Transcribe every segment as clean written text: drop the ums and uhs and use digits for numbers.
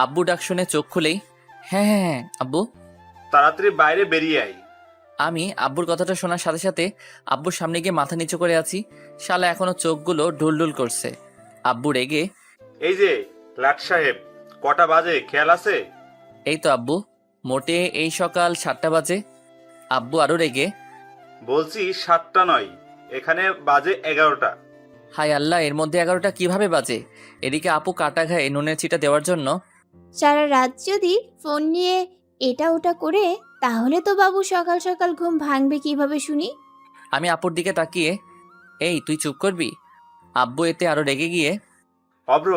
আব্বু ডাক শুনে চোখ খুলেই, হ্যাঁ হ্যাঁ হ্যাঁ আব্বু। তাড়াতাড়ি বাইরে বেরিয়ে আই। আমি আব্বুর কথাটা শোনার সাথে সাথে আব্বুর সামনে গিয়ে মাথা নিচু করে আছি। শালা এখনো চোখগুলো ঢুলঢুল করছে। আব্বু রেগে, এই যে লাট সাহেব, কটা বাজে খেয়াল আছে? এই তো আব্বু, মোটে এই সকাল 7টা বাজে। আব্বু আরো রেগে, বলছি 7টা নয়, এখানে বাজে 11টা। হায় আল্লাহ, এর মধ্যে 11টা কিভাবে বাজে? এদিকে আপু কাটা ঘায়ে নুনের চিটা দেওয়ার জন্য। সারা রাত যদি ফোন নিয়ে এটা ওটা করে, তাহলে তো বাবু সকাল সকাল ঘুম ভাঙবে কিভাবে শুনি? আমি আপুর দিকে তাকিয়ে, এই তুই চুপ করবি? আব্বু এতে আরো রেগে গিয়ে, অব্র,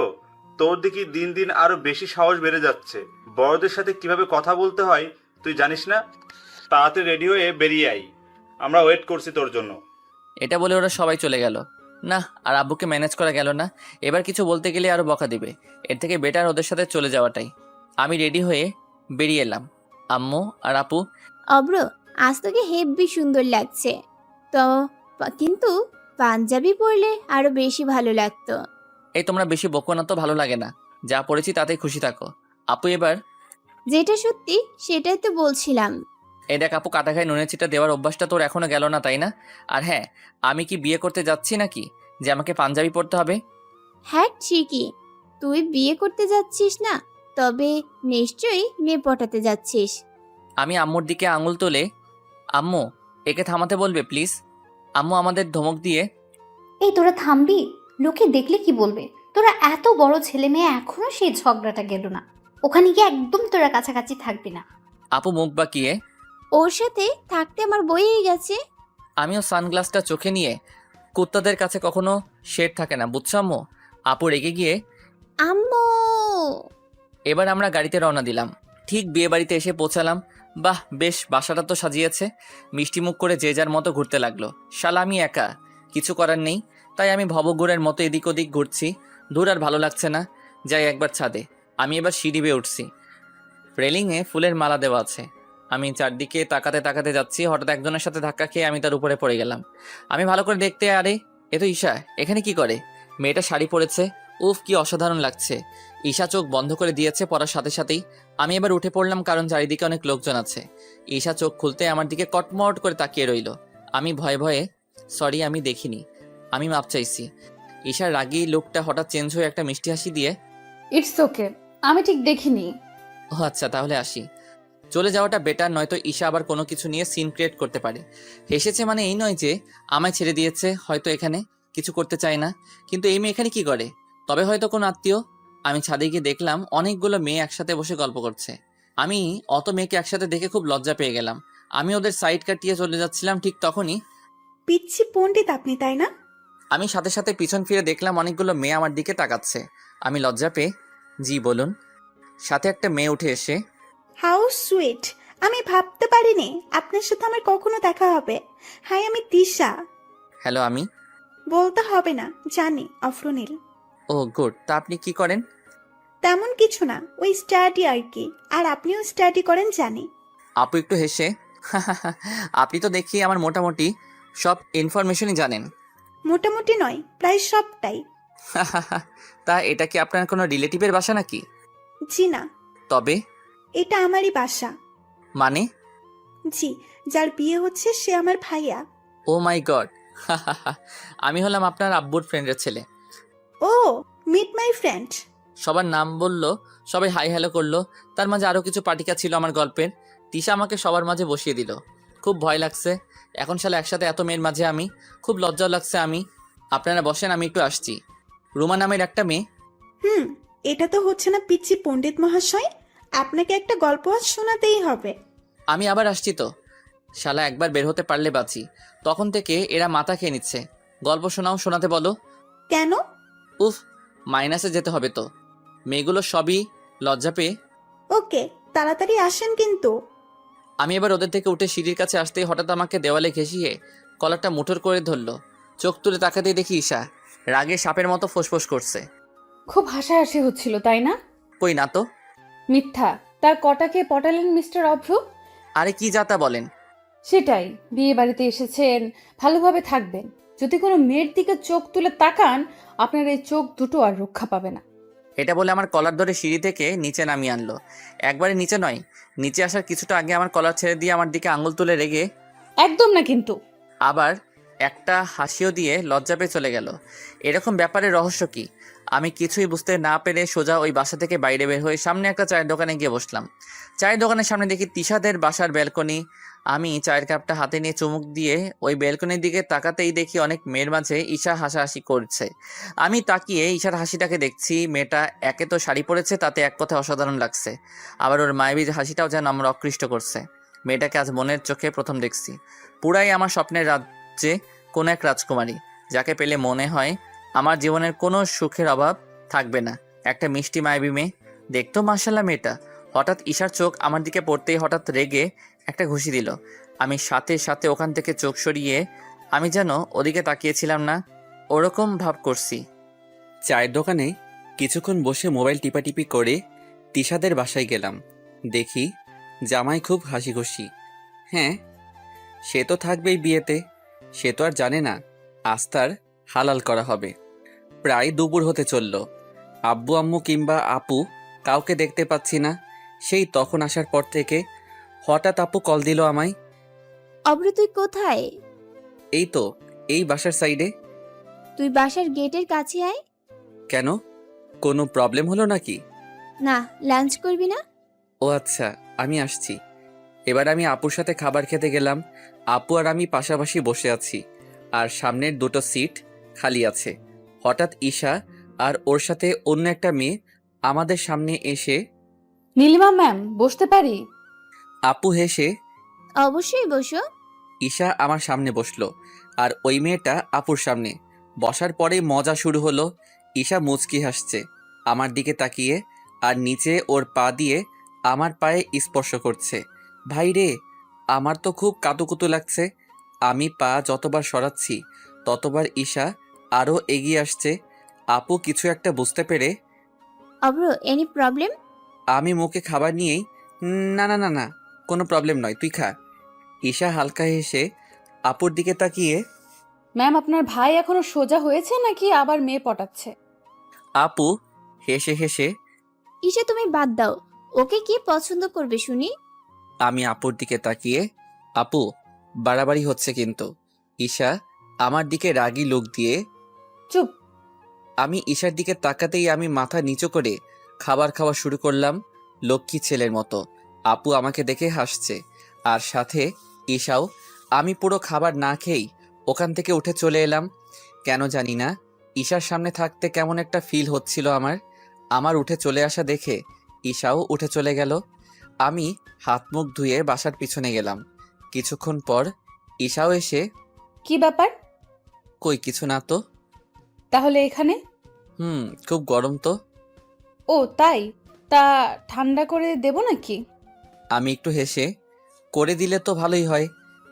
তোর দেখি দিন দিন আরো বেশি সাহস বেড়ে যাচ্ছে। বড়দের সাথে কিভাবে কথা বলতে হয় তুই জানিস না? তাড়াতাড়ি রেডি হয়ে বেরিয়ে আই, আমরা ওয়েট করছি তোর জন্য। এটা বলে ওরা সবাই চলে গেল। না, আর আব্বুকে ম্যানেজ করা গেল না। এবার কিছু বলতে গেলে আরো বকা দিবে। এর থেকে বেটার ওদের সাথে চলে যাওয়াটাই। আমি রেডি হয়ে বেরিয়ে এলাম। আম্মু আর আপু, অব্র, আজ তোকে হেব্বি সুন্দর লাগছে তো, কিন্তু পাঞ্জাবি পরলে আরো বেশি ভালো লাগতো। এই তোমরা বেশি বকো না তো, ভালো লাগে না। যা পড়েছি তাতেই খুশি থাকো। আপু এবার, যেটা সত্যি সেটাই তো বলছিলাম। এই দেখ আপু, কাটা খায় নুনের চিটা দেওয়ার অভ্যাসটা তোর এখনো গেল না, তাই না? আর হ্যাঁ, আমি কি বিয়ে করতে যাচ্ছি নাকি যে আমাকে পাঞ্জাবি পরতে হবে? হ্যাঁ ঠিকই, তুই বিয়ে করতে যাচ্ছিস না, তবে নিশ্চয়ই মেয়ে পটাতে যাচ্ছিস। আমি আম্মুর দিকে আঙুল তুলে, আম্মু একে থামাতে বলবে প্লিজ? আম্মু আমাদের ধমক দিয়ে, এই তোরা থামবি? লোকে দেখলে কি বলবে? তোরা এত বড় ছেলে মেয়ে এখনো সেই ঝগড়াটা গেল না। ওখানে গিয়ে একদম তোরা কাছাকাছি থাকবি না। আপু মুখ বাঁকিয়ে, ওর সাথে থাকতে আমার বইয়েই গেছে। আমিও সানগ্লাসটা চোখে নিয়ে, কুত্তাদের কাছে কখনো শেড থাকে না, বুঝছো আম্মু? আপু রেগে গিয়ে, আম্মু! এবার আমরা গাড়িতে রওনা দিলাম। ঠিক বিয়ে বাড়িতে এসে পৌঁছালাম। বাহ, বেশ, বাসাটা তো সাজিয়েছে। মিষ্টি মুখ করে যে যার মতো ঘুরতে লাগলো। শালা আমি একা, কিছু করার নেই। তাই আমি ভবঘুরের মতো এদিক ওদিক ঘুরছি। দূর আর ভালো লাগছে না, যাই একবার ছাদে। আমি এবার সিঁড়ি বেয়ে উঠছি। রেলিংয়ে ফুলের মালা দেওয়া আছে। আমি চারদিকে তাকাতে তাকাতে যাচ্ছি, হঠাৎ একজনের সাথে ধাক্কা খেয়ে আমি তার উপরে পড়ে গেলাম। আমি ভালো করে দেখতে, আরে এ তো ঈশা। এখানে কি করে? মেয়েটা শাড়ি পরেছে। উফ, কি অসাধারণ লাগছে। ঈশা চোখ বন্ধ করে দিয়েছে পড়ার সাথে সাথেই। আমি এবার উঠে পড়লাম, কারণ চারিদিকে অনেক লোকজন আছে। ঈশা চোখ খুলতে আমার দিকে কটমট করে তাকিয়ে রইল। আমি ভয়ে ভয়ে, সরি আমি দেখিনি, আমি মাপ চাইছি। ঈশার রাগী লোকটা হঠাৎ চেঞ্জ হয়ে একটা মিষ্টি হাসি দিয়ে, ইটস ওকে, আমি ঠিক দেখিনি। ও আচ্ছা, তাহলে আসি। চলে যাওয়াটা বেটার, নয়তো ঈশা আবার কোনো কিছু নিয়ে সিন ক্রিয়েট করতে পারে। হেসেছে মানে এই নয় যে আমায় ছেড়ে দিয়েছে, হয়তো এখানে কিছু করতে চায় না। কিন্তু এই মেয়ে এখানে কি করে? তবে হয়তো কোনো আত্মীয়। আমি ছাদে গিয়ে দেখলাম অনেকগুলো মেয়ে একসাথে বসে গল্প করছে। আমি অত মেয়েকে একসাথে দেখে খুব লজ্জা পেয়ে গেলাম। আমি ওদের সাইড কাটিয়ে চলে যাচ্ছিলাম, ঠিক তখনই পিচ্ছি পণ্ডিত আপনি, তাই না? আমি সাথে সাথে পিছন ফিরে দেখলাম অনেকগুলো মেয়ে আমার দিকে তাকাচ্ছে। আমি লজ্জা পেয়ে, জি বলুন। সাথে একটা মেয়ে উঠে এসে, হাউ সুইট! আমি ভাবতে পারিনি আপনার সাথে আমার কখনো দেখা হবে। হাই, আমি তিশা। হ্যালো আমি। বলতে হবে না, জানি অফরনীল। ও গুড, তা আপনি কি করেন? তেমন কিছু না, ওই স্টাডি আর কি। আর আপনিও স্টাডি করেন জানি। আপু একটু হেসে, আপনি তো দেখি আমার মোটামুটি সব ইনফরমেশনই জানেন। মোটামুটি নয়, প্রায় সবটাই। তা এটা কি আপনার কোনো রিলেটিভের বাসা নাকি? জি না, তবে এটা আমারই বাসা। মানে? জি, যার বিয়ে হচ্ছে সে আমার ভাইয়া। ও মাই গড, আমি হলাম আপনার আব্বুর ফ্রেন্ডের ছেলে। ও, মিট মাই ফ্রেন্ড। সবার নাম বললো, সবাই হাই হ্যালো করলো। তার মাঝে আরও কিছু পাটিকা ছিল আমার গল্পের। তিশা আমাকে সবার মাঝে বসিয়ে দিল। খুব ভয় লাগছে। এখন সালে একসাথে এত মেয়ের মাঝে আমি, খুব লজ্জাও লাগছে। আপনারা বসেন, আমি একটু আসছি। রুমা নামের একটা মেয়ে। এটা তো হচ্ছে না পিচ্ছি পণ্ডিত মহাশয়, আপনাকে একটা গল্প আজ শোনাতেই হবে। আমি আবার আসছি তো। শালা একবার বের হতে পারলে বাঁচি। তখন থেকে এরা মাথা খেয়ে নিচ্ছে। গল্প শোনাও, শোনাতে বলো। কেন? উফ, মাইনাসে যেতে হবে তো। মেয়েগুলো সবই লজ্জা পেয়ে। ওকে, তাড়াতাড়ি আসেন কিন্তু। আমি এবার ওদের থেকে উঠে সিঁড়ির কাছে আসতেই হঠাৎ আমাকে দেওয়ালে ঘেঁষিয়ে কলারটা মুঠোর করে ধরলো। চোখ তুলে তাকাতেই দেখি ঈশা রাগে সাপের মতো ফোঁসফোঁস করছে। খুব হাসাহাসি হচ্ছিল তাই না? কই না তো। মিথ্যা। তার কটাকে পটালেন মিস্টার অভ্র? আরে কি যাতা বলেন? সেটাই, বিয়ে বাড়িতে এসেছেন, ভালোভাবে থাকবেন। যদি কোনো মেয়ের দিকে চোখ তুলে তাকান, আপনার এই চোখ দুটো আর রক্ষা পাবে না। এটা বলে আমার কলার ধরে সিঁড়ি থেকে নিচে নামিয়ে আনলো। একবারে নিচে নয়, নিচে আসার কিছুটা আগে আমার কলার ছেড়ে দিয়ে আমার দিকে আঙুল তুলে রেগে একদম না কিন্তু। আবার একটা হাসিও দিয়ে লজ্জা পেয়ে চলে গেল। এরকম ব্যাপারে রহস্য কি? আমি কিছুই বুঝতে না পেরে সোজা ওই বাসা থেকে বাইরে বের হয়ে সামনে একটা চায়ের দোকানে গিয়ে বসলাম। চায়ের দোকানের সামনে দেখি তিশাদের বাসার ব্যালকনি। আমি চায়ের কাপটা হাতে নিয়ে চুমুক দিয়ে ওই ব্যালকনির দিকে তাকাতেই দেখি অনেক মেয়ের মাঝে ঈশা হাসাহাসি করছে। আমি তাকিয়ে ঈশার হাসিটাকে দেখছি। মেয়েটা একে তো শাড়ি পরেছে, তাতে এক কথায় অসাধারণ লাগছে। আবার ওর মায়াবী হাসিটাও যেন আমার অকৃষ্ট করছে। মেয়েটাকে আজ মনের চোখে প্রথম দেখছি। পুরাই আমার স্বপ্নের রাজ্যে কোনো এক রাজকুমারী, যাকে পেলে মনে হয় আমার জীবনের কোনো সুখের অভাব থাকবে না। একটা মিষ্টি মায়াবী মেয়ে, দেখতো মাশাআল্লাহ মেয়েটা। হঠাৎ ঈশার চোখ আমার দিকে পড়তেই হঠাৎ রেগে একটা ঘুষি দিল। আমি সাথে সাথে ওখান থেকে চোখ সরিয়ে আমি যেন ওদিকে তাকিয়েছিলাম না, ওরকম ভাব করছি। চায়ের দোকানে কিছুক্ষণ বসে মোবাইল টিপাটিপি করে তিশাদের বাসায় গেলাম। দেখি জামাই খুব হাসি খুশি। হ্যাঁ, সে তো থাকবেই বিয়েতে। সে তো আর জানে না আজ তার হালাল করা হবে। প্রায় দুপুর হতে চলল। আব্বু আম্মু কিংবা আপু কাউকে দেখতে পাচ্ছি না। সেই তখন আসার পর থেকে হঠাৎ আপু কল দিল আমায়। অব্র তুই কোথায়? এই তো, এই বাসার সাইডে। তুই বাসার গেটের কাছে আয়। কেন, কোনো প্রবলেম হলো নাকি? না, লাঞ্চ করবি না? ও আচ্ছা, আমি আসছি। এবার আমি আপুর সাথে খাবার খেতে গেলাম। আপু আর আমি পাশাপাশি বসে আছি, আর সামনের দুটো সিট খালি আছে। হঠাৎ ঈশা আর ওর সাথে অন্য একটা মেয়ে আমাদের সামনে এসে নীলিমা ম্যাম, বসতে পারি? আপু হেসে অবশ্যই বসো। ঈশা আমার সামনে বসলো, আর ওই মেয়েটা আপুর সামনে বসার পরেই মজা শুরু হলো। ঈশা মুচকি হাসছে আমার দিকে তাকিয়ে, আর নিচে ওর পা দিয়ে আমার পায়ে স্পর্শ করছে। ভাই রে, আমার তো খুব কাতুকুতু লাগছে। আমি পা যতবার সরাচ্ছি ততবার ঈশা আরও এগিয়ে আসছে। আপু কিছু একটা বুঝতে পেরে অব্র, এনি প্রবলেম? আমি মুখে খাবার নিয়েই না না না না, কোনো প্রবলেম নয়, তুই খা। ঈশা হালকা হেসে আপুর দিকে তাকিয়ে ম্যাম, আপনার ভাই এখনো সোজা হয়েছে নাকি আবার মেয়ে পটাচ্ছে? আপু হেসে হেসে ঈশা তুমি বাদ দাও, ওকে কি পছন্দ করবে শুনি। আমি আপুর দিকে তাকিয়ে, আপু বাড়াবাড়ি হচ্ছে কিন্তু। ঈশা আমার দিকে রাগী লুক দিয়ে চুপ। আমি ঈশার দিকে তাকাতেই আমি মাথা নিচু করে খাবার খাওয়া শুরু করলাম লক্ষ্মী ছেলের মতো। আপু আমাকে দেখে হাসছে, আর সাথে ঈশাও। আমি পুরো খাবার না খেয়েই ওখান থেকে উঠে চলে এলাম। কেন জানি না, ঈশার সামনে থাকতে কেমন একটা ফিল হচ্ছিল আমার। আমার উঠে চলে আসা দেখে ঈশাও উঠে চলে গেল। আমি হাত মুখ ধুয়ে বাসার পিছনে গেলাম। কিছুক্ষণ পর ঈশাও এসে কি ব্যাপার? কই কিছু না তো। তাহলে এখানে? খুব গরম তো। ও তাই? তা ঠান্ডা করে দেব নাকি? আমি একটু হেসে করে দিলে তো ভালোই হয়।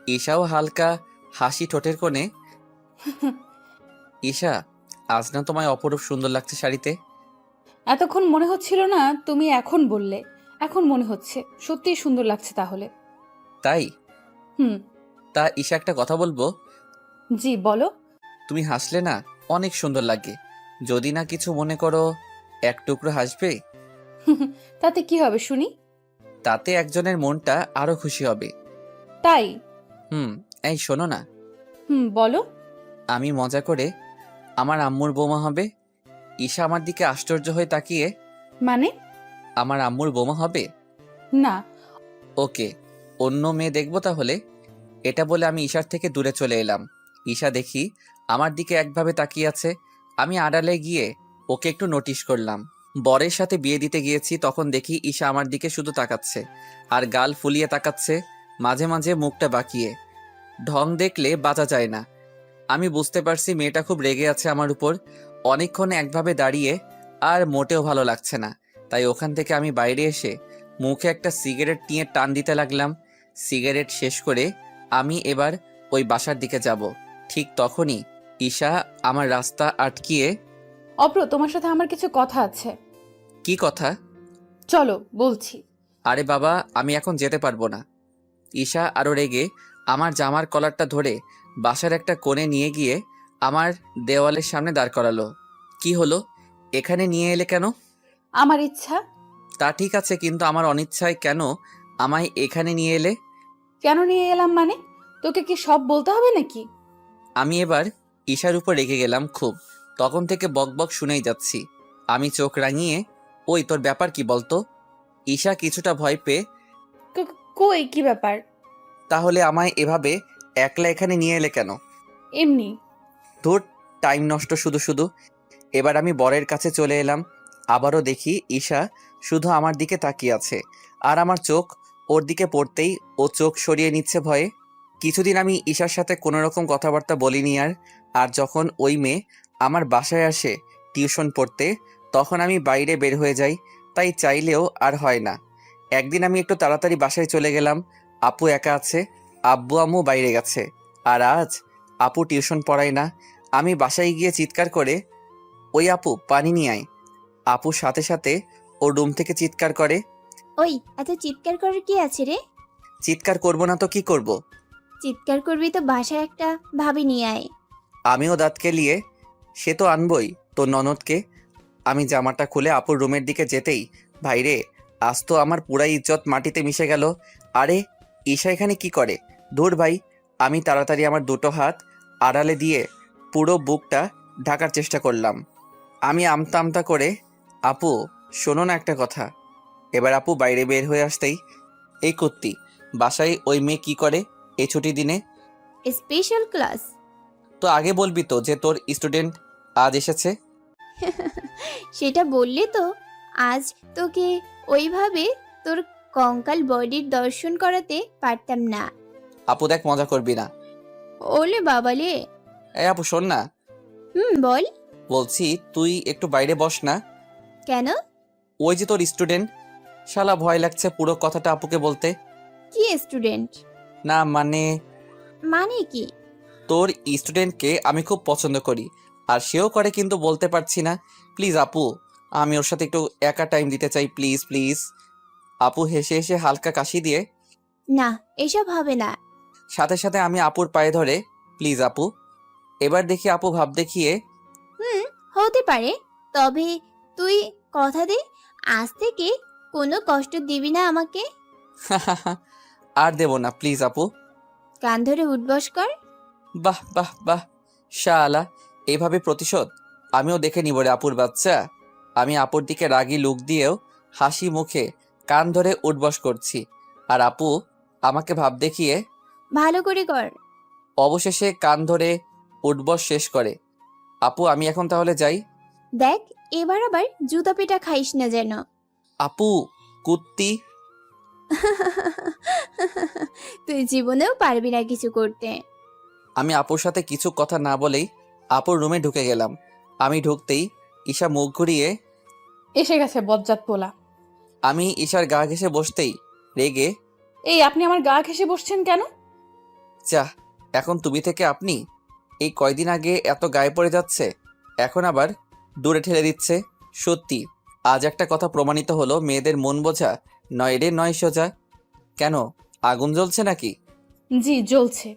ঈশাও হালকা হাসি ঠোঁটের কোণে। ঈশা, আজ না তোমায় অপরূপ সুন্দর লাগছে শাড়িতে। এতক্ষণ মনে হচ্ছিল না, তুমি এখন বললে। এখন মনে হচ্ছে সত্যিই সুন্দর লাগছে তাহলে। তাই? হুম। তা ঈশা, একটা কথা বলবো? জি বলো। তুমি হাসলে না অনেক সুন্দর লাগে। যদি না কিছু মনে করো, এক টুকরো হাসবে। তাতে কি হবে শুনি? তাতে একজনের মনটা আরো খুশি হবে। তাই? এই শোনো না, বলো। আমি মজা করে আমার আম্মুর বৌমা হবে। ঈশা আমার দিকে আশ্চর্য হয়ে তাকিয়ে, মানে? আমার আম্মুর বৌমা হবে? না। ওকে, অন্য মেয়ে দেখবো তাহলে। এটা বলে আমি ঈশার থেকে দূরে চলে এলাম। ঈশা দেখি আমার দিকে একভাবে তাকিয়ে আছে। আমি আড়ালে গিয়ে ওকে একটু নোটিশ করলাম। বরের সাথে বিয়ে দিতে গিয়েছি তখন দেখি ঈশা আমার দিকে শুধু তাকাচ্ছে, আর গাল ফুলিয়ে তাকাচ্ছে, মাঝে মাঝে মুখটা বাঁকিয়ে। ঢং দেখলে বাঁচা যায় না। আমি বুঝতে পারছি মেয়েটা খুব রেগে আছে আমার উপর। অনেকক্ষণ একভাবে দাঁড়িয়ে আর মোটেও ভালো লাগছে না। তাই ওখান থেকে আমি বাইরে এসে মুখে একটা সিগারেট নিয়ে টান দিতে লাগলাম। সিগারেট শেষ করে আমি এবার ওই বাসার দিকে যাব। ঠিক তখনই ঈশা আমার রাস্তা আটকিয়ে, অপ্র, তোমার সাথে আমার কিছু কথা আছে। কি কথা? চলো বলছি। আরে বাবা, আমি এখন যেতে পারবো না। ঈশা আরো রেগে আমার জামার কলারটা ধরে বাসার একটা কোণে নিয়ে গিয়ে আমার দেওয়ালের সামনে দাঁড় করালো। কি হলো, এখানে নিয়ে এলে কেন? আমার ইচ্ছা। তা ঠিক আছে, কিন্তু আমার অনিচ্ছায় কেন আমায় এখানে নিয়ে এলে? কেন নিয়ে এলাম মানে? তোকে কি সব বলতে হবে নাকি? আমি এবার ঈশার উপর রেগে গেলাম খুব। তখন থেকে বকবক শুনেই যাচ্ছি। আমি চোখ রাঙিয়ে, ওই তোর ব্যাপার কি বলতো? ঈশা কিছুটা ভয় পেয়ে, কই কি ব্যাপার? তাহলে আমায় এভাবে একলা এখানে নিয়ে এলে কেন? এমনি। ধুর, টাইম নষ্ট শুধু শুধু। এবার আমি বরের কাছে চলে এলাম। আবারও দেখি ঈশা শুধু আমার দিকে তাকিয়ে আছে, আর আমার চোখ ওর দিকে পড়তেই ও চোখ সরিয়ে নিচ্ছে ভয়ে। কিছুদিন আমি ঈশার সাথে কোনো রকম কথাবার্তা বলিনি আর। আর যখন ওই মেয়ে আমার বাসায় আসে টিউশন পড়তে, তখন আমি বাইরে বের হয়ে যাই, তাই চাইলেও আর হয় না। একদিন আমি একটু তাড়াতাড়ি বাসায় চলে গেলাম। আপু একা আছে, আব্বু আম্মু বাইরে গেছে। আর আজ আপু টিউশন পড়ায় না। আমি বাসায় গিয়ে চিৎকার করে, ওই আপু পানি নিয়ে আয়। আপুর সাথে সাথে ওর রুম থেকে চিৎকার করে। ওই, এত চিৎকার করার কি আছে রে? চিৎকার করব না তো কি করব? চিৎকার করবি তো বাসায় একটা ভাবি নিয়ে আয়। আমিও দাঁত কেলিয়ে, সে তো আনবই তোর ননদকে। আমি জামাটা খুলে আপুর রুমের দিকে যেতেই, ভাইরে, আজ তো আমার পুরাই ইজ্জত মাটিতে মিশে গেল। আরে, ঈশা এখানে কি করে? ধুর ভাই। আমি তাড়াতাড়ি আমার দুটো হাত আড়ালে দিয়ে পুরো বুকটা ঢাকার চেষ্টা করলাম। আমি আমতা আমতা করে, আপু শোনো না একটা কথা। এবার আপু বাইরে বের হয়ে আসতেই, এই কুত্তি, বাসায় ওই মেয়ে কি করে এই ছুটির দিনে? Special class. তো আগে বলবি তো যে তোর স্টুডেন্ট আজ এসেছে। সেটা বললে তো আজ তোকে ওইভাবে তোর কঙ্কাল বডির দর্শন করাতে পারতাম না। আপু দেখ, মজা করবি না। ওলে বাবালে। এই আপু শোন না, বল। বলছি তুই একটু বাইরে বস না। কেন? ওই যে তোর স্টুডেন্ট, শালা ভয় লাগছে পুরো কথাটা আপুকে বলতে। কি স্টুডেন্ট? না মানে, মানে কি? তোর স্টুডেন্টকে আমি খুব পছন্দ করি, আর সেও করে, কিন্তু বলতে পারছি না। প্লিজ আপু, আমি ওর সাথে একটু একা টাইম দিতে চাই, প্লিজ প্লিজ। আপু হেসে হেসে হালকা কাশি দিয়ে, না, এসব হবে না। সাথে সাথে আমি আপুর পায়ে ধরে, প্লিজ আপু। এবার দেখি আপু ভাব দেখিয়ে, হতে পারে, তবে তুই কথা দে আজ থেকে কোনো কষ্ট দিবি না আমাকে। আর দেব না প্লিজ আপু। কান ধরে উঠবস কর। বাহ বাহ বাহ, শালা, এইভাবে প্রতিশোধ আমিও দেখে নিব রে আপুর বাচ্চা। আমি আপুর দিকে রাগী লুক দিয়েও হাসি মুখে কান ধরে উঠবস করছি, আর আপু আমাকে ভাব দেখিয়ে ভালো করে কর। অবশেষে কান ধরে উঠবস শেষ করে। আপু আমি এখন তাহলে যাই। দেখ, এবার আবার জুতা পেটা খাইস না যেন। আপু, কুত্তি। তুই জীবনেও পারবি না কিছু করতে। আমি আপুর সাথে কিছু কথা না বলেই আপুর রুমে ঢুকে গেলাম। আমি ঢুকতেই ঈশা মুখ ঘুরিয়ে, এসে গেছে বজ্জাত পোলা। আমি ঈশার গা ঘেঁষে বসতেই রেগে, এই আপনি আমার গা ঘেঁষে বসছেন কেন? যা, এখন তুমি থেকে আপনি। এই কয়দিন আগে এত গায়ে পড়ে যাচ্ছে, এখন আবার দূরে ঠেলে দিচ্ছে। সত্যি, আজ একটা কথা প্রমাণিত হলো, মেয়েদের মন বোঝা নয় রে নয় সোজা। কেন, আগুন জ্বলছে নাকি? জি জ্বলছে।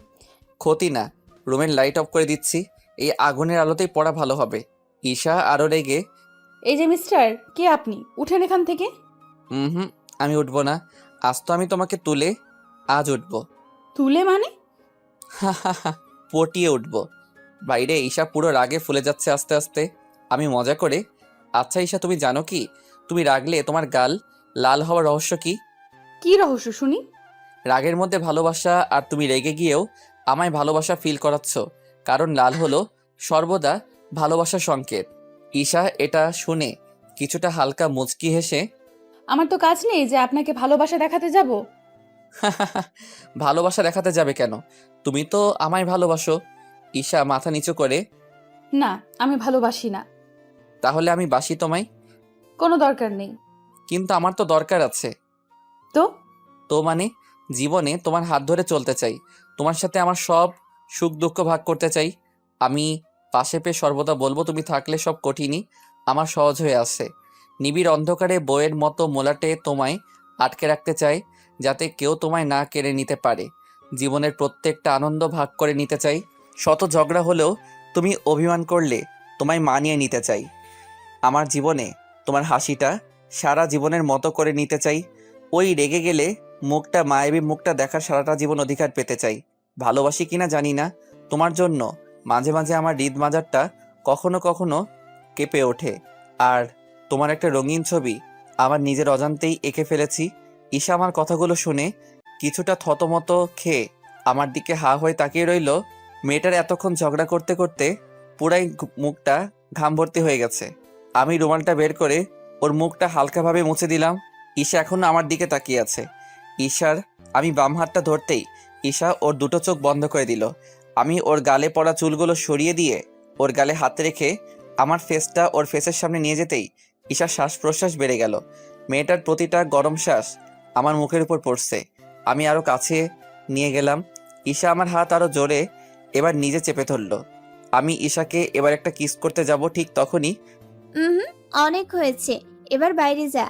ক্ষতি না, রুমের লাইট অফ করে দিচ্ছি, এই আগুনের আলোতেই পড়া ভালো হবে। ঈশা আরও রেগে, এই যে মিস্টার, কে আপনি? উঠেন এখান থেকে। হুম, আমি উঠবো না। আজ তো আমি তোমাকে তুলে আজ উঠবো। তুলে মানে? পটিয়ে উঠবো। বাইরে ঈশা পুরো রাগে ফুলে যাচ্ছে আস্তে আস্তে। আমি মজা করে, আচ্ছা ঈশা, তুমি জানো কি, তুমি রাগলে তোমার গাল লাল হওয়ার রহস্য কি? কি রহস্য শুনি? রাগের মধ্যে ভালোবাসা, আর তুমি রেগে গিয়েও আমায় ভালোবাসা ফিল করাচ্ছ, কারণ লাল হলো সর্বদা ভালোবাসার সংকেত। ঈশা এটা শুনে কিছুটা হালকা মুচকি হেসে, আমার তো কাজ নেই যে আপনাকে ভালোবাসা দেখাতে যাব। ভালোবাসা দেখাতে যাবে কেন? তুমি তো আমায় ভালোবাসো। ঈশা মাথা নিচু করে, না, আমি ভালোবাসি না। তাহলে আমি বাসি তোমায়। কোনো দরকার নেই। কিন্তু আমার তো দরকার আছে। তো তো মানে, জীবনে তোমার হাত ধরে চলতে চাই, তোমার সাথে আমার সব সুখ দুঃখ ভাগ করতে চাই। আমি পাশে পেয়ে সর্বদা বলবো, তুমি থাকলে সব কঠিনই আমার সহজ হয়ে আসে। নিবিড় অন্ধকারে বইয়ের মতো মোলাটে তোমায় আটকে রাখতে চাই, যাতে কেউ তোমায় না কেড়ে নিতে পারে। জীবনের প্রত্যেকটা আনন্দ ভাগ করে নিতে চাই। শত ঝগড়া হলেও তুমি অভিমান করলে তোমায় মানিয়ে নিতে চাই। আমার জীবনে তোমার হাসিটা সারা জীবনের মতো করে নিতে চাই। ওই রেগে গেলে মুখটা, মায়াবী মুখটা দেখার সারাটা জীবন অধিকার পেতে চাই। ভালোবাসি কিনা জানি না, তোমার জন্য মাঝে মাঝে আমার হৃদ মাজারটা কখনো কখনো কেঁপে ওঠে। আর তোমার একটা রঙিন ছবি আমার নিজের অজান্তেই এঁকে ফেলেছি। ঈশা আমার কথাগুলো শুনে কিছুটা থতমত খেয়ে আমার দিকে হা হয়ে তাকিয়ে রইল। মেয়েটার এতক্ষণ ঝগড়া করতে করতে পুরাই মুখটা ঘাম ভর্তি হয়ে গেছে। আমি রুমালটা বের করে ওর মুখটা হালকাভাবে মুছে দিলাম। ঈশা এখনো আমার দিকে তাকিয়ে আছে। ঈশার আমি বাম হাতটা ধরতেই ঈশা ওর দুটো চোখ বন্ধ করে দিল। আমি ওর গালে পড়া চুলগুলো সরিয়ে দিয়ে ওর গালে হাত রেখে আমার ফেসটা ওর ফেসের সামনে নিয়ে যেতেই ঈশার শ্বাস প্রশ্বাস বেড়ে গেল। মেয়েটার প্রতিটা গরম শ্বাস আমার মুখের উপর পড়ছে। আমি আরো কাছে নিয়ে গেলাম। ঈশা আমার হাত আরো জোরে এবার নিজে চেপে ধরলো। আমি ঈশাকে এবার একটা কিস করতে যাব, ঠিক তখনই হুম, অনেক হয়েছে, এবার বাইরে যা।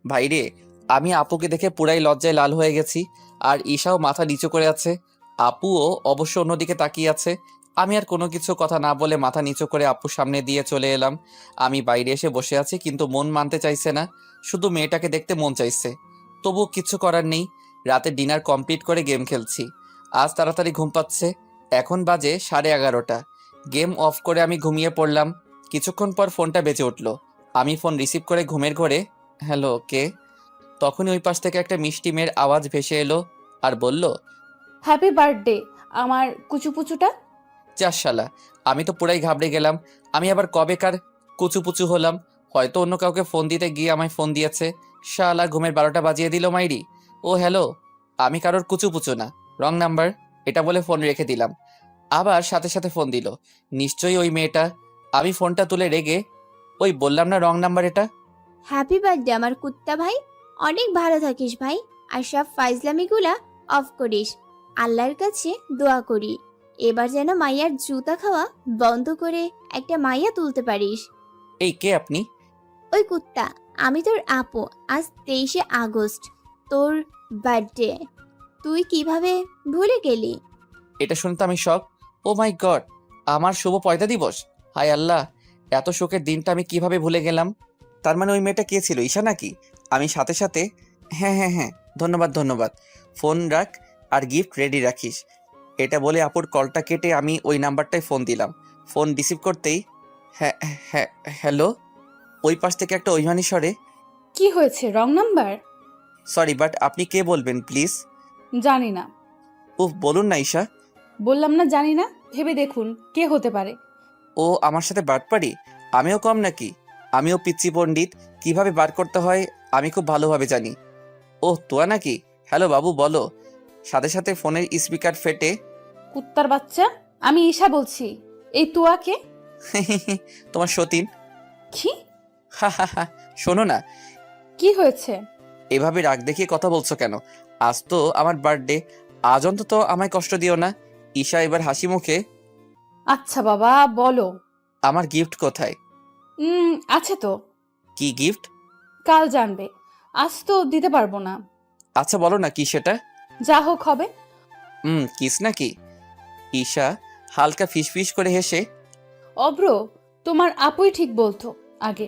ভাইরে, আমি আপুকে দেখে পুরাই লজ্জায় লাল হয়ে গেছি। আর ঈশাও মাথা নিচু করে আছে। আপুও অবশ্য অন্যদিকে তাকিয়ে আছে। আমি আর কোনো কিছু কথা না বলে মাথা নিচু করে আপুর সামনে দিয়ে চলে এলাম। আমি বাইরে এসে বসে আছি, কিন্তু মন মানতে চাইছে না। শুধু মেয়েটাকে দেখতে মন চাইছে। তবু কিছু করার নেই। রাতে ডিনার কমপ্লিট করে গেম খেলছি। আজ তাড়াতাড়ি ঘুম পাচ্ছে। এখন বাজে 11:30। গেম অফ করে আমি ঘুমিয়ে পড়লাম। কিছুক্ষণ পর ফোনটা বেজে উঠল। আমি ফোন রিসিভ করে ঘুমের ঘোরে হ্যালো, কে? তখনই ওই পাশ থেকে একটা মিষ্টি মেয়ের আওয়াজ ভেসে এলো আর বলল, হ্যাপি বার্থডে আমার কুচুপুচুটা। চাস শালা। আমি তো পুরাই ঘাবড়ে গেলাম। আমি আবার কবেকার কুচুপুচু হলাম? হয়তো অন্য কাউকে ফোন দিতে গিয়ে আমায় ফোন দিয়েছে। শালা ঘুমের 12টা বাজিয়ে দিল মাইরি। ও হ্যালো, আমি কারোর কুচুপুচু না, রং নাম্বার। এটা বলে ফোন রেখে দিলাম। আবার সাথে সাথে ফোন দিল। নিশ্চয়ই ওই মেয়েটা। আমি ফোনটা তুলে রেগে, ওই বললাম না রং নাম্বার এটা। হ্যাপি বার্থডে আমার কুত্তা ভাই, অনেক ভালো থাকিস ভাই। আর সব ফাইজলামিগুলা অফ করিস। আল্লাহর কাছে দোয়া করি এবার যেন মাইয়ার জুতা খাওয়া বন্ধ করে একটা মাইয়া তুলতে পারিস। এই কে আপনি? ওই কুত্তা, আমি তোর আপু। আজ 23শে আগস্ট, তোর বার্থডে। তুই কিভাবে ভুলে গেলি? এটা শুনতে আমি শক। ও মাই গড, আমার শুভ পয়দা দিবস! হায় আল্লাহ, এত শোকের দিনটা আমি কিভাবে ভুলে গেলাম। তার মানে ওই মেয়েটা কে ছিল? ঈশা নাকি? আমি সাথে সাথে হ্যাঁ হ্যাঁ হ্যাঁ, ধন্যবাদ ধন্যবাদ। ফোন রাখ আর গিফট রেডি রাখিস। এটা বলে আপুর কলটা কেটে আমি ওই নাম্বারটায় ফোন দিলাম। ফোন রিসিভ করতেই হ্যাঁ হ্যাঁ হ্যালো। ওই পাশ থেকে একটা অভিমানী স্বরে, কি হয়েছে, রং নাম্বার? সরি বাট আপনি কে বলবেন প্লিজ? জানি না। উফ, বলুন না ঈশা। বললাম না জানি না, ভেবে দেখুন কে হতে পারে। ও আমার সাথে বাটপারি? আমিও কম নাকি? আমিও পিচ্ছি পণ্ডিত। কিভাবে বার করতে হয় আমি খুব ভালোভাবে জানি। ওহ, তোয়া নাকি? হ্যালো বাবু, বলো। সাথে সাথে ফোনের স্পিকার ফেটে কুত্তার বাচ্চা, আমি ঈশা বলছি। এই তুয়াকে? তোমার সতীন। কি? হা হা হা, শোনো না। কি হয়েছে? এভাবে রাগ দেখিয়ে কথা বলছো কেন? আজ তো আমার বার্থডে। আজ অন্তত আমায় কষ্ট দিও না। ঈশা এবার হাসি মুখে, আচ্ছা বাবা বলো। আমার গিফট কোথায়? আছে তো। কি গিফট? কাল জানবে, আজ তো দিতে পারবো না। আচ্ছা বলো না কি সেটা। যা হোক হবে। কিস নাকি? ঈশা হালকা ফিসফিস করে হেসে, অব্র, তোমার আপুই ঠিক বলতো আগে।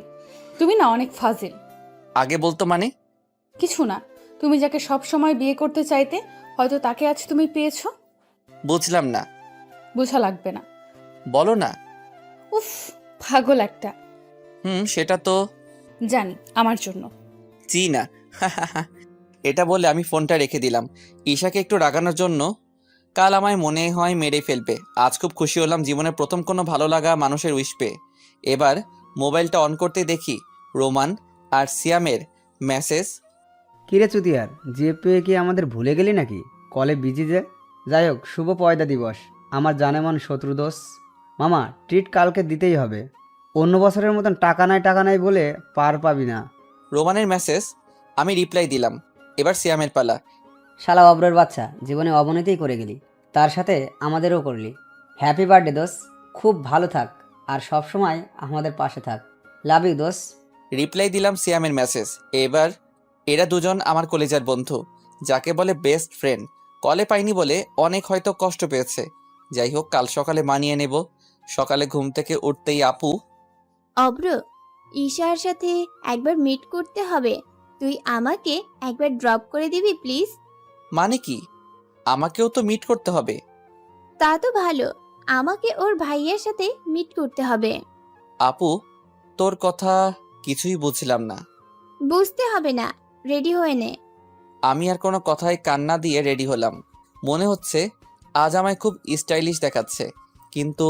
তুমি না অনেক ফাজিল। আগে বলতো মানে? কিছু না, তুমি যাকে সব সময় বিয়ে করতে চাইতে, হয়তো তাকে আজ তুমি পেয়েছো। বুঝলাম না। বোঝা লাগবে না। বলো না। উফ, পাগল একটা। সেটা তো জানি, আমার জন্য। চি না। এটা বলে আমি ফোনটা রেখে দিলাম ঈশাকে একটু রাগানোর জন্য। কাল আমায় মনে হয় মেরে ফেলবে। আজ খুব খুশি হলাম জীবনের প্রথম কোনো ভালো লাগা মানুষের উইশ পেয়ে। এবার মোবাইলটা অন করতে দেখি রোমান আর সিয়ামের মেসেজ। কিরে চুতিয়ার, জিএ পেয়ে কি আমাদের ভুলে গেলি নাকি? কলে বিজি যে। যাই হোক, শুভ পয়দা দিবস আমার জানেমান শত্রুদোষ। মামা, ট্রিট কালকে দিতেই হবে। অন্য বছরের মতন টাকা নাই বলে পার পাবি না। রোমানের মেসেজ আমি রিপ্লাই দিলাম। এবার সিয়ামের পালা। শালা অব্রের বাচ্চা, জীবনে অবনতিই করে গেলি, তার সাথে আমাদেরও করলি। হ্যাপি বার্থডে দোস, খুব ভালো থাক আর সব সময় আমাদের পাশে থাক। Love you those. রিপ্লাই দিলাম সিয়ামের মেসেজ। এবার এরা দুজন আমার কলেজের বন্ধু, যাকে বলে বেস্ট ফ্রেন্ড। কলে পাইনি বলে অনেক হয়তো কষ্ট পেয়েছে। যাই হোক, কাল সকালে মানিয়ে নেব। সকালে ঘুম থেকে উঠতেই আপু, অব্র, ঈশার সাথে একবার মিট করতে হবে। তুই আমাকে একবার ড্রপ করে দিবি প্লিজ? মানে কি? আমাকেও তো মিট করতে হবে। তা তো ভালো, আমাকে ওর ভাইয়ের সাথে মিট করতে হবে। আপু, তোর কথা কিছুই বুঝলাম না। বুঝতে হবে না, রেডি হয়ে নে। আমি আর কোনো কথায় কান্না দিয়ে রেডি হলাম। মনে হচ্ছে আজ আমায় খুব স্টাইলিশ দেখাচ্ছে, কিন্তু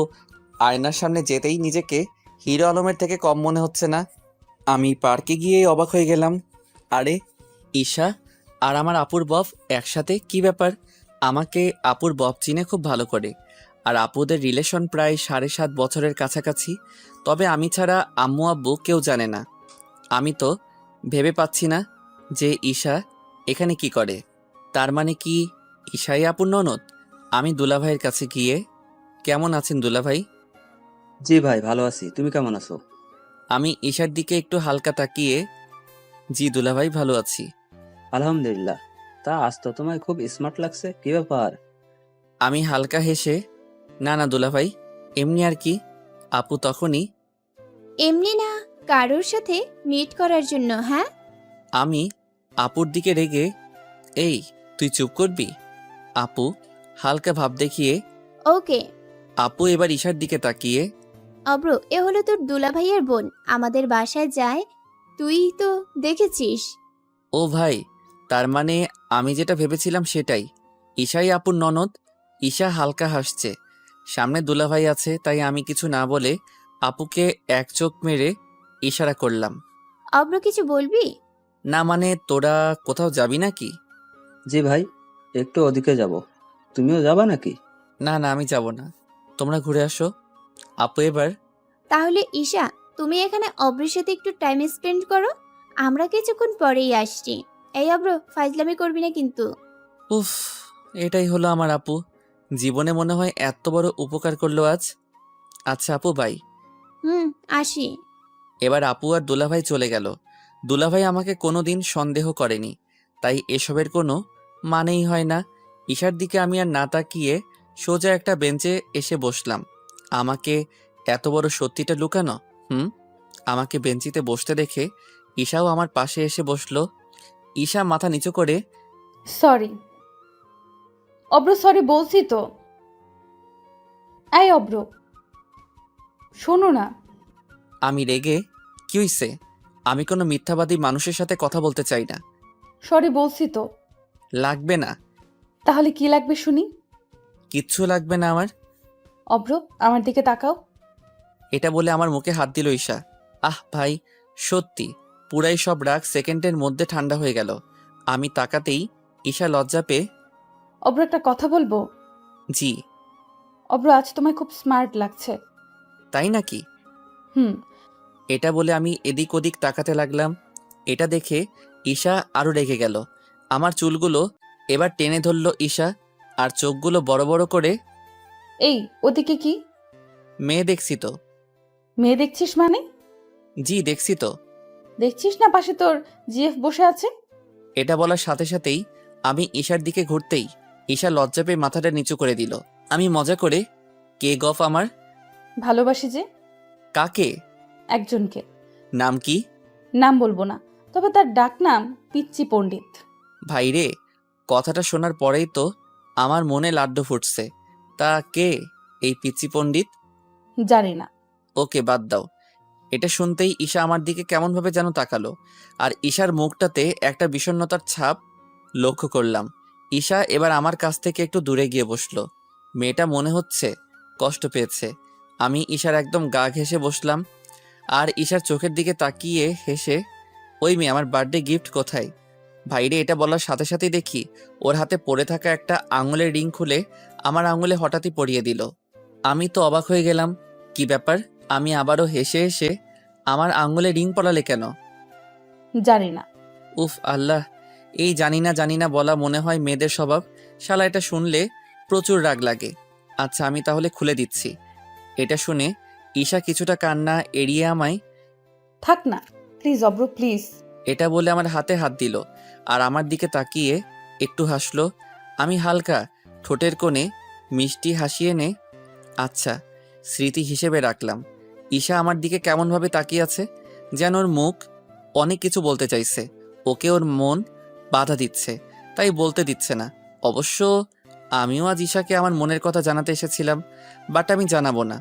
আয়নার সামনে যেতেই নিজেকে হিরো আলমের থেকে কম মনে হচ্ছে না। আমি পার্কে গিয়ে অবাক হয়ে গেলাম। আরে, ঈশা আর আমার আপুর বফ একসাথে, কি ব্যাপার? আমাকে আপুর বফ চিনে খুব ভালো করে, আর আপুদের রিলেশন প্রায় 7.5 বছরের কাছাকাছি। তবে আমি ছাড়া আম্মু আব্বু কেউ জানে না। আমি তো ভেবে পাচ্ছি না যে ঈশা এখানে কি করে। তার মানে কি ঈশাই আপুর ননদ? আমি দুলাভাইয়ের কাছে গিয়ে, কেমন আছেন দুলাভাই? জি ভাই, ভালো আছি। তুমি কেমন আছো? আমি ঈশার দিকে একটু হালকা তাকিয়ে, জি দুলাভাই ভালো আছি। আলহামদুলিল্লাহ। তা আজ তো তোমায় খুব স্মার্ট লাগছে, কি ব্যাপার? আমি হালকা হেসে, না না দুলাভাই, এমনি আর কি। আপু তখনই, এমনি না, কারোর সাথে মিট করার জন্য। হ্যাঁ, আমি আপুর দিকে রেগে, এই তুই চুপ করবি? আপু হালকা ভাব দেখিয়ে, ওকে। আপু এবার ঈশার দিকে তাকিয়ে, অব্র, এ হলো তোর দুলাভাইয়ের বোন, আমাদের বাসায় যায়, তুই তো দেখেছিস। ও ভাই, তার মানে আমি যেটা ভেবেছিলাম সেটাই, ঈশাই আপুর ননদ। ঈশা হালকা হাসছে। সামনে দুলাভাই আছে, তাই আমি কিছু না বলে আপুকে এক চোখ মেরে ইশারা করলাম। অব্র, কিছু বলবি? না মানে, তোরা কোথাও যাবি নাকি? জি ভাই, একটু ওদিকে যাব। তুমিও যাবা নাকি? না না, আমি যাব না, তোমরা ঘুরে আসো। আপু এবার, তাহলে ঈশা, তুমি এখানে অব্রের সাথে একটু টাইম স্পেন্ড করো, আমরা কিছুক্ষণ পরেই আসছি। এই অব্র, ফাইজলামি করবি না কিন্তু। উফ, এটাই হলো আমার আপু, জীবনে মনে হয় এত বড় উপকার করলো আজ। আচ্ছা আপু, বাই। আসি। এবার আপু আর দুলাভাই চলে গেল। দুলাভাই আমাকে কোনোদিন সন্দেহ করেনি, তাই এসবের কোনো মানেই হয় না। ঈশার দিকে আমি আর না তাকিয়ে সোজা একটা বেঞ্চে এসে বসলাম। আমাকে এত বড় সত্যিটা লুকানো? আমাকে বেঞ্চিতে বসতে দেখে ঈশাও আমার পাশে এসে বসলো। ঈশা মাথা নিচু করে, সরি অব্র, সরি বলছি তো। এই অব্র, শোনো না। আমি রেগে, কি হইছে? আমি কোনো মিথ্যাবাদী মানুষের সাথে কথা বলতে চাই না। সরি বলছি তো। লাগবে না। তাহলে কি লাগবে শুনি? কিচ্ছু লাগবে না আমার। অব্র, আমার দিকে তাকাও। এটা বলে আমার মুখে হাত দিল ঈশা। আহ ভাই, সত্যি পুরাই সব রাগ সেকেন্ডের মধ্যে ঠান্ডা হয়ে গেল। আমি তাকাতেই ঈশা লজ্জা পেয়ে, অব্র, একটা কথা বলবো? জি। অব্র, আজ তোমায় খুব স্মার্ট লাগছে। তাই নাকি? হুম। এটা বলে আমি এদিক ওদিক তাকাতে লাগলাম। এটা দেখে ঈশা আরো রেগে গেল। আমার চুলগুলো এবার টেনে ধরল ঈশা, আর চোখগুলো বড় বড় করে, এই ওদিকে কি? মেয়ে দেখছি তো। মেয়ে দেখছিস মানে? জি দেখছি তো। দেখছিস না পাশে তোর জিএফ বসে আছে? এটা বলার সাথে সাথেই আমি ঈশার দিকে ঘুরতেই ঈশা লজ্জা পেয়ে মাথাটা নিচু করে দিল। আমি মজা করে, কে গফ আমার? ভালোবাসি যে। কাকে? একজনকে। নাম কি? নাম বলবো না, তবে তার ডাক নাম পিচ্চি পণ্ডিত। ভাইরে, কথাটা শোনার পরেই তো আমার মনে লাড্ডু ফুটছে। তা কে এই পিচ্চি পণ্ডিত? জানি না। ওকে বাদ দাও। এটা শুনতেই ঈশা আমার দিকে কেমনভাবে যেন তাকালো, আর ঈশার মুখটাতে একটা বিষণ্ণতার ছাপ লক্ষ্য করলাম। ঈশা এবার আমার কাছ থেকে একটু দূরে গিয়ে বসলো। মেয়েটা মনে হচ্ছে কষ্ট পেয়েছে। আমি ঈশার একদম গা ঘেঁষে বসলাম, আর ঈশার চোখের দিকে তাকিয়ে হেসে, ওই মেয়ে, আমার বার্থডে গিফট কোথায়? ভাইরে, এটা বলার সাথে সাথেই দেখি ওর হাতে পড়ে থাকা একটা আঙুলের রিং খুলে আমার আঙুলে হঠাৎই পরিয়ে দিল। আমি তো অবাক হয়ে গেলাম, কি ব্যাপার? আমি আবারও হেসে হেসে, আমার আঙুলে রিং পরালে কেন? জানি না। উফ আল্লাহ, এই জানি না বলা মনে হয় মেয়েদের স্বভাব। শালা এটা শুনলে প্রচুর রাগ লাগে। আচ্ছা আমি তাহলে খুলে দিচ্ছি। এটা শুনে ঈশা কিছুটা কান্না এড়িয়ে আমায়, থাক না প্লিজ অব্র, প্লিজ। এটা বলে আমার হাতে হাত দিল, আর আমার দিকে তাকিয়ে একটু হাসলো। আমি হালকা ঠোঁটের কোণে মিষ্টি হাসি এনে, আচ্ছা স্মৃতি হিসেবে রাখলাম। ঈশা আমার দিকে কেমনভাবে তাকিয়ে আছে, যেন ওর মুখ অনেক কিছু বলতে চাইছে, ওকে ওর মন বাধা দিচ্ছে, তাই বলতে দিচ্ছে না। অবশ্য আমিও আজ ঈশাকে আমার মনের কথা জানাতে এসেছিলাম, বাট আমি জানাবো না।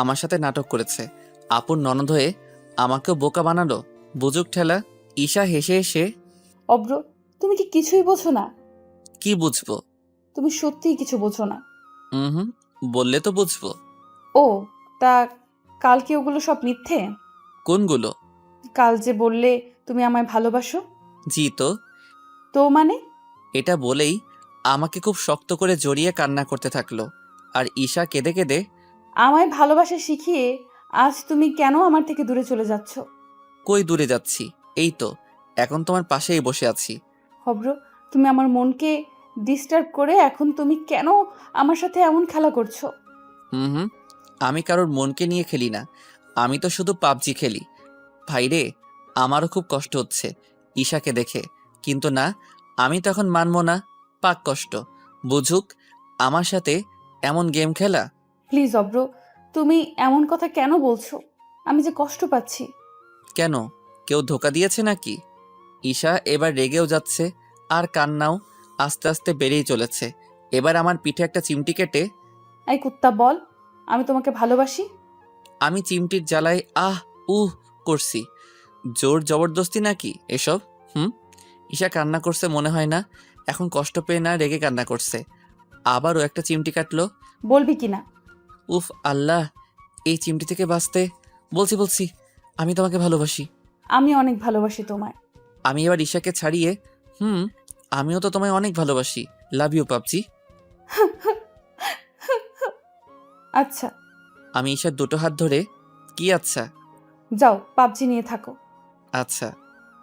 আমার সাথে নাটক করেছে, আপুর ননদ হয়ে আমাকেও বোকা বানালো, বুঝুক ঠেলা। ঈশা হেসে হেসে, অব্র, তুমি কি কিছুই বোঝো না? কি বুঝবো? তুমি সত্যিই কিছু বোঝো না। হুম, বললে তো বুঝবো। ও, তা কাল কি ওগুলো সব মিথ্যে? কোনগুলো? কাল যে বললে তুমি আমায় ভালোবাসো। জি তো। তো মানে? এটা বলেই আমাকে খুব শক্ত করে জড়িয়ে কান্না করতে থাকলো। আর ঈশা কেঁদে কেঁদে, আমায় ভালোবাসা শিখিয়ে আজ তুমি কেন আমার থেকে দূরে চলে যাচ্ছ? কই দূরে যাচ্ছি? এই তো এখন তোমার পাশেই বসে আছি। অব্র, তুমি আমার মনকে ডিস্টার্ব করে এখন তুমি কেন আমার সাথে এমন খেলা করছো? হুম, আমি কারোর মনকে নিয়ে খেলি না, আমি তো শুধু পাবজি খেলি। ভাইরে, আমারও খুব কষ্ট হচ্ছে ঈশাকে দেখে, কিন্তু না, আমি তখন মানবো না। পাক কষ্ট বুঝুক, আমার সাথে এমন গেম খেলা। প্লিজ অব্র, তুমি এমন কথা কেন বলছো? আমি যে কষ্ট পাচ্ছি। কেন, কেউ ধোকা দিয়েছে নাকি? ঈশা এবার রেগেও যাচ্ছে, আর কান্নাও আস্তে আস্তে বেড়েই চলেছে। এবার আমার পিঠে একটা চিমটি কেটে, এই কুত্তা বল, আমি তোমাকে ভালোবাসি। আমি চিমটির জ্বালায় করছি। জোর জবরদস্তি নাকি এসব? ঈশা কান্না করছে মনে হয় না, এখন কষ্ট পেয়ে না রেগে কান্না করছে। আবারও একটা চিমটি কাটলো। বলবি কিনা? উফ আল্লাহ, এই চিমটি থেকে বাঁচতে। বলছি, আমি তোমাকে ভালোবাসি। আমি অনেক ভালোবাসি তোমায়। আমি এবার ঈশাকে ছাড়িয়ে, আমিও তো তোমায় অনেক ভালোবাসি, লাভ ইউ পাবজি। আচ্ছা। আমি ঈশার দুটো হাত ধরে, কি আচ্ছা? যাও পাবজি নিয়ে থাকো। আচ্ছা।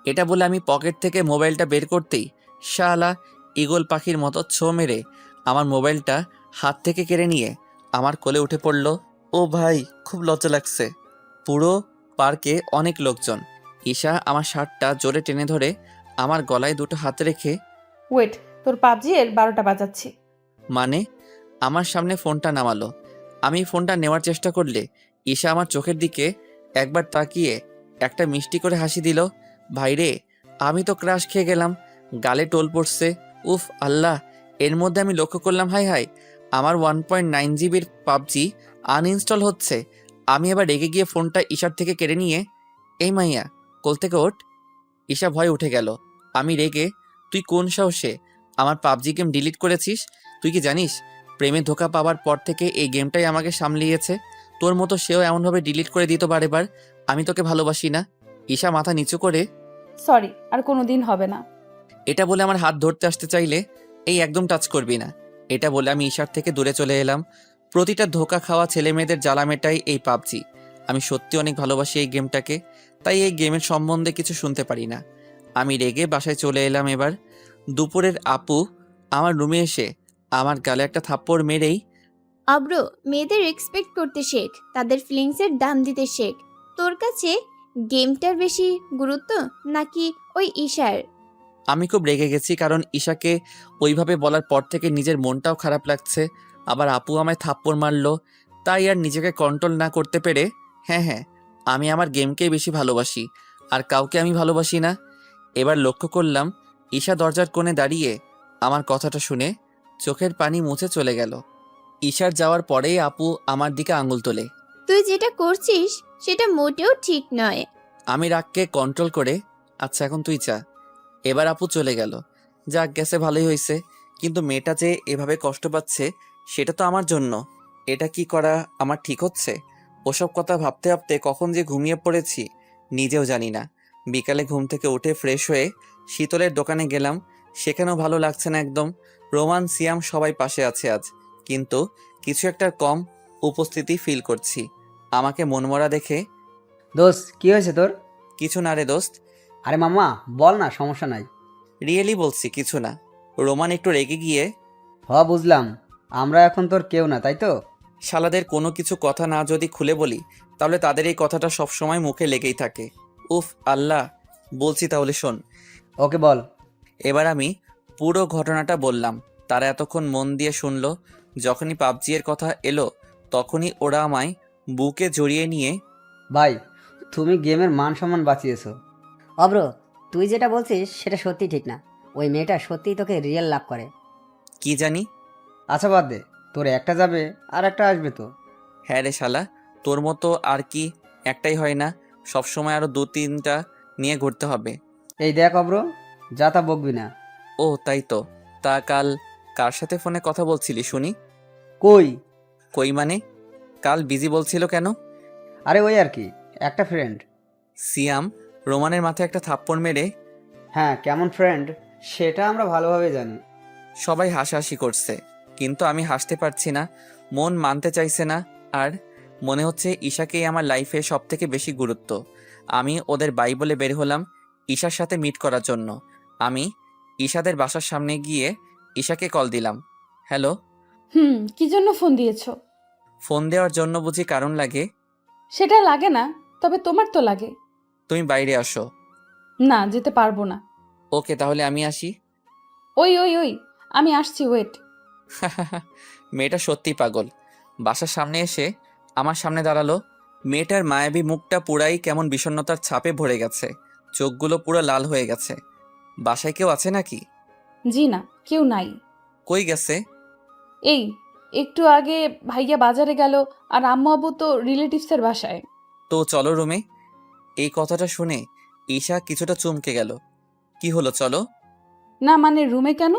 এটা বলে আমি পকেট থেকে মোবাইলটা বের করতেই শালা ঈগল পাখির মতো ছো মেরে আমার মোবাইলটা হাত থেকে কেড়ে নিয়ে আমার কোলে উঠে পড়ল। ও ভাই, খুব লজ্জা লাগছে। পুরো পার্কে অনেক লোকজন। ঈশা আমার শার্টটা জোরে টেনে ধরে আমার গলায় দুটো হাত রেখে, ওয়েট, তোর পাবজি এর 12টা বাজাচ্ছি। মানে, আমার সামনে ফোনটা নামালো। আমি ফোনটা নেওয়ার চেষ্টা করলে ঈশা আমার চোখের দিকে একবার তাকিয়ে একটা মিষ্টি করে হাসি দিল। ভাইরে, আমি তো ক্রাশ খেয়ে গেলাম, গালে টোল পড়ছে। উফ আল্লাহ, এর মধ্যে আমি লক্ষ্য করলাম হাই আমার 1.9 জিবির পাবজি আনইনস্টল হচ্ছে। আমি এবার রেগে গিয়ে ফোনটা ঈশার থেকে কেড়ে নিয়ে, এই মাইয়া, কোল থেকে ওঠ। ঈশা ভয়ে উঠে গেল। আমি রেগে, তুই কোন সাহসে আমার পাবজি গেম ডিলিট করেছিস? তুই কি জানিস, প্রেমে ধোকা পাওয়ার পর থেকে এই গেমটাই আমাকে সামলিয়েছে। তোর মতো সেও এমনভাবে ডিলিট করে দিত বারেবার। আমি তোকে ভালোবাসি না। ঈশা মাথা নিচু করে, সরি, আর কোনোদিন হবে না। এটা বলে আমার হাত ধরতে আসতে চাইলে, এই একদম টাচ করবি না। এটা বলে আমি ঈশার থেকে দূরে চলে এলাম। প্রতিটা ধোকা খাওয়া ছেলে মেয়েদের জ্বালা মেটাই এই পাবজি। আমি সত্যি অনেক ভালোবাসি এই গেমটাকে, তাই এই গেমের সম্বন্ধে কিছু শুনতে পারি না। আমি রেগে বাসায় চলে এলাম। এবার দুপুরের আপু আমার রুমে এসে আমার গালে একটা থাপ্পড় মেরেই, অব্র, মেয়েদের রেসপেক্ট করতে শেখ, তাদের ফিলিংসের দাম দিতে শেখ। তোর কাছে গেমটার বেশি গুরুত্ব নাকি ওই ঈশার? আমি খুব রেগে গেছি, কারণ ঈশাকে ওইভাবে বলার পর থেকে নিজের মনটাও খারাপ লাগছে। আবার আপু আমায় থাপ্পড় মারলো, তাই আর নিজেকে কন্ট্রোল না করতে পেরে, হ্যাঁ, আমি আমার গেমকেই বেশি ভালোবাসি, আর কাউকে আমি ভালোবাসি না। এবার লক্ষ্য করলাম ঈশা দরজার কোণে দাঁড়িয়ে আমার কথাটা শুনে চোখের পানি মুছে চলে গেল। ঈশার যাওয়ার পরেই আপু আমার দিকে আঙুল তোলে। তুই যেটা করছিস সেটা মোটেও ঠিক নয়। আমি রাগকে কন্ট্রোল করে, আচ্ছা এখন তুই চা। এবার আপু চলে গেল। যাক গেছে, ভালোই হয়েছে। কিন্তু মেয়েটা যে এভাবে কষ্ট পাচ্ছে সেটা তো আমার জন্য। এটা কি করা আমার ঠিক হচ্ছে? ওসব কথা ভাবতে ভাবতে কখন যে ঘুমিয়ে পড়েছি নিজেও জানি না। বিকালে ঘুম থেকে উঠে ফ্রেশ হয়ে শীতলের দোকানে গেলাম। সেখানেও ভালো লাগছে না একদম। রোমান সিয়াম সবাই পাশে আছে আজ, কিন্তু কিছু একটা কম উপস্থিতি ফিল করছি। আমাকে মনমরা দেখে, দোস্ত কি হয়েছে তোর? কিছু না রে দোস্ত। আরে মামা বল না, সমস্যা নাই। রিয়েলি বলছি কিছু না। রোমান একটু রেগে গিয়ে, বুঝলাম, আমরা এখন তোর কেউ না, তাই তো? শালাদের কোনো কিছু কথা না যদি খুলে বলি তাহলে তাদের এই কথাটা সবসময় মুখে লেগেই থাকে। উফ আল্লাহ, বলছি তাহলে শোন। ওকে বল। এবার আমি পুরো ঘটনাটা বললাম। তারা এতক্ষণ মন দিয়ে শুনলো। যখনই পাবজি এর কথা এলো তখনই ওরা আমায় বুকে জড়িয়ে নিয়ে ভাই তুমি গেমের মান সম্মান বাঁচিয়েছো। অব্র, তুই যেটা বলছিস সেটা সত্যি ঠিক না। ওই মেয়েটা সত্যিই তোকে রিয়েল লাভ করে। কি জানি। আচ্ছা বাদ দে, তোর একটা যাবে আর একটা আসবে তো। হ্যাঁ রে শালা, তোর মতো আর কি একটাই হয় না, সবসময় আরো 2-3টা নিয়ে ঘুরতে হবে। এই দেখ অব্র, যা তা বকবি না। ও তাই তো। তা কাল কার সাথে ফোনে কথা বলছিলি শুনি? কই? কই মানে? কাল বিজি বলছিল কেন? আরে ওই আর কি, একটা ফ্রেন্ড। সিয়াম রোমানের মাথায় একটা থাপ্পড় মেরে হ্যাঁ, কেমন ফ্রেন্ড সেটা আমরা ভালোভাবে জানি। সবাই হাসাহাসি করছে, কিন্তু আমি হাসতে পারছি না, মন মানতে চাইছে না। আর মনে হচ্ছে ঈশাকেই আমার লাইফে সব থেকে বেশি গুরুত্ব। আমি ওদের বাই বলে বের হলাম ঈশার সাথে মিট করার জন্য। আমি ঈশাদের বাসার সামনে গিয়ে ঈশাকে কল দিলাম। হ্যালো। কি জন্য ফোন দিয়েছো? ফোন দেওয়ার জন্য বুঝি কারণ লাগে? সেটা লাগে না, তবে তোমার তো লাগে। তুমি বাইরে আসো। না, যেতে পারবো না। ওকে তাহলে আমি আসি। ওই ওই ওই, আমি আসছি, ওয়েট। মেয়েটা সত্যি পাগল। বাসার সামনে এসে আমার সামনে দাঁড়ালো। মেয়েটার মায়াবী মুখটা পুরাই কেমন বিষণ্ণতার ছাপে ভরে গেছে, চোখগুলো পুরো লাল হয়ে গেছে। বাসায় কেউ আছে নাকি? জি না, কেউ নাই। কই গেছে? এই একটু আগে ভাইয়া বাজারে গেল, আর আম্মু আব্বু তো রিলেটিভসের বাসায়। তো চলো রুমে। এই কথাটা শুনে ঈশা কিছুটা চমকে গেল। কি হলো, চলো। না মানে রুমে কেন?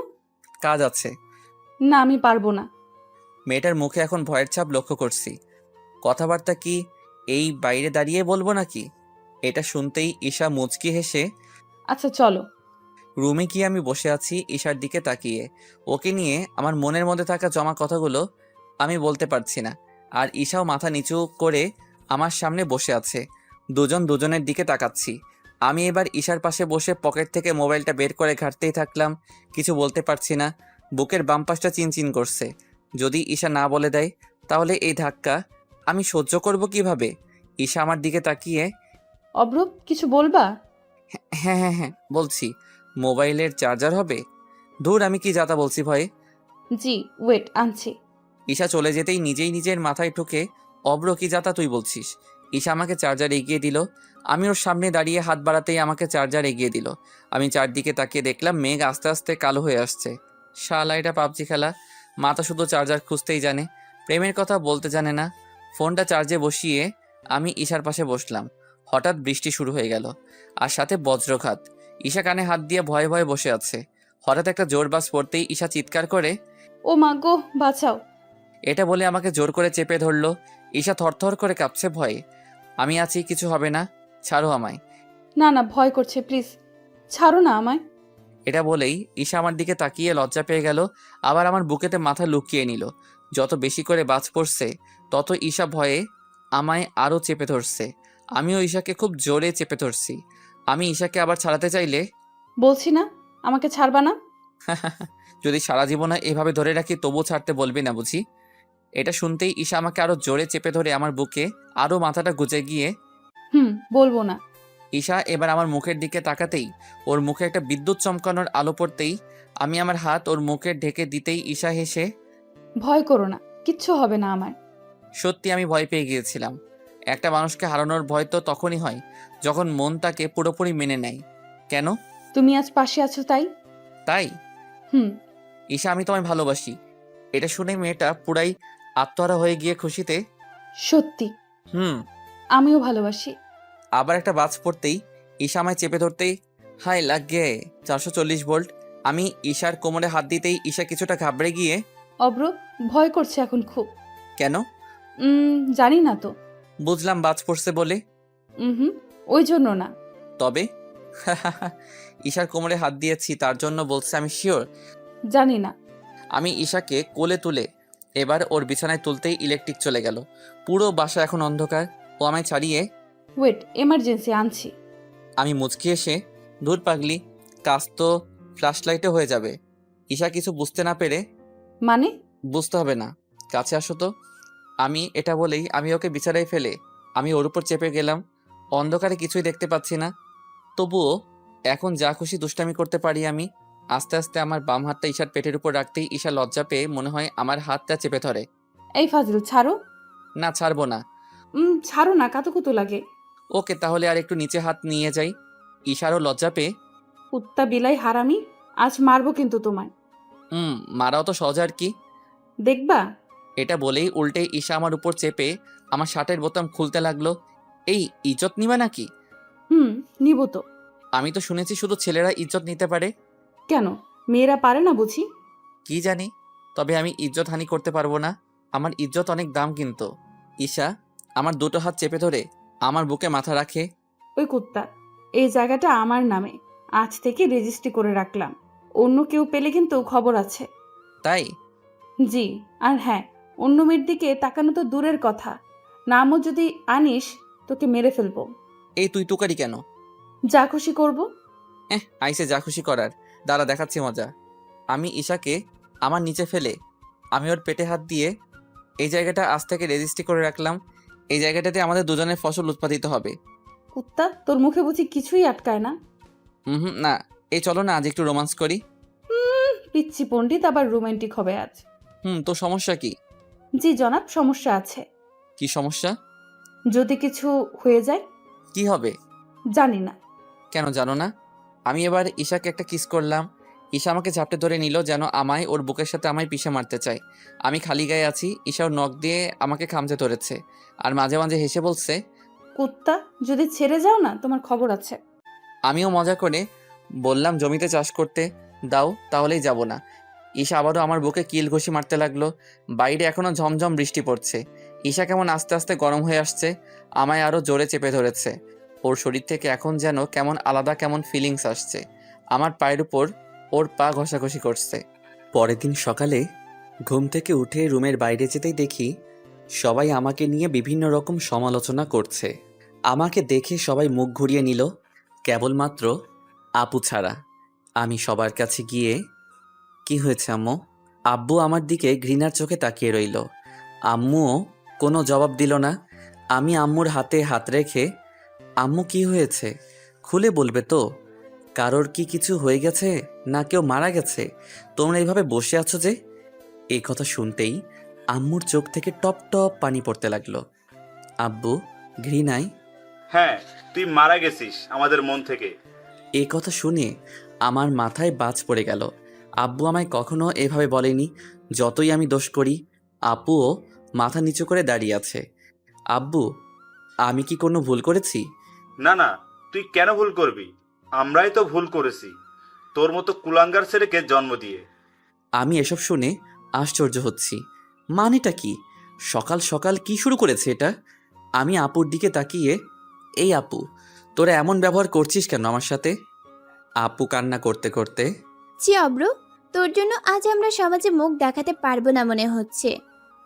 কাজ আছে। না, আমি পারবো না। মেয়েটার মুখে এখন ভয়ের ছাপ লক্ষ্য করছি। কথাবার্তা কি এই বাইরে দাঁড়িয়ে বলবো নাকি? এটা শুনতেই ঈশা মুচকি হেসে আচ্ছা চলো। রুমে গিয়ে আমি বসে আছি ঈশার দিকে তাকিয়ে। ওকে নিয়ে আমার মনের মধ্যে থাকা জমা কথাগুলো আমি বলতে পারছি না। আর ঈশাও মাথা নিচু করে আমার সামনে বসে আছে। দুজন দুজনের দিকে তাকাচ্ছি। আমি এবার ঈশার পাশে বসে পকেট থেকে মোবাইলটা বের করে ঘাঁটতেই থাকলাম। কিছু বলতে পারছি না। বুকের বাম পাশটা চিনচিন করছে। যদি ঈশা না বলে দেয় তাহলে এই ধাক্কা আমি সহ্য করব কিভাবে? ঈশা আমার দিকে তাকিয়ে অব্রব, কিছু বলবা? হ্যাঁ হ্যাঁ হ্যাঁ বলছি। মোবাইলের চার্জার হবে? ধুর, আমি কি যাতা বলছি ভয়ে। জি, ওয়েট, আনছি। ঈশা চলে যেতেই নিজেই নিজের মাথায় ঢুকে অব্র কি যাতা তুই বলছিস। ঈশা আমাকে চার্জার এগিয়ে দিল। আমি ওর সামনে দাঁড়িয়ে হাত বাড়াতেই আমাকে চার্জার এগিয়ে দিল। আমি চারদিকে তাকিয়ে দেখলাম মেঘ আস্তে আস্তে কালো হয়ে আসছে। শালা এটা পাবজি খেলা, মাথা শুধু চার্জার খুঁজতেই জানে, প্রেমের কথা বলতে জানে না। ফোনটা চার্জে বসিয়ে আমি ঈশার পাশে বসলাম। হঠাৎ বৃষ্টি শুরু হয়ে গেল, আর সাথে বজ্রঘাত। ঈশা কানে হাত দিয়ে ভয়ে ভয়ে বসে আছে। হঠাৎ একটা জোর বাস পড়তেই ঈশা চিৎকার করে ও মা গো, বাঁচাও। এটা বলে আমাকে জোর করে চেপে ধরলো। ঈশা থরথর করে কাঁপছে ভয়ে। আমি আছি, কিছু হবে না, ছাড়ো আমায়। না না, ভয় করছে, প্লিজ ছাড়ো না আমায়। এটা বলেই ঈশা আমার দিকে তাকিয়ে লজ্জা পেয়ে গেল, আবার আমার বুকেতে মাথা লুকিয়ে নিল। যত বেশি করে বাজ পড়ছে তত ঈশা ভয়ে আমায় আরও চেপে ধরছে। আমিও ঈশাকে খুব জোরে চেপে ধরছি। আমি ঈশাকে আবার ছাড়াতে চাইলে বলছি না আমাকে ছাড়বা না? যদি সারা জীবনে এভাবে ধরে রাখি তবুও ছাড়তে বলবি না বুঝি? এটা শুনতেই ঈশা আমাকে আরো জোরে চেপে ধরে আমার বুকে আরো মাথাটা গুজে গিয়ে বলবো না। ঈশা এবার আমার মুখের দিকে তাকাতেই ওর মুখে একটা বিদ্যুৎ চমকানোর আলো পড়তেই আমি আমার হাত ওর মুখে ঢেকে দিতেই ঈশা হেসে ভয় করো না, কিচ্ছু হবে না আমার। সত্যি আমি ভয় পেয়ে গিয়েছিলাম। একটা মানুষকে হারানোর ভয় তো তখনই হয় যখন মন তাকে পুরোপুরি মেনে নেয়। কেন? তুমি আজ পাশে আছো তাই। তাই? হুম। ঈশা, আমি তোমায় ভালোবাসি। এটা শুনে মেয়েটা পুরাই আত্মহারা হয়ে গিয়ে খুশিতে সত্যি? আমিও ভালোবাসি। আবার একটা বাজ পড়তেই ঈশা আমায় চেপে ধরতেই হাই লাগে 440 ভোল্ট। আমি ঈশার কোমরে হাত দিতেই ঈশা কিছুটা ঘাবড়ে গিয়ে অব্র, ভয় করছে এখন খুব। কেন? জানি না তো। বুঝলাম বাজ পড়ছে বলে। হুম, ওই জন্য না। তবে ঈশার কোমরে হাত দিয়েছি তার জন্য বলছে আমি শিওর। জানি না। আমি ঈশাকে কোলে তুলে এবার ওর বিছানায় তুলতেই ইলেকট্রিক চলে গেল। পুরো বাসা এখন অন্ধকার। ও আমায় ছাড়িয়ে ওয়েট, এমার্জেন্সি আনছি। আমি মুচকি এসে দূর পাগলি, কাজ তো ফ্ল্যাশ লাইটে হয়ে যাবে। ঈশা কিছু বুঝতে না পেরে মানে? বুঝতে হবে না, কাছে আসো তো। আমি এটা বলেই আমি ওকে বিছানায় ফেলে আমি ওর উপর চেপে গেলাম। অন্ধকারে কিছুই দেখতে পাচ্ছি না, তবুও এখন যা খুশি দুষ্টামি করতে পারি আমি। আস্তে আস্তে আমার বাম হাতটা ঈশার পেটের উপর রাখতেই ঈশা লজ্জা পেয়ে মনে হয় আমার হাতটা চেপে ধরে। এই ফাজিল, ছাড়ো। না ছাড়বো না। ছাড়ো না, কাতুকুতু লাগে। ওকে, তাহলে আর একটু নিচে হাত নিয়ে যাই। ঈশারও লজ্জা পেয়ে কুত্তা বিলাই হারামি, আজ মারবো কিন্তু তোমায়। মারাও তো সহজ আর কি। দেখবা? এটা বলেই উল্টে ঈশা আমার উপর চেপে আমার শার্টের বোতাম খুলতে লাগলো। এই ইজ্জত নিবা নাকি? নিব তো। আমি তো শুনেছি শুধু ছেলেরা ইজ্জত নিতে পারে। কেন, মেয়েরা পারে না বুঝি? কি জানি, তবে আমি ইজ্জত হানি করতে পারবো না। আমার ইজ্জত অনেক দাম কিন্তু। ঈশা আমার দুটো হাত চেপে ধরে আমার বুকে মাথা রাখে। ওই কুত্তা, এই জায়গাটা আমার নামে আজ থেকে রেজিস্ট্রি করে রাখলাম। অন্য কেউ পেলে কিন্তু খবর আছে। তাই? জি, আর হ্যাঁ, অন্য মেয়ের দিকে তাকানো তো দূরের কথা, নামও যদি আনিস তোকে মেরে ফেলবো। এই তুই তুকারি কেন? যা খুশি করব। আইসে যা খুশি করার, দাঁড়া দেখাচ্ছি মজা। আমি ঈশাকে আমার নিচে ফেলে আমি ওর পেটে হাত দিয়ে এই জায়গাটা আজ থেকে রেজিস্ট্রি করে রাখলাম। এই জায়গাটাতে আমাদের দুজনের ফসল উৎপাদিত হবে। কুত্তা, তোর মুখে বুঝি কিছুই আটকায় না? না, এই চলো না আজ একটু রোমান্স করি। পিচ্ছি পণ্ডিত আবার রোমান্টিক হবে আজ? তো সমস্যা কি? জি জনাব, সমস্যা আছে। কি সমস্যা? যদি কিছু হয়ে যায়? কি হবে? জানি না। কেন জানো না? আমি এবার ঈশাকে একটা কিস করলাম। ঈশা আমাকে ঝাপটে ধরে নিল যেন আমায় ওর বুকের সাথে আমায় পিষে মারতে চায়। আমি খালি গায়ে আছি, ঈশা ওর নখ দিয়ে আমাকে খামচে ধরেছে আর মাঝে মাঝে হেসে বলছে, কুত্তা, যদি ছেড়ে যাও না তোমার খবর আছে। আমিও মজা করে বললাম জমিতে চাষ করতে দাও, তাহলেই যাব না। ঈশা আবারও আমার বুকে কিল ঘুষি মারতে লাগলো। বাইরে এখনো ঝমঝম বৃষ্টি পড়ছে। ঈশা কেমন আস্তে আস্তে গরম হয়ে আসছে, আমায় আরো জোরে চেপে ধরেছে। ওর শরীর থেকে এখন যেন কেমন আলাদা কেমন ফিলিংস আসছে। আমার পায়ের উপর ওর পা ঘষাঘষি করছে। পরের দিন সকালে ঘুম থেকে উঠে রুমের বাইরে যেতেই দেখি সবাই আমাকে নিয়ে বিভিন্ন রকম সমালোচনা করছে। আমাকে দেখে সবাই মুখ ঘুরিয়ে নিল, কেবলমাত্র আপু ছাড়া। আমি সবার কাছে গিয়ে, কি হয়েছে আম্মু? আব্বু আমার দিকে ঘৃণার চোখে তাকিয়ে রইল। আম্মুও কোনো জবাব দিল না। আমি আম্মুর হাতে হাত রেখে, আম্মু কি হয়েছে খুলে বলবে তো? কারোর কি কিছু হয়ে গেছে না কেউ মারা গেছে? তোমরা এইভাবে বসে আছো যে? এই কথা শুনতেই আম্মুর চোখ থেকে টপ টপ পানি পড়তে লাগলো। আব্বু ঘৃণায়, হ্যাঁ, তুই মারা গেছিস আমাদের মন থেকে। এই কথা শুনে আমার মাথায় বাজ পড়ে গেল। আব্বু আমায় কখনো এভাবে বলেনি। যতই আমি দোষ করি, আপুও মাথা নিচু করে দাঁড়িয়ে আছে। আব্বু, আমি কি কোনো ভুল করেছি? না না, তুই কেন ভুল করবি? আমরাই তো ভুল করেছি তোর মতো কুলাঙ্গার ছেলেকে জন্ম দিয়ে। আমি এসব শুনে আশ্চর্য হচ্ছি। মানেটা কি? সকাল সকাল কি শুরু করেছে এটা? আমি আপুর দিকে তাকিয়ে, এই আপু, তোরা এমন ব্যবহার করছিস কেন আমার সাথে? আপু কান্না করতে করতে, জি অব্র, তোর জন্য আজ আমরা সমাজে মুখ দেখাতে পারবো না মনে হচ্ছে।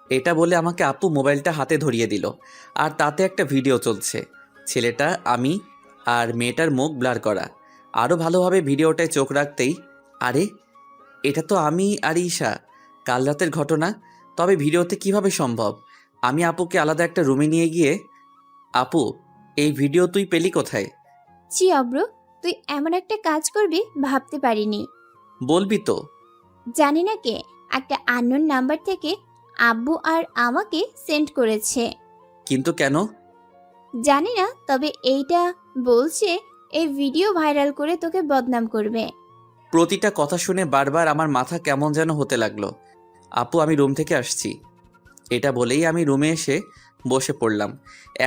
এটা বলে আমাকে আপু মোবাইলটা হাতে ধরিয়ে দিল। আর তাতে একটা ভিডিও চলছে। ছেলেটা আমি আর মেয়েটার মুখ ব্লার করা। আরও ভালোভাবে ভিডিওটায় চোখ রাখতেই, আরে এটা তো আমি আর ঈশা, কাল রাতের ঘটনা। তবে ভিডিওতে কিভাবে সম্ভব? আমি আপুকে আলাদা একটা রুমে নিয়ে গিয়ে, আপু এই ভিডিও তুই পেলি কোথায়? জি অব্র, তুই এমন একটা কাজ করবি ভাবতে পারিনি। বলবি তো? জানি না কে একটা আননোন নাম্বার থেকে আব্বু আর আমাকে সেন্ড করেছে। কিন্তু কেন? জানি না, তবে এইটা বলছে এই ভিডিও ভাইরাল করে তোকে বদনাম করবে। প্রতিটা কথা শুনে বারবার আমার মাথা কেমন যেন হতে লাগলো। আপু আমি রুম থেকে আসছি। এটা বলেই আমি রুমে এসে বসে পড়লাম।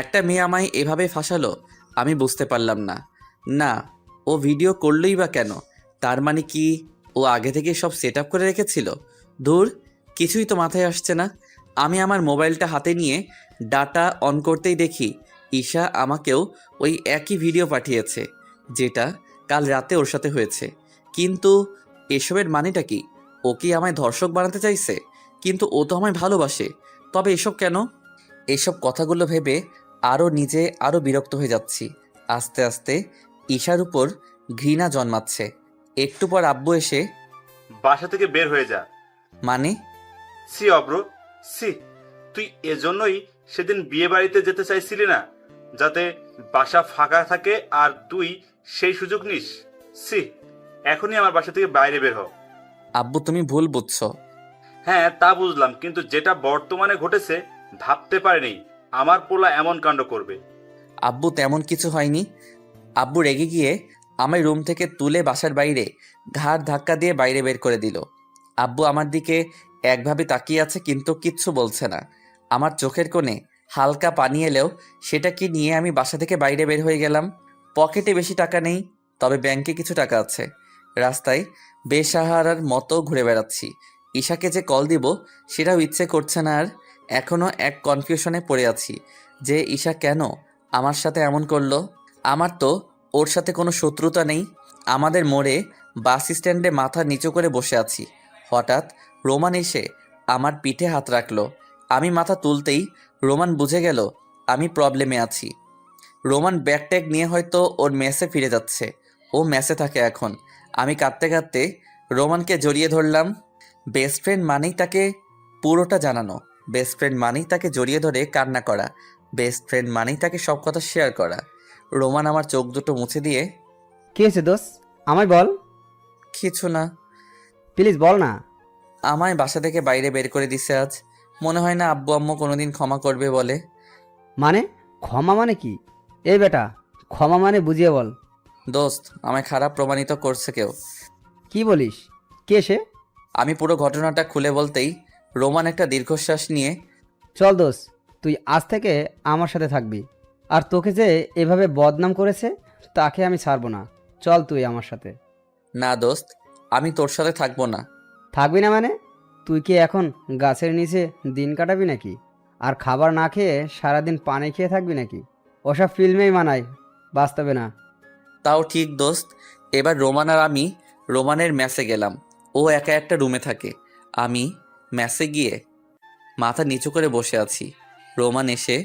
একটা মেয়ে আমায় এভাবে ফাঁসালো, আমি বুঝতে পারলাম না। না, ও ভিডিও করলই বা কেন? তার মানে কি ও আগে থেকে সব সেট আপ করে রেখেছিল? ধুর, কিছুই তো মাথায় আসছে না। আমি আমার মোবাইলটা হাতে নিয়ে ডাটা অন করতেই দেখি ঈশা আমাকেও ওই একই ভিডিও পাঠিয়েছে, যেটা কাল রাতে ওর সাথে হয়েছে। কিন্তু এসবের মানেটা কি? ও কি আমায় ধর্ষক বানাতে চাইছে? কিন্তু ও তো আমায় ভালোবাসে। তবে এসব কেন? এসব কথাগুলো ভেবে নিজে আরও বিরক্ত হয়ে যাচ্ছি। আস্তে আস্তে ঈশার উপর ঘৃণা জন্মাচ্ছে। একটু পর আব্বু এসে, বাসা থেকে বের হয়ে যা। মানে? সি অব্র, সি, তুই এজন্যই সেদিন বিয়ে বাড়িতে যেতে চাইছিলি না, যাতে বাসা ফাঁকা থাকে আর তুই সেই সুযোগ নিস। সি, এখনই আমার বাসা থেকে বাইরে বের হ। আব্বু তুমি ভুল বুঝছো। হ্যাঁ তা বুঝলাম, কিন্তু যেটা বর্তমানে ঘটেছে ভাবতে পারিনি আমার পোলা এমন কাণ্ড করবে? আব্বু তেমন কিছু হয়নি। আব্বু রেগে গিয়ে আমায় রুম থেকে তুলে বাসার বাইরে ঘাড় ধাক্কা দিয়ে বাইরে বের করে দিল। আব্বু আমার দিকে একভাবে তাকিয়ে আছে কিন্তু কিচ্ছু বলছে না। আমার চোখের কোণে হালকা পানি এলেও সেটা কি নিয়ে আমি বাসা থেকে বাইরে বের হয়ে গেলাম। পকেটে বেশি টাকা নেই, তবে ব্যাংকে কিছু টাকা আছে। রাস্তায় বেসাহারার মতো ঘুরে বেড়াচ্ছি। ঈশাকে যে কল দিব সেটাও ইচ্ছে করছে না আর। এখনও এক কনফিউশনে পড়ে আছি যে ঈশা কেন আমার সাথে এমন করলো। আমার তো ওর সাথে কোনো শত্রুতা নেই। আমাদের মোড়ে বাস স্ট্যান্ডে মাথা নিচু করে বসে আছি। হঠাৎ রোমান এসে আমার পিঠে হাত রাখলো। আমি মাথা তুলতেই রোমান বুঝে গেল আমি প্রবলেমে আছি। রোমান ব্যাগ ট্যাগ নিয়ে হয়তো ওর মেসে ফিরে যাচ্ছে। ও মেসে থাকে এখন। আমি কাঁদতে কাঁদতে রোমানকে জড়িয়ে ধরলাম। বেস্ট ফ্রেন্ড মানেই তাকে পুরোটা জানানো। বেস্ট ফ্রেন্ড মানেই তাকে জড়িয়ে ধরে কান্না করা। বেস্ট ফ্রেন্ড মানেই তাকে সব কথা শেয়ার করা। রোমান আমার চোখ দুটো মুছে দিয়ে, কি হয়েছে দোষ? আমায় বল। কিছু না। প্লিজ বল না। আমায় বাসা থেকে বাইরে বের করে দিছে আজ। মনে হয় না আব্বু আম্মু কোনোদিন ক্ষমা করবে বলে। মানে ক্ষমা মানে কি? এই বেটা, ক্ষমা মানে বুঝিয়ে বল। দোস্ত, আমায় খারাপ প্রমাণিত করছে কেউ। কি বলিস? কে সে? আমি পুরো ঘটনাটা খুলে বলতেই রোমান একটা দীর্ঘশ্বাস নিয়ে, চল দোষ, তুই আজ থেকে আমার সাথে থাকবি। আর তোকে যে এভাবে বদনাম করেছে তাকে আমি ছাড়বো না। চল তুই আমার সাথে। না দোস্ত, আমি তোর সাথে থাকবো না। থাকবি না মানে? তুই কি এখন গাছের নিচে দিন কাটাবি নাকি? আর খাবার না খেয়ে সারাদিন পানি খেয়ে থাকবি নাকি? ওসব ফিল্মেই মানায়, বাস্তবে না। তাও ঠিক দোস্ত। এবার রোমান আর আমি রোমানের ম্যাসে গেলাম। ও একা একটা রুমে থাকে। আমি ম্যাসে গিয়ে মাথা নিচু করে বসে আছি। রোমান এসে,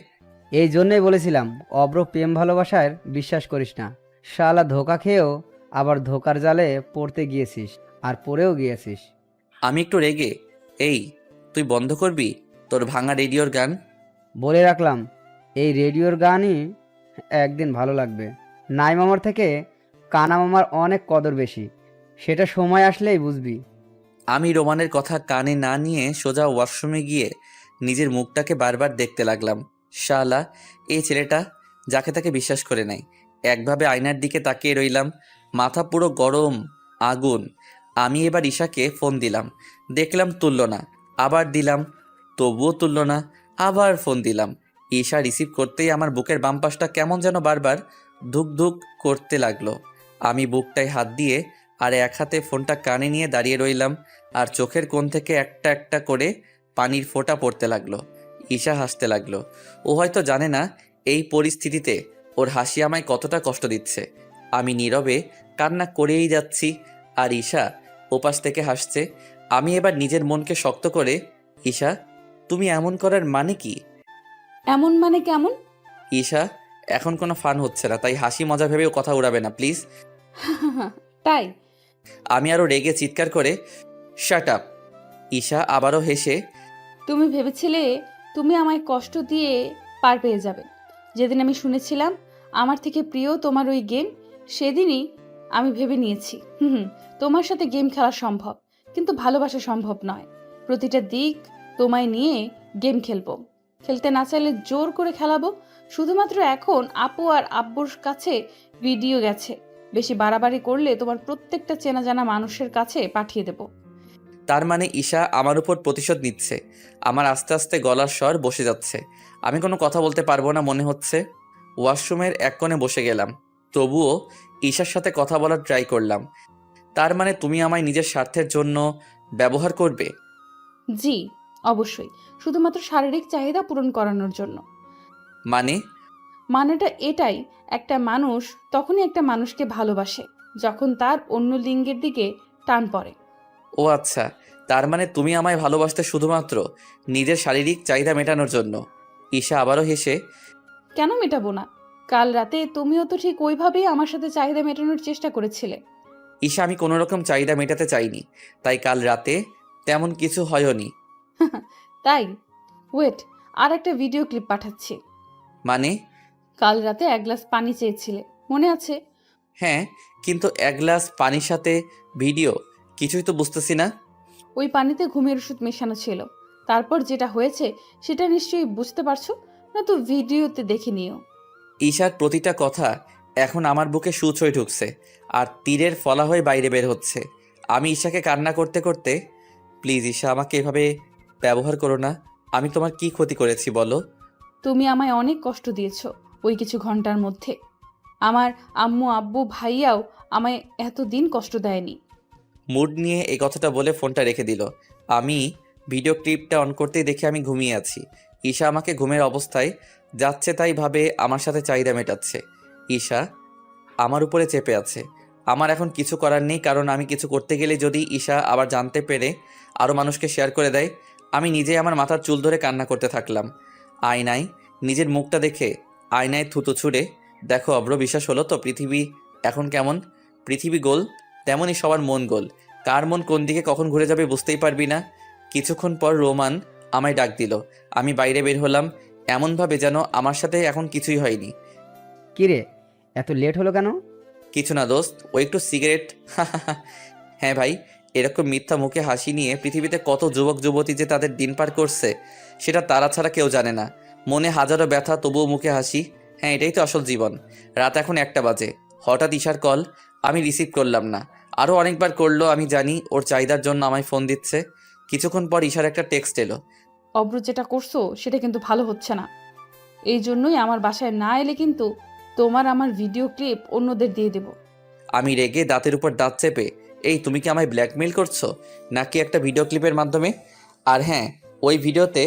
এই জন্যই বলেছিলাম অব্র প্রেম ভালোবাসায় বিশ্বাস করিস না। শালা ধোকা খেয়েও আবার ধোকার জালে পড়তে গিয়েছিস, আর পড়েও গিয়েছিস। আমি একটু রেগে, এই তুই বন্ধ করবি তোর ভাঙা রেডিওর গান? বলে রাখলাম, এই রেডিওর গানই একদিন ভালো লাগবে। নাই মামার থেকে কানা মামার অনেক কদর বেশি, সেটা সময় আসলেই বুঝবি। আমি রোমানের কথা কানে না নিয়ে সোজা ওয়াশরুমে গিয়ে নিজের মুখটাকে বারবার দেখতে লাগলাম। শালা, এই ছেলেটা যাকে তাকে বিশ্বাস করে নাই। একভাবে আয়নার দিকে তাকিয়ে রইলাম। মাথা পুরো গরম আগুন। আমি এবার ঈশাকে ফোন দিলাম। দেখলাম তুললো না। আবার দিলাম, তবুও তুললো না। আবার ফোন দিলাম। ঈশা রিসিভ করতেই আমার বুকের বাম পাশটা কেমন যেন বারবার ধুক ধুক করতে লাগলো। আমি বুকটায় হাত দিয়ে আর এক হাতে ফোনটা কানে নিয়ে দাঁড়িয়ে রইলাম। আর চোখের কোণ থেকে একটা একটা করে পানির ফোঁটা পড়তে লাগলো। ঈশা হাসতে লাগলো। ও হয়তো জানে না এই পরিস্থিতিতে ওর হাসি আমায় কতটা কষ্ট দিচ্ছে। আমি নীরবে কান্না করেই যাচ্ছি আর ঈশা ওপাশ থেকে হাসছে। আমি এবার নিজের মনকে শক্ত করে, ঈশা, তুমি এমন করার মানে কি? এমন মানে কেমন? ঈশা, এখন কোনো ফান হচ্ছে না, তাই হাসি মজা ভেবেও কথা উড়াবে না প্লিজ। তাই? আমি আরও রেগে চিৎকার করে, শাট আপ। ঈশা আবারও হেসে, তুমি ভেবেছিলে তুমি আমায় কষ্ট দিয়ে পার পেয়ে যাবে। যেদিন আমি শুনেছিলাম আমার থেকে প্রিয় তোমার ওই গেম, সেদিনই আমি ভেবে নিয়েছি তোমার সাথে গেম খেলা সম্ভব, কিন্তু ভালোবাসা সম্ভব নয়। প্রতিটা দিক তোমায় নিয়ে গেম খেলবো, খেলতে না চাইলে জোর করে খেলাবো। শুধুমাত্র এখন আপু আর আব্বুর কাছে ভিডিও গেছে, বেশি বাড়াবাড়ি করলে তোমার প্রত্যেকটা চেনা জানা মানুষের কাছে পাঠিয়ে দেবো। তার মানে ঈশা আমার উপর প্রতিশোধ নিচ্ছে। আমার আস্তে আস্তে গলার স্বর বসে যাচ্ছে। আমি কোনো কথা বলতে পারবো না মনে হচ্ছে। ওয়াশরুমের এক কোণে বসে গেলাম। তবুও ঈশার সাথে কথা বলার ট্রাই করলাম। তার মানে তুমি আমায় নিজের স্বার্থের জন্য ব্যবহার করবে? জি, অবশ্যই, শুধুমাত্র শারীরিক চাহিদা পূরণ করানোর জন্য। মানে? মানেটা এটাই, একটা মানুষ তখনই একটা মানুষকে ভালোবাসে যখন তার অন্য লিঙ্গের দিকে টান পড়ে। ও আচ্ছা, তার মানে তুমি আমায় ভালোবাসতে শুধুমাত্র নিজের শারীরিক চাহিদা মেটানোর জন্য। ঈশা আবারও হেসে, কেন মেটাবো না? কাল রাতে তুমিও তো ঠিক ওইভাবেই আমার সাথে চাহিদা মেটানোর চেষ্টা করেছিলে। ঈশা, আমি কোনো রকম চাহিদা মেটাতে চাইনি, তাই কাল রাতে তেমন কিছু হয়নি। তাই? ওয়েট, আর একটা ভিডিও ক্লিপ পাঠাচ্ছি। মানে? কাল রাতে এক গ্লাস পানি চেয়েছিলে, মনে আছে? হ্যাঁ, কিন্তু এক গ্লাস পানির সাথে ভিডিও, কিছুই তো বুঝতেছি না। ওই পানিতে ঘুমের ওষুধ মেশানো ছিল। তারপর যেটা হয়েছে সেটা নিশ্চয়ই বুঝতে পারছো, না তো ভিডিওতে দেখে নিও। ঈশার প্রতিটা কথা এখন আমার বুকে সুচ হয়ে ঢুকছে আর তীরের ফলা হয়ে বাইরে বের হচ্ছে। আমি ঈশাকে কান্না করতে করতে, প্লিজ ঈশা, আমাকে এভাবে ব্যবহার করো না। আমি তোমার কি ক্ষতি করেছি বলো? তুমি আমায় অনেক কষ্ট দিয়েছো ওই কিছু ঘন্টার মধ্যে। আমার আম্মু আব্বু ভাইয়াও আমায় এতদিন কষ্ট দেয়নি। মুড নিয়ে এই কথাটা বলে ফোনটা রেখে দিল। আমি ভিডিও ক্লিপটা অন করতেই দেখে আমি ঘুমিয়ে আছি। ঈশা আমাকে ঘুমের অবস্থায় যাচ্ছে তাই ভাবে আমার সাথে চাহিদা মেটাচ্ছে। ঈশা আমার উপরে চেপে আছে। আমার এখন কিছু করার নেই, কারণ আমি কিছু করতে গেলে যদি ঈশা আবার জানতে পেরে আরও মানুষকে শেয়ার করে দেয়। আমি নিজেই আমার মাথার চুল ধরে কান্না করতে থাকলাম। আয়নায় নিজের মুখটা দেখে আয়নায় থুতু ছুঁড়ে, দেখো অব্র, বিশ্বাস হলো তো পৃথিবী এখন কেমন? পৃথিবী গোল, তেমনই সবার মন গোল। কার মন কোন দিকে কখন ঘুরে যাবে বুঝতেই পারবি না। কিছুক্ষণ পর রোমান আমায় ডাক দিল। আমি বাইরে বের হলাম এমনভাবে যেন আমার সাথে এখন কিছুই হয়নি। কিরে, এত লেট হলো কেন? কিছু না দোস্ত, ও একটু সিগারেট। হ্যাঁ ভাই, এরকম মিথ্যা মুখে হাসি নিয়ে পৃথিবীতে কত যুবক যুবতী যে তাদের দিন পার করছে সেটা তারা ছাড়া কেউ জানে না। মনে হাজারো ব্যথা, তবুও মুখে হাসি। হ্যাঁ, এটাই তো আসল জীবন। রাত এখন 1টা বাজে। হঠাৎ ঈশার কল। আমি রিসিভ করলাম না। আরও অনেকবার করলো। আমি জানি ওর চাহিদার জন্য আমায় ফোন দিচ্ছে। কিছুক্ষণ পর ঈশার একটা টেক্সট এলো। অব্র, যেটা করছো সেটা কিন্তু ভালো হচ্ছে না। এই জন্যই আমার বাসায় না এলে কিন্তু তোমার আমার ভিডিও ক্লিপ অন্যদের দিয়ে দেব। আমি রেগে দাঁতের উপর দাঁত চেপে, এই তুমি কি আমায় ব্ল্যাকমেইল করছো নাকি একটা ভিডিও ক্লিপের মাধ্যমে? আর হ্যাঁ, ওই ভিডিওতে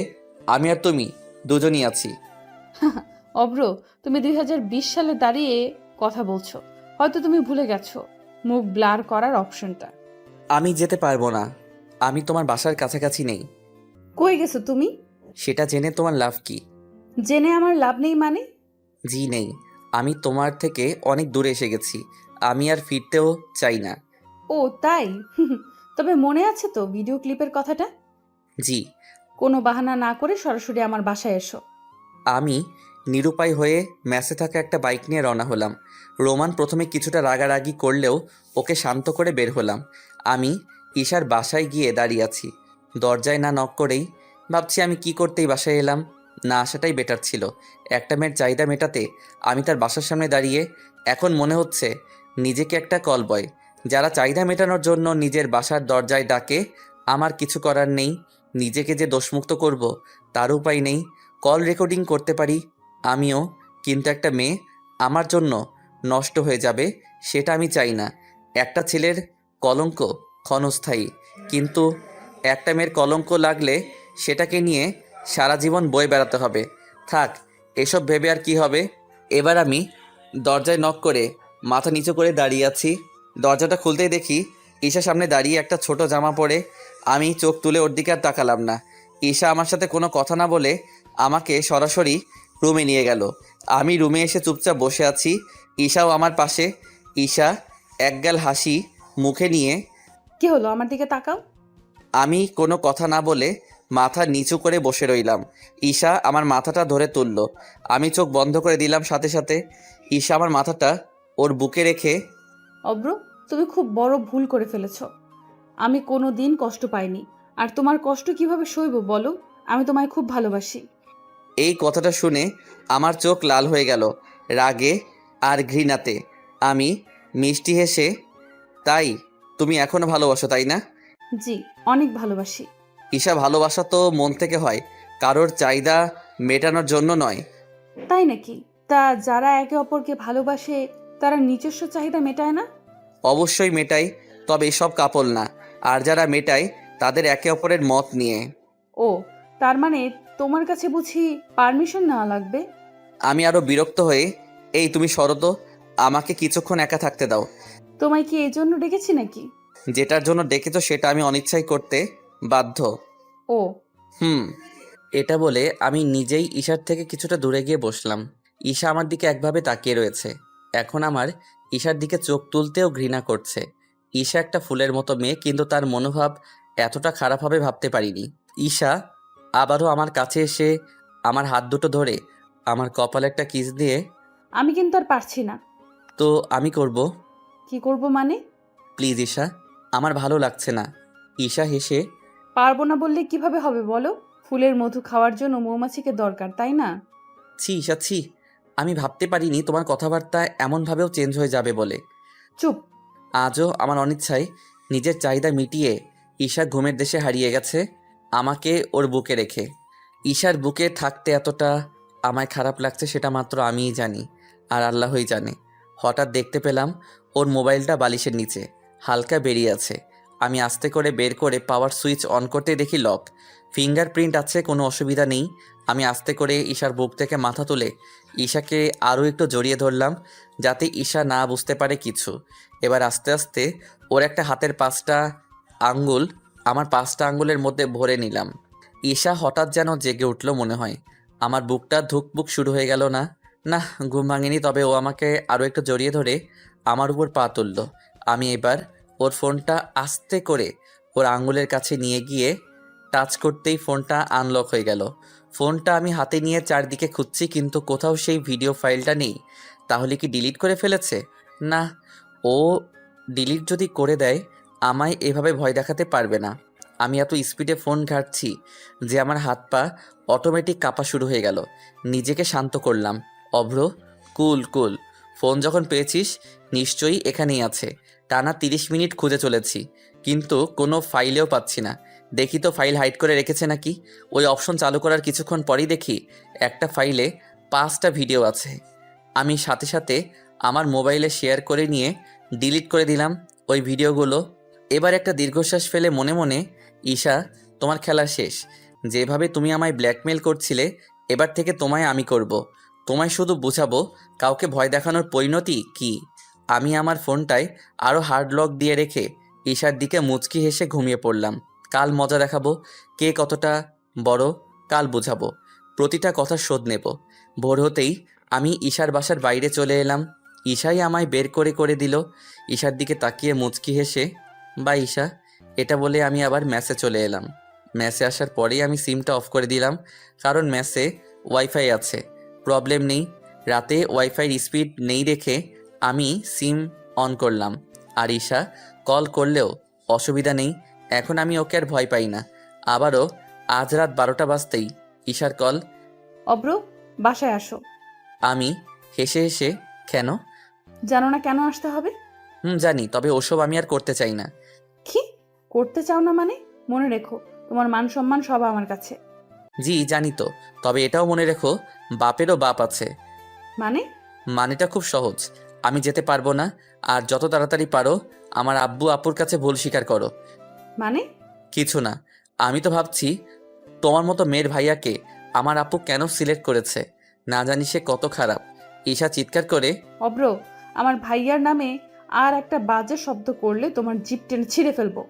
আমি আর তুমি দুজনই আছি। অব্র, তুমি 2020 সালে দাঁড়িয়ে কথা বলছো। হয়তো তুমি ভুলে গেছো মুখ ব্লার করার অপশনটা। আমি যেতে পারবো না। আমি তোমার বাসার কাছাকাছি নেই। কই গেছো তুমি? সেটা জেনে তোমার লাভ কি? জেনে আমার লাভ নেই মানে? জি নেই। আমি তোমার থেকে অনেক দূরে এসে গেছি। আমি আর ফিরতেও চাই না। ও তাই? তবে মনে আছে তো ভিডিও ক্লিপের কথাটা? জি। কোনো বাহানা না করে সরাসরি আমার বাসায় এসো। আমি নিরুপায় হয়ে ম্যাসে থাকা একটা বাইক নিয়ে রওনা হলাম। রোমান প্রথমে কিছুটা রাগারাগি করলেও ওকে শান্ত করে বের হলাম। আমি ঈশার বাসায় গিয়ে দাঁড়িয়ে আছি। দরজায় না নক করেই ভাবছি আমি কি করতেই বাসায় এলাম। না আসাটাই বেটার ছিল। একটা মেয়ের চাহিদা মেটাতে আমি তার বাসার সামনে দাঁড়িয়ে এখন মনে হচ্ছে নিজেকে একটা কল বয় যারা চাহিদা মেটানোর জন্য নিজের বাসার দরজায় ডাকে। আমার কিছু করার নেই। নিজেকে যে দোষমুক্ত করব তার উপায় নেই। কল রেকর্ডিং করতে পারি আমিও, কিন্তু একটা মেয়ে আমার জন্য নষ্ট হয়ে যাবে সেটা আমি চাই না। একটা ছেলের কলঙ্ক ক্ষণস্থায়ী, কিন্তু একটা মেয়ের কলঙ্ক লাগলে সেটাকে নিয়ে সারা জীবন বয়ে বেড়াতে হবে। থাক, এসব ভেবে আর কি হবে। এবার আমি দরজায় নক করে মাথা নিচু করে দাঁড়িয়ে আছি। দরজাটা খুলতেই দেখি ঈশা সামনে দাঁড়িয়ে একটা ছোট জামা পরে। আমি চোখ তুলে ওর দিকে আর তাকালাম না। ঈশা আমার সাথে কোনো কথা না বলে আমাকে সরাসরি রুমে নিয়ে গেল। আমি রুমে এসে চুপচাপ বসে আছি। ঈশাও আমার পাশে। ঈশা একগাল হাসি মুখে নিয়ে, কি হলো, আমার দিকে তাকাও। আমি কোনো কথা না বলে মাথা নিচু করে বসে রইলাম। ঈশা আমার মাথাটা ধরে তুলল। আমি চোখ বন্ধ করে দিলাম সাথে সাথে। ঈশা আমার মাথাটা ওর বুকে রেখে, অব্র, তুমি খুব বড় ভুল করে ফেলেছো। আমি কোনো দিন কষ্ট পাইনি, আর তোমার কষ্ট কিভাবে সইব বলো? আমি তোমায় খুব ভালোবাসি। এই কথাটা শুনে আমার চোখ লাল হয়ে গেল রাগে আর ঘৃণাতে। আমি মিষ্টি হেসে, তাই তুমি এখনো ভালোবাসো তাই না? জি, অনেক ভালোবাসি। ঈশা, ভালোবাসা তো মন থেকে হয়, কারোর চাহিদা মেটানোর জন্য নয়। তাই নাকি? তা যারা একে অপরকে ভালোবাসে তারা নিজস্ব চাহিদা মেটায় না? অবশ্যই মেটাই, তবে এসব কাপল না। আর যারা মেটায় তাদের একে অপরের মত নিয়ে। ও, তার মানে তোমার কাছে বুঝি পারমিশন নেওয়া লাগবে? আমি আরো বিরক্ত হয়ে, এই তুমি সরো তো, আমাকে কিছুক্ষণ একা থাকতে দাও। তোমায় কি এই জন্য ডেকেছি নাকি? যেটার জন্য ডেকেছো সেটা আমি অনিচ্ছাই করতে বাধ্য। ও, এটা বলে আমি নিজেই ঈশার থেকে কিছুটা দূরে গিয়ে বসলাম। ঈশা আমার দিকে একভাবে তাকিয়ে রয়েছে। এখন আমার ঈশার দিকে চোখ তুলতেও ঘৃণা করছে। ঈশা একটা ফুলের মতো মেয়ে, কিন্তু তার মনোভাব এতটা খারাপ হবে ভাবতে পারিনি। ঈশা আবারও আমার কাছে এসে আমার হাত দুটো ধরে আমার কপালে একটা কিস দিয়ে, আমি কিন্তু আর পারছি না। তো আমি করব। কি করব মানে? প্লিজ ঈশা, আমার ভালো লাগছে না। ঈশা হেসে, পারবো না বললে কিভাবে হবে বলো? ফুলের মধু খাওয়ার জন্য মৌমাছিকে দরকার, তাই না? ছি ঈশা ছি, আমি ভাবতে পারিনি তোমার কথাবার্তা এমনভাবেও চেঞ্জ হয়ে যাবে বলে। চুপ। আজও আমার অনিচ্ছায় নিজের চাহিদা মিটিয়ে ঈশা ঘুমের দেশে হারিয়ে গেছে, আমাকে ওর বুকে রেখে। ঈশার বুকে থাকতে এতটা আমায় খারাপ লাগছে সেটা মাত্র আমিই জানি, আর আল্লাহই জানে। হঠাৎ দেখতে পেলাম ওর মোবাইলটা বালিশের নিচে হালকা বেরিয়ে আছে। আমি আস্তে করে বের করে পাওয়ার সুইচ অন করতে দেখি লক। ফিঙ্গারপ্রিন্ট আছে, কোনো অসুবিধা নেই। আমি আস্তে করে ঈশার বুক থেকে মাথা তুলে ঈশাকে আরও একটু জড়িয়ে ধরলাম, যাতে ঈশা না বুঝতে পারে কিছু। এবার আস্তে আস্তে ওর একটা হাতের 5টা আঙ্গুল আমার 5টা আঙ্গুলের মধ্যে ভরে নিলাম। ঈশা হঠাৎ যেন জেগে উঠল মনে হয়। আমার বুকটা ধুকপুক শুরু হয়ে গেল। না না, ঘুম ভাঙেনি, তবে ও আমাকে আরও একটু জড়িয়ে ধরে আমার উপর পা তুলল। আমি এবার ওর ফোনটা আস্তে করে ওর আঙ্গুলের কাছে নিয়ে গিয়ে টাচ করতেই ফোনটা আনলক হয়ে গেল। ফোনটা আমি হাতে নিয়ে চারদিকে খুঁজছি, কিন্তু কোথাও সেই ভিডিও ফাইলটা নেই। তাহলে কি ডিলিট করে ফেলেছে? না, ও ডিলিট যদি করে দেয় আমায় এভাবে ভয় দেখাতে পারবে না। আমি এত স্পিডে ফোন ঘাঁটছি যে আমার হাত পা অটোমেটিক কাঁপা শুরু হয়ে গেল। নিজেকে শান্ত করলাম। অভ্র, কুল কুল, ফোন যখন পেয়েছিস নিশ্চয়ই এখানেই আছে। টানা 30 মিনিট খুঁজে চলেছি, কিন্তু কোনো ফাইলেও পাচ্ছি না। দেখি তো ফাইল হাইড করে রেখেছে নাকি। ওই অপশন চালু করার কিছুক্ষণ পরেই দেখি একটা ফাইলে 5টা ভিডিও আছে। আমি সাথে সাথে আমার মোবাইলে শেয়ার করে নিয়ে ডিলিট করে দিলাম ওই ভিডিওগুলো। এবার একটা দীর্ঘশ্বাস ফেলে মনে মনে, ঈশা, তোমার খেলা শেষ। যেভাবে তুমি আমায় ব্ল্যাকমেল করছিলে, এবার থেকে তোমায় আমি করব। তোমায় শুধু বুঝাবো কাউকে ভয় দেখানোর পরিণতি কী। আমি আমার ফোনটায় আরও হার্ড লক দিয়ে রেখে ঈশার দিকে মুচকি হেসে ঘুমিয়ে পড়লাম। কাল মজা দেখাবো, কে কতটা বড়, কাল বুঝাবো। প্রতিটা কথার শোধ নেব। ভোর হতেই আমি ঈশার বাসার বাইরে চলে এলাম। ঈশাই আমায় বের করে করে দিল। ঈশার দিকে তাকিয়ে মুচকি হেসে, বা ঈশা, এটা বলে আমি আবার ম্যাসে চলে এলাম। ম্যাসে আসার পরেই আমি সিমটা অফ করে দিলাম, কারণ ম্যাসে ওয়াইফাই আছে, প্রবলেম নেই। রাতে ওয়াইফাইয়ের স্পিড নেই দেখে আমি সিম অন করলাম। আর ঈশা কল করলেও অসুবিধা নেই, এখন আমি ওকে আর ভয় পাই না। আবারও আজ রাত 12টা বাজতেই ঈশার কল। অব্র, বাসায় আসো। আমি হেসে হেসে, কেন? জানো না কেন আসতে হবে? জানি, তবে ওসব আমি আর করতে চাই না। কি করতে চাও না মানে? মনে রেখো, তোমার মান সম্মান সব আমার কাছে। জি জানি তো, তবে এটাও মনে রেখো বাপেরও বাপ আছে। মানে? মানেটা খুব সহজ, আমি যেতে পারবো না। আর যত তাড়াতাড়ি পারো আমার আব্বু আপুর কাছে ভুল স্বীকার করো। মানে? কিছু না, আমি তো ভাবছি তোমার মতো মেয়ের ভাইয়াকে আমার আপু কেন সিলেক্ট করেছে। না জানি সে কত খারাপ। ঈশা চিৎকার করে, অব্র, আমার ভাইয়ার নামে আর একটা বাজে শব্দ করলে তোমার জিভ টেনে ছিঁড়ে ফেলবো।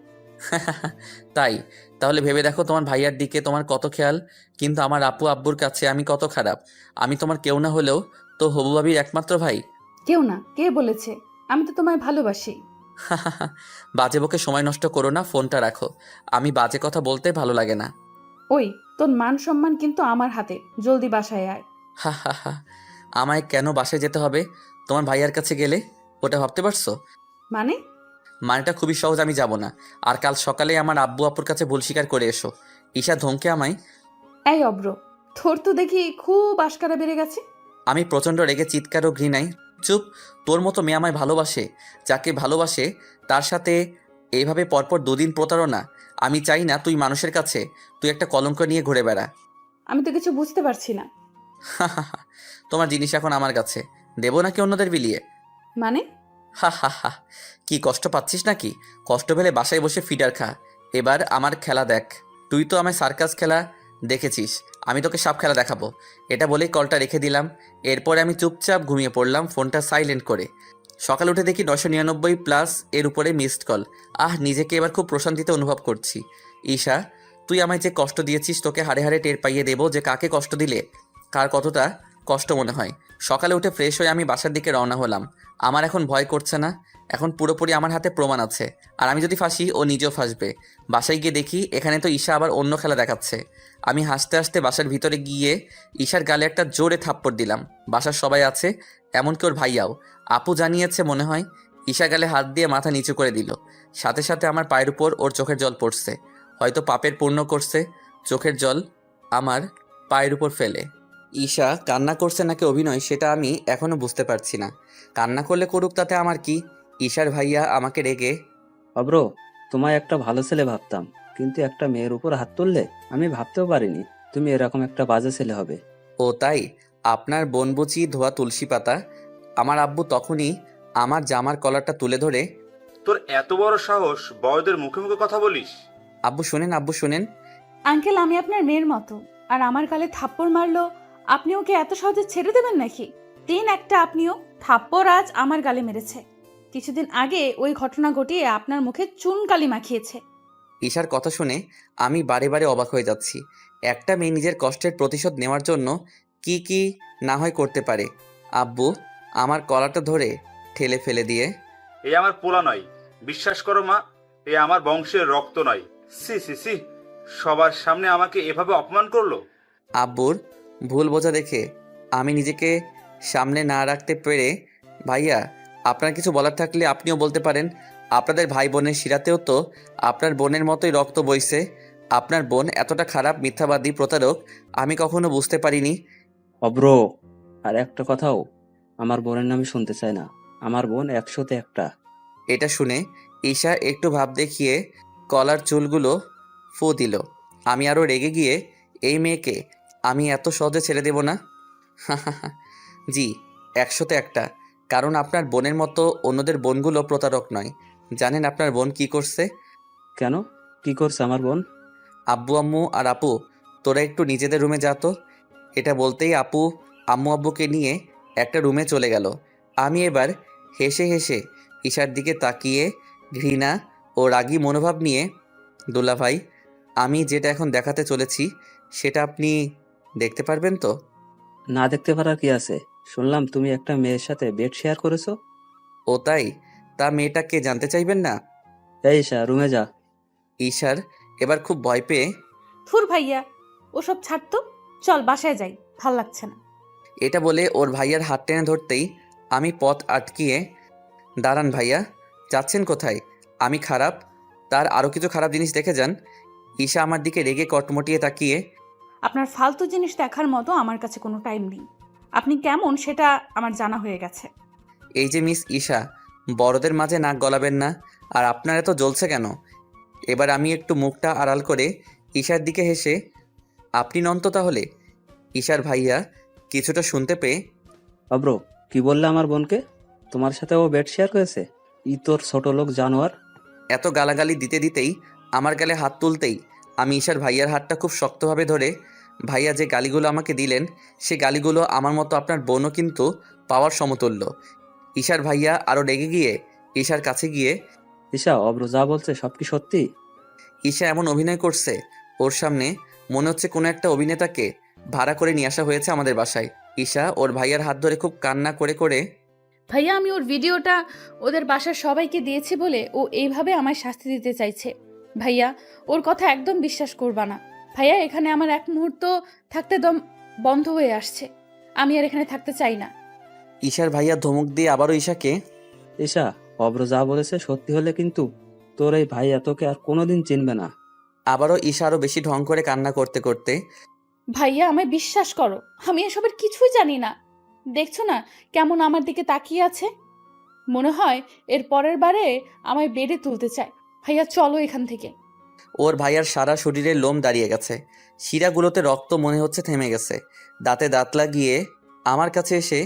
তাই? তাহলে ভেবে দেখো তোমার ভাইয়ার দিকে তোমার কত খেয়াল, কিন্তু আমার আপু আব্বুর কাছে আমি কত খারাপ। আমি তোমার কেউ না হলেও তো হবু ভাবির একমাত্র ভাই। কেউ না, কে বলেছে? আমি তো তোমায় ভালোবাসি। বাজে বকে সময় নষ্ট করো না, ফোনটা রাখো। আমি বাজে কথা বলতে ভালো লাগে না। ওই, তোর মান সম্মান কিন্তু আমার হাতে, জলদি বাসায় আয়। হা হা হা, আমায় কেন বাসায় যেতে হবে তোমার ভাইয়ার কাছে গেলে? ওটা ভাবতে পারছো? মানে? মানেটা খুবই সহজ, আমি যাব না। আর কাল সকালে আমার আব্বু আপুর কাছে ভুল স্বীকার করে এসো। ঈশা ধমকে আমায়। এই অব্র, তোর তো দেখি খুব আশকারা বেড়ে গেছে। আমি প্রচণ্ড রেগে চিৎকার ও ঘৃণায়, চুপ! তোর মতো মেয়ে আমায় ভালোবাসে, যাকে ভালোবাসে তার সাথে এইভাবে পরপর 2 দিন প্রতারণা। আমি চাই না তুই মানুষের কাছে তুই একটা কলঙ্ক নিয়ে ঘুরে বেড়া। আমি তো কিছু বুঝতে পারছি না। তোমার জিনিস এখন আমার কাছে, দেবো নাকি অন্যদের বিলিয়ে? মানে? হা হা হা, কি কষ্ট পাচ্ছিস নাকি? কষ্ট পেলে বাসায় বসে ফিডার খা। এবার আমার খেলা দেখ। তুই তো আমায় সার্কাস খেলা দেখেছিস, আমি তোকে সাপ খেলা দেখাবো। এটা বলেই কলটা রেখে দিলাম। এরপরে আমি চুপচাপ ঘুমিয়ে পড়লাম, ফোনটা সাইলেন্ট করে। সকালে উঠে দেখি 999+ এর উপরে মিসড কল। নিজেকে এবার খুব প্রশান্তিতে অনুভব করছি। ঈশা, তুই আমায় যে কষ্ট দিয়েছিস তোকে হাড়ে হাড়ে টের পাইয়ে দেবো যে কাকে কষ্ট দিলে কার কতটা কষ্ট মনে হয়। সকালে উঠে ফ্রেশ হয়ে আমি বাসার দিকে রওনা হলাম। আমার এখন ভয় করছে না, এখন পুরোপুরি আমার হাতে প্রমাণ আছে। আর আমি যদি ফাঁসি ও নিজেও ফাঁসবে। বাসায় গিয়ে দেখি এখানে তো ঈশা আবার অন্য খেলা দেখাচ্ছে। আমি হাসতে হাসতে বাসার ভিতরে গিয়ে ঈশার গালে একটা জোরে থাপ্পড় দিলাম। বাসার সবাই আছে, এমনকি ওর ভাইয়াও। আপু জানিয়েছে মনে হয়। ঈশা গালে হাত দিয়ে মাথা নিচু করে দিল। সাথে সাথে আমার পায়ের উপর ওর চোখের জল পড়ছে। হয়তো পাপের পূর্ণ করছে চোখের জল আমার পায়ের উপর ফেলে। ঈশা কান্না করছে নাকি অভিনয় সেটা আমি এখনো বুঝতে পারছি না। কান্না করলে করুক, তাতে আমার কি। ঈশার ভাইয়া আমাকে রেগে, অব্র, তোমায় একটা ভালো ছেলে ভাবতাম, কিন্তু একটা মেয়ের উপর হাত তুললে আমি ভাবতেও পারিনি তুমি এরকম একটা বাজে ছেলে হবে। ও তাই? আপনার বোন বুচি ধোয়া তুলসী পাতা। আমার আব্বু তখনই আমার জামার কলারটা তুলে ধরে, তোর এত বড় সাহস বড়দের মুখে মুখে কথা বলিস? আব্বু শোনেন, আব্বু শোনেন। আঙ্কেল, আমি আপনার মেয়ের মতো, আর আমার গালে থাপ্পড় মারলো, আপনি ওকে এত সহজে ছেড়ে দেবেন নাকি? দিন একটা আপনিও থাপ্পড় আজ আমার গালে মেরেছে, কিছুদিন আগে ওই ঘটনা ঘটিয়ে আপনার মুখে চুনকালি মাখিয়েছে। ঈশার কথা শুনে আমি বারে বারে অবাক হয়ে যাচ্ছি। একটা মেয়ে নিজের কষ্টের প্রতিশোধ নেওয়ার জন্য কি কি না হয় করতে পারে। আব্বু আমার কলারটা ধরে ঠেলে ফেলে দিয়ে, এ আমার পোলা নয়, বিশ্বাস করো মা, এ আমার বংশের রক্ত নয়। সি সি সি, সবার সামনে আমাকে এভাবে অপমান করলো। আব্বুর ভুল বোঝা দেখে আমি নিজেকে সামনে না রাখতে পেরে, ভাইয়া আপনার কিছু বলার থাকলে আপনিও বলতে পারেন। আপনাদের ভাই বোনের শিরাতেও তো আপনার বোনের মতোই রক্ত বইছে। আপনার বোন এতটা খারাপ, মিথ্যাবাদী, প্রতারক আমি কখনো বুঝতে পারিনি। অব্র, আর একটা কথাও আমার বোনের নামে শুনতে চাই না। আমার বোন 100তে 1টা। এটা শুনে ঈশা একটু ভাব দেখিয়ে কলার চুলগুলো ফু দিল। আমি আরও রেগে গিয়ে, এই মেয়েকে আমি এত সহজে ছেড়ে দেব না। জি, 100তে 1টা। কারণ আপনার বোনের মতো অন্যদের বোনগুলো প্রতারক নয়। জানেন আপনার বোন কি করছে? কেন, কি করছে আমার বোন? আব্বু আম্মু আর আপু, তোরা একটু নিজেদের রুমে যা তো। এটা বলতেই আপু আম্মু আব্বুকে নিয়ে একটা রুমে চলে গেল। আমি এবার হেসে হেসে ঈশার দিকে তাকিয়ে ঘৃণা ও রাগী মনোভাব নিয়ে, দুলাভাই, আমি যেটা এখন দেখাতে চলেছি সেটা আপনি দেখতে পারবেন তো? না দেখতে পারার কি আছে? শুনলাম তুমি একটা মেয়ের সাথে বেড শেয়ার করেছো। ও তাই? তা মেয়েটাকে জানতে চাইবেন না? এই ঈশা, রুমে যা। ঈশার এবার খুব ভয় পেয়ে, থুর ভাইয়া, ওসব ছাড়তো, চল বাসায় যাই, ভাল লাগছে না। এটা বলে ওর ভাইয়ার হাত টেনে ধরতেই আমি পথ আটকিয়ে, দাঁড়ান ভাইয়া, যাচ্ছেন কোথায়? আমি খারাপ, তার আরও কিছু খারাপ জিনিস দেখে যান। ঈশা আমার দিকে রেগে কটমটিয়ে তাকিয়ে, আপনার ফালতু জিনিস দেখার মতো আমার কাছে কোনো টাইম নেই। আপনি কেমন সেটা আমার জানা হয়ে গেছে। এই যে মিস ঈশা, বড়দের মাঝে নাক গলাবেন না। আর আপনার এত জ্বলছে কেন? এবার আমি একটু মুখটা আড়াল করে ঈশার দিকে হেসে, আপনি নন তো তাহলে? ঈশার ভাইয়া কিছুটা শুনতে পেয়ে, অব্র, কি বললে আমার বোনকে? তোমার সাথে ও বেড শেয়ার করেছে? ই তোর ছোট লোক জানোয়ার। এত গালাগালি দিতে দিতেই আমার গালে হাত তুলতেই আমি ঈশার ভাইয়ার হাতটা খুব শক্তভাবে ধরে, ভাইয়া যে গালিগুলো আমাকে দিলেন সে গালিগুলো আমার মতো আপনার বোনও কিন্তু পাওয়ার সমতুল্য। ঈশার ভাইয়া আরও রেগে গিয়ে ঈশার কাছে গিয়ে, ঈশা, অব্র যা বলছে সব কি সত্যি? ঈশা এমন অভিনয় করছে ওর সামনে, মনে হচ্ছে কোনো একটা অভিনেতাকে ভাড়া করে নিয়ে আসা হয়েছে আমাদের বাসায়। ঈশা ওর ভাইয়ার হাত ধরে খুব কান্না করে করে, ভাইয়া, আমি ওর ভিডিওটা ওদের বাসার সবাইকে দিয়েছি বলে ও এইভাবে আমায় শাস্তি দিতে চাইছে। ভাইয়া, ওর কথা একদম বিশ্বাস করবা না। ভাইয়া, এখানে আমার এক মুহূর্ত থাকতে দম বন্ধ হয়ে আসছে। আমি আর এখানে থাকতে চাই না। ঈশার ভাইয়া ধমক দিয়ে আবারও ঈশাকে, ঈশা, অব্র যা বলেছে সত্যি হলে কিন্তু তোর এই ভাই তোকে আর কোনোদিন চিনবে না। আবারও ঈশা আরও বেশি ঢং করে কান্না করতে করতে, ভাইয়া, আমায় বিশ্বাস করো, আমি এসবের কিছুই জানি না। দেখছো না কেমন আমার দিকে তাকিয়ে আছে? মনে হয় এর পরের বারে আমায় বেডে তুলতে চায়। ভাইয়া, চলো এখান থেকে। ওর ভাইয়ার সারা শরীরে লোম দাঁড়িয়ে গেছে, শিরাগুলোতে রক্ত মনে হচ্ছে থেমে গেছে। দাঁতে দাঁত লাগিয়ে আমার কাছে এসে,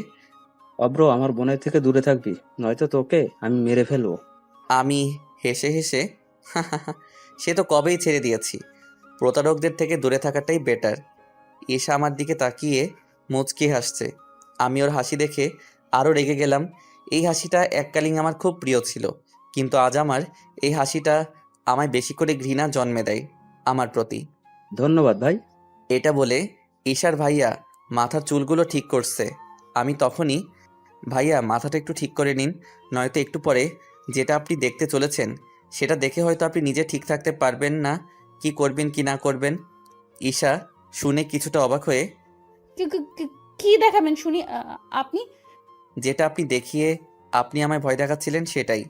অব্র, আমার বোনের থেকে দূরে থাকবি, নয়তো তোকে আমি মেরে ফেলবো। আমি হেসে হেসে, সে তো কবেই ছেড়ে দিয়েছি। প্রতারকদের থেকে দূরে থাকাটাই বেটার। ঈশা আমার দিকে তাকিয়ে মুচকি হাসছে। আমি ওর হাসি দেখে আরও রেগে গেলাম। এই হাসিটা এককালীন আমার খুব প্রিয় ছিল, কিন্তু আজ আমার এই হাসিটা আমায় বেশি করে ঘৃণা জন্মে দেয় আমার প্রতি। ধন্যবাদ ভাই। এটা বলে ঈশার ভাইয়া মাথার চুলগুলো ঠিক করছে। আমি তখনই, ভাইয়া মাথাটা একটু ঠিক করে নিন, নয়তো একটু পরে যেটা আপনি দেখতে চলেছেন সেটা দেখে হয়তো আপনি নিজে ঠিক থাকতে পারবেন না, কি করবেন কি না করবেন। ঈশা শুনে কিছুটা অবাক হয়ে, কি দেখাবেন শুনি? আপনি? যেটা আপনি দেখিয়ে আপনি আমায় ভয় দেখাচ্ছিলেন সেটাই।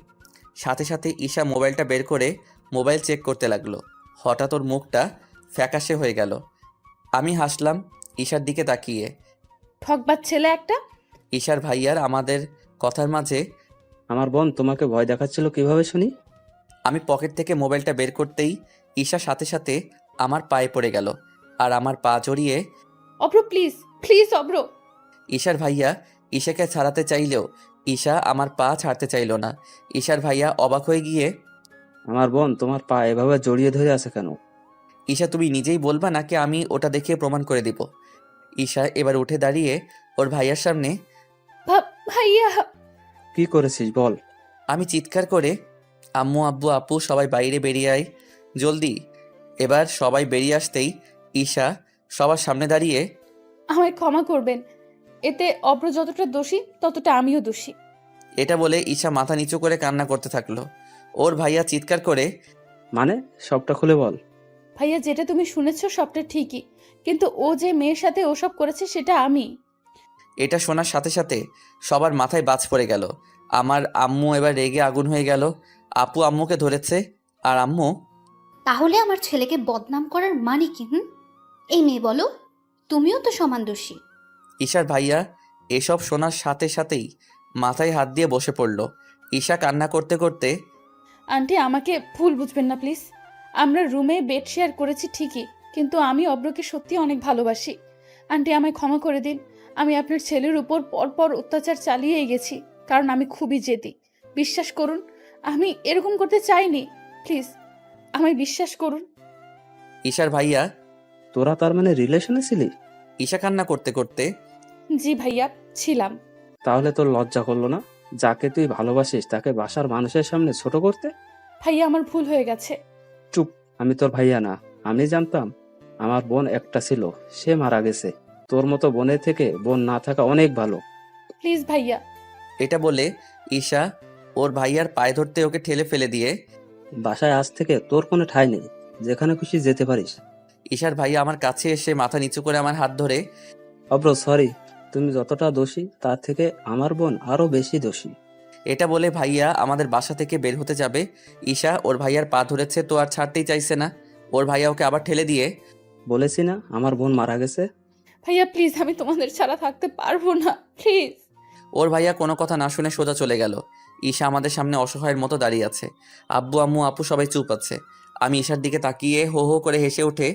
সাথে সাথে ঈশা মোবাইলটা বের করে মোবাইল চেক করতে লাগলো। হঠাৎ ওর মুখটা ফ্যাকাশে হয়ে গেল। আমি হাসলাম ঈশার দিকে তাকিয়ে। ঠকবার ছেলে একটা। ঈশার ভাইয়ার আমাদের কথার মাঝে আমার বোন তোমাকে ভয় দেখাচ্ছিল কিভাবে শুনি? আমি পকেট থেকে মোবাইলটা বের করতেই ঈশা সাথে সাথে আমার পায়ে পড়ে গেল আর আমার পা জড়িয়ে অব্র প্লিজ, প্লিজ অব্র। ঈশার ভাইয়া ঈশাকে ছাড়াতে চাইলেও ঈশা আমার পা ছাড়তে চাইল না। ঈশার ভাইয়া অবাক হয়ে গিয়ে, আমার বোন তোমার পা এভাবে জড়িয়ে ধরে আছে কেন? ঈশা তুমি নিজেই বলবা নাকি আমি ওটা দেখিয়ে প্রমাণ করে দিব? ঈশা এবার উঠে দাঁড়িয়ে ওর ভাইয়ার সামনে ভাইয়া। কি করেছিস বল। আমি চিৎকার করে, আম্মু আব্বু আপু সবাই বাইরে বেরিয়ে আয় জলদি। এবার সবাই বেরিয়ে আসতেই ঈশা সবার সামনে দাঁড়িয়ে, আমায় ক্ষমা করবেন, এতে অব্র যতটা দোষী ততটা আমিও দোষী। এটা বলে ঈশা মাথা নিচু করে কান্না করতে থাকলো। ওর ভাইয়া চিৎকার করে, মানে সবটা খুলে বল। ভাইয়া যেটা তুমি শুনেছো সবটা ঠিকই, কিন্তু ও যে মেয়ের সাথে ওসব করেছে সেটা আমি। এটা শোনার সাথে সাথে সবার মাথায় বাজ পড়ে গেল। আমার আম্মু এবার রেগে আগুন হয়ে গেল। আপু আম্মুকে ধরেছে আর আম্মু, তাহলে আমার ছেলেকে বদনাম করার মানে কি? এই মেয়ে বলো, তুমিও তো সমান দোষী। ঈশার ভাইয়া এসব শোনার সাথে সাথেই মাথায় হাত দিয়ে বসে পড়ল। ঈশা কান্না করতে করতে, আন্টি আমাকে ভুল বুঝবেন না প্লিজ। আমরা রুমে বেড শেয়ার করেছি ঠিকই, কিন্তু আমি অব্রকে সত্যি অনেক ভালোবাসি। আন্টি আমায় ক্ষমা করে দিন। আমি আপনার ছেলের উপর পরপর অত্যাচার চালিয়েই গেছি, কারণ আমি খুবই জেদি। বিশ্বাস করুন, আমি এরকম করতে চাইনি। প্লিজ আমায় বিশ্বাস করুন। ঈশার ভাইয়া, তোরা তার মানে রিলেশনে ছিলি? ঈশা কান্না করতে করতে, জি ভাইয়া, ছিলাম। তাহলে তোর লজ্জা করলো না যাকে তুই ভালোবাসিস তাকে বাসার মানুষের সামনে ছোট করতে? ভাইয়া আমার ভুল হয়ে গেছে। চুপ, আমি তোর ভাইয়া না। আমি জানতাম আমার বোন একটা ছিল, সে মারা গেছে। তোর মতো বোনের থেকে বোন না থাকা অনেক ভালো। প্লিজ ভাইয়া। এটা বলে ঈশা ওর ভাইয়ার পায়ে ধরতে ওকে ঠেলে ফেলে দিয়ে, বাসায় আজ থেকে তোর কোনো ঠাঁই নেই, যেখানে খুশি যেতে পারিস। ঈশার ভাইয়া আমার কাছে এসে মাথা নিচু করে আমার হাত ধরে, অব্র সরি, তুমি যতটা দোষী তার থেকে আমার বোন আরো বেশি দোষী। এটা বলে ভাইয়া আমাদের বাসা থেকে বের হতে যাবে। ঈশা ওর ভাইয়ার পা ধরেছে তো আর ছাড়তেই চাইছে না। ওর ভাইয়া ওকে আবার ঠেলে দিয়ে, বলেছি না আমার বোন মারা গেছে। ভাইয়া প্লিজ, আমি তোমাদের ছাড়া থাকতে পারবো না, প্লিজ। ওর ভাইয়া কোনো কথা না শুনে সোজা চলে গেল। ঈশা আমাদের সামনে অসহায়ের মতো দাঁড়িয়ে আছে। আব্বু আম্মু আপু সবাই চুপ আছে। আমি ঈশার দিকে তাকিয়ে হো হো করে হেসে উঠে,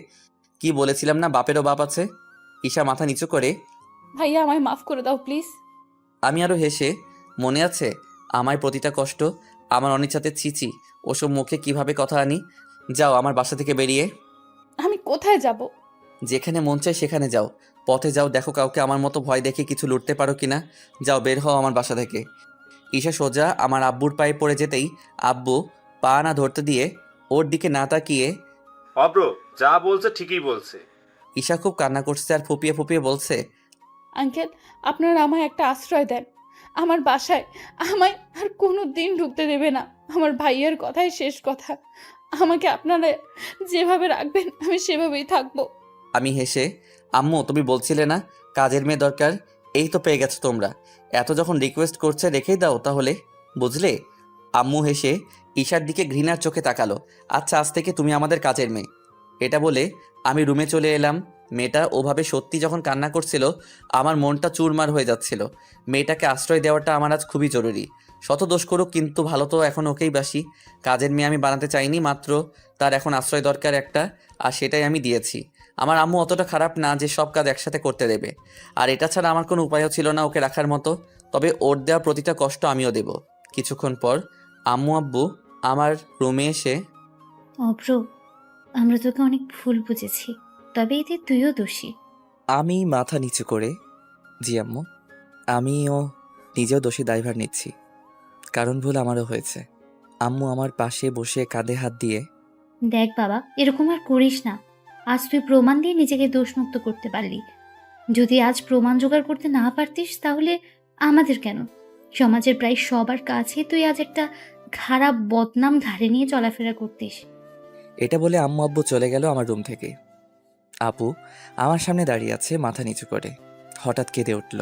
কি বলেছিলাম না বাপেরও বাপ আছে। ঈশা মাথা নিচু করে, ভাইয়া আমায় মাফ করে দাও প্লিজ। আমি আরো হেসে, মনে আছে আমায় প্রতিটা কষ্ট, আমার অনিচ্ছাতে ছিচি ওসব মুখে কিভাবে কথা আনি। যাও আমার বাসা থেকে বেরিয়ে। আমি কোথায় যাব? যেখানে মন চায় সেখানে যাও। পথে যাও, দেখো কাউকে আমার মতো ভয় দেখে কিছু লুটতে পারো কিনা। যাও, বের হও আমার বাসা থেকে। ঈশা সোজা আমার আব্বুর পায়ে পড়ে যেতেই আব্বু পা না ধরতে দিয়ে ওর দিকে না তাকিয়ে, অব্র যা বলছে ঠিকই বলছে। ঈশা খুব কান্না করছে আর ফুপিয়ে ফুপিয়ে বলছে, আঙ্কেল, আপনারা আমায় একটা আশ্রয় দেন। আমার বাসায় আমায় আর কোনো দিন ঢুকতে দেবে না। আমার ভাইয়ের কথাই শেষ কথা। আমাকে আপনারা যেভাবে রাখবেন আমি সেভাবেই থাকবো। আমি হেসে, আম্মু তুমি বলছিলে না কাজের মেয়ে দরকার, এই তো পেয়ে গেছো তোমরা। এত যখন রিকোয়েস্ট করছে রেখেই দাও তাহলে, বুঝলে? আম্মু হেসে ঈশার দিকে ঘৃণার চোখে তাকালো। আচ্ছা আজ থেকে তুমি আমাদের কাজের মেয়ে। এটা বলে আমি রুমে চলে এলাম। মেয়েটা ওভাবে সত্যি যখন কান্না করছিল আমার মনটা চুরমার হয়ে যাচ্ছিল। মেয়েটাকে আশ্রয় দেওয়াটা আমার আজ খুবই জরুরি। শত দোষ করুক কিন্তু ভালো তো এখন ওকেই বাসি। কাজের মেয়ে আমি বানাতে চাইনি, মাত্র তার এখন আশ্রয় দরকার একটা, আর সেটাই আমি দিয়েছি। আমার আম্মু অতটা খারাপ না যে সব কাজ একসাথে করতে দেবে, আর এটা ছাড়া আমার কোনো উপায়ও ছিল না ওকে রাখার মতো। তবে ওর দেওয়া প্রতিটা কষ্ট আমিও দেব। কিছুক্ষণ পর আম্মু আব্বু আমার রুমে এসে, অব্র, আমরা তোকে অনেক ভুল বুঝেছি, তবে এতে তুইও দোষী। আমি মাথা নিচু করে, জি আম্মু, আমিও নিজেও দোষী দায়ভার নিচ্ছি, কারণ ভুল আমারও হয়েছে। আম্মু আমার পাশে বসে কাঁধে হাত দিয়ে, দেখ বাবা, এরকম আর করিস না। আজ তুই প্রমাণ দিয়ে নিজেকে দোষমুক্ত করতে পারলি। যদি আজ প্রমাণ জোগাড় করতে না পারতিস তাহলে আমাদের কেন, সমাজের প্রায় সবার কাছে তুই আজ একটা খারাপ বদনাম ঘাড়ে নিয়ে চলাফেরা করতিস। এটা বলে আম্মু আব্বু চলে গেল আমার রুম থেকে। আপু আমার সামনে দাঁড়িয়ে আছে মাথা নিচু করে, হঠাৎ কেঁদে উঠল।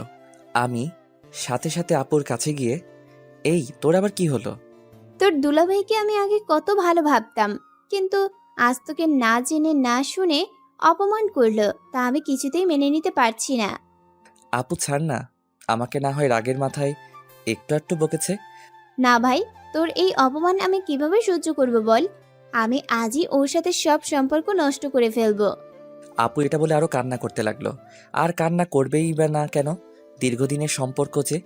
আমি সাথে সাথে আপুর কাছে গিয়ে, এই তোর আবার কি হলো? তোর দুলাভাইকে আমি আগে কত ভালো ভাবতাম, কিন্তু আজ তোকে না জেনে না শুনে অপমান করলো, তা আমি কিছুতেই মেনে নিতে পারছি না। আপু ছাড় না, আমাকে না হয় রাগের মাথায় একটু একটু বকেছে। না ভাই, তোর এই অপমান আমি কিভাবে সহ্য করব বল? আমি আজই ওর সাথে সব সম্পর্ক নষ্ট করে ফেলবো। আপু এটা বলে আরো কান্না করতে লাগলো। আর কান্না করবেই বা না কেন, দীর্ঘদিনের সম্পর্ক যে।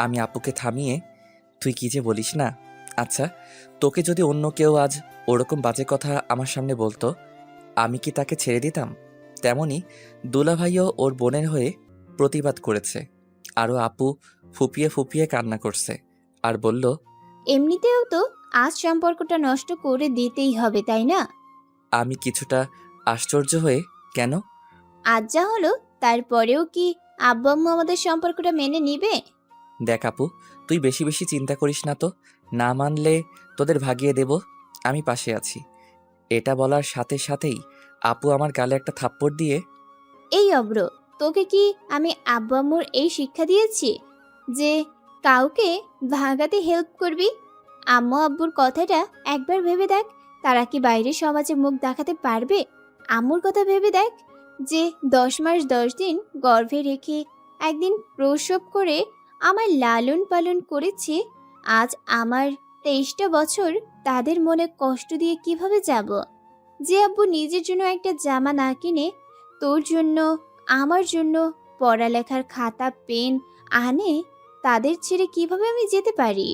আমি আপুকে থামিয়ে, তুই কি যে বলিস না। আচ্ছা, তোকে যদি অন্য কেউ আজ ওরকম বাজে কথা আমার সামনে বলতো, আমি কি তাকে ছেড়ে দিতাম? তেমনি দুলাভাইও ওর বোনের হয়ে প্রতিবাদ করেছে। আরও আপু ফুপিয়ে ফুপিয়ে কান্না করছে আর বলল, এমনিতেও তো আজ সম্পর্কটা নষ্ট করে দিতেই হবে, তাই না? আমি কিছুটা আশ্চর্য হয়ে, কেন? আজ যা হলো তারপরেও কি আব্বু আম্মু আমাদের সম্পর্কটা মেনে নিবে? দেখ আপু, তুই বেশি বেশি চিন্তা করিস না তো। না মানলে তোদের ভাগিয়ে দেব, আমি পাশে আছি। এটা বলার সাথে সাথেই আপু আমার গালে একটা থাপ্পড় দিয়ে, এই অব্র, তোকে কি আমি আব্বু আম্মুর এই শিক্ষা দিয়েছি যে কাউকে ভাগাতে হেল্প করবি? আম্মু আব্বুর কথাটা একবার ভেবে দেখ, তারা কি বাইরের সমাজে মুখ দেখাতে পারবে? আম্মুর কথা ভেবে দেখ, যে 10 মাস 10 দিন গর্ভে রেখে একদিন প্রসব করে আমার লালন পালন করেছে। আজ আমার 23টা বছর তাদের মনে কষ্ট দিয়ে কিভাবে যাব? যে আব্বু নিজের জন্য একটা জামা না কিনে তোর জন্য, আমার জন্য পড়ালেখার খাতা পেন আনে, তাদের ছেড়ে কিভাবে আমি যেতে পারি?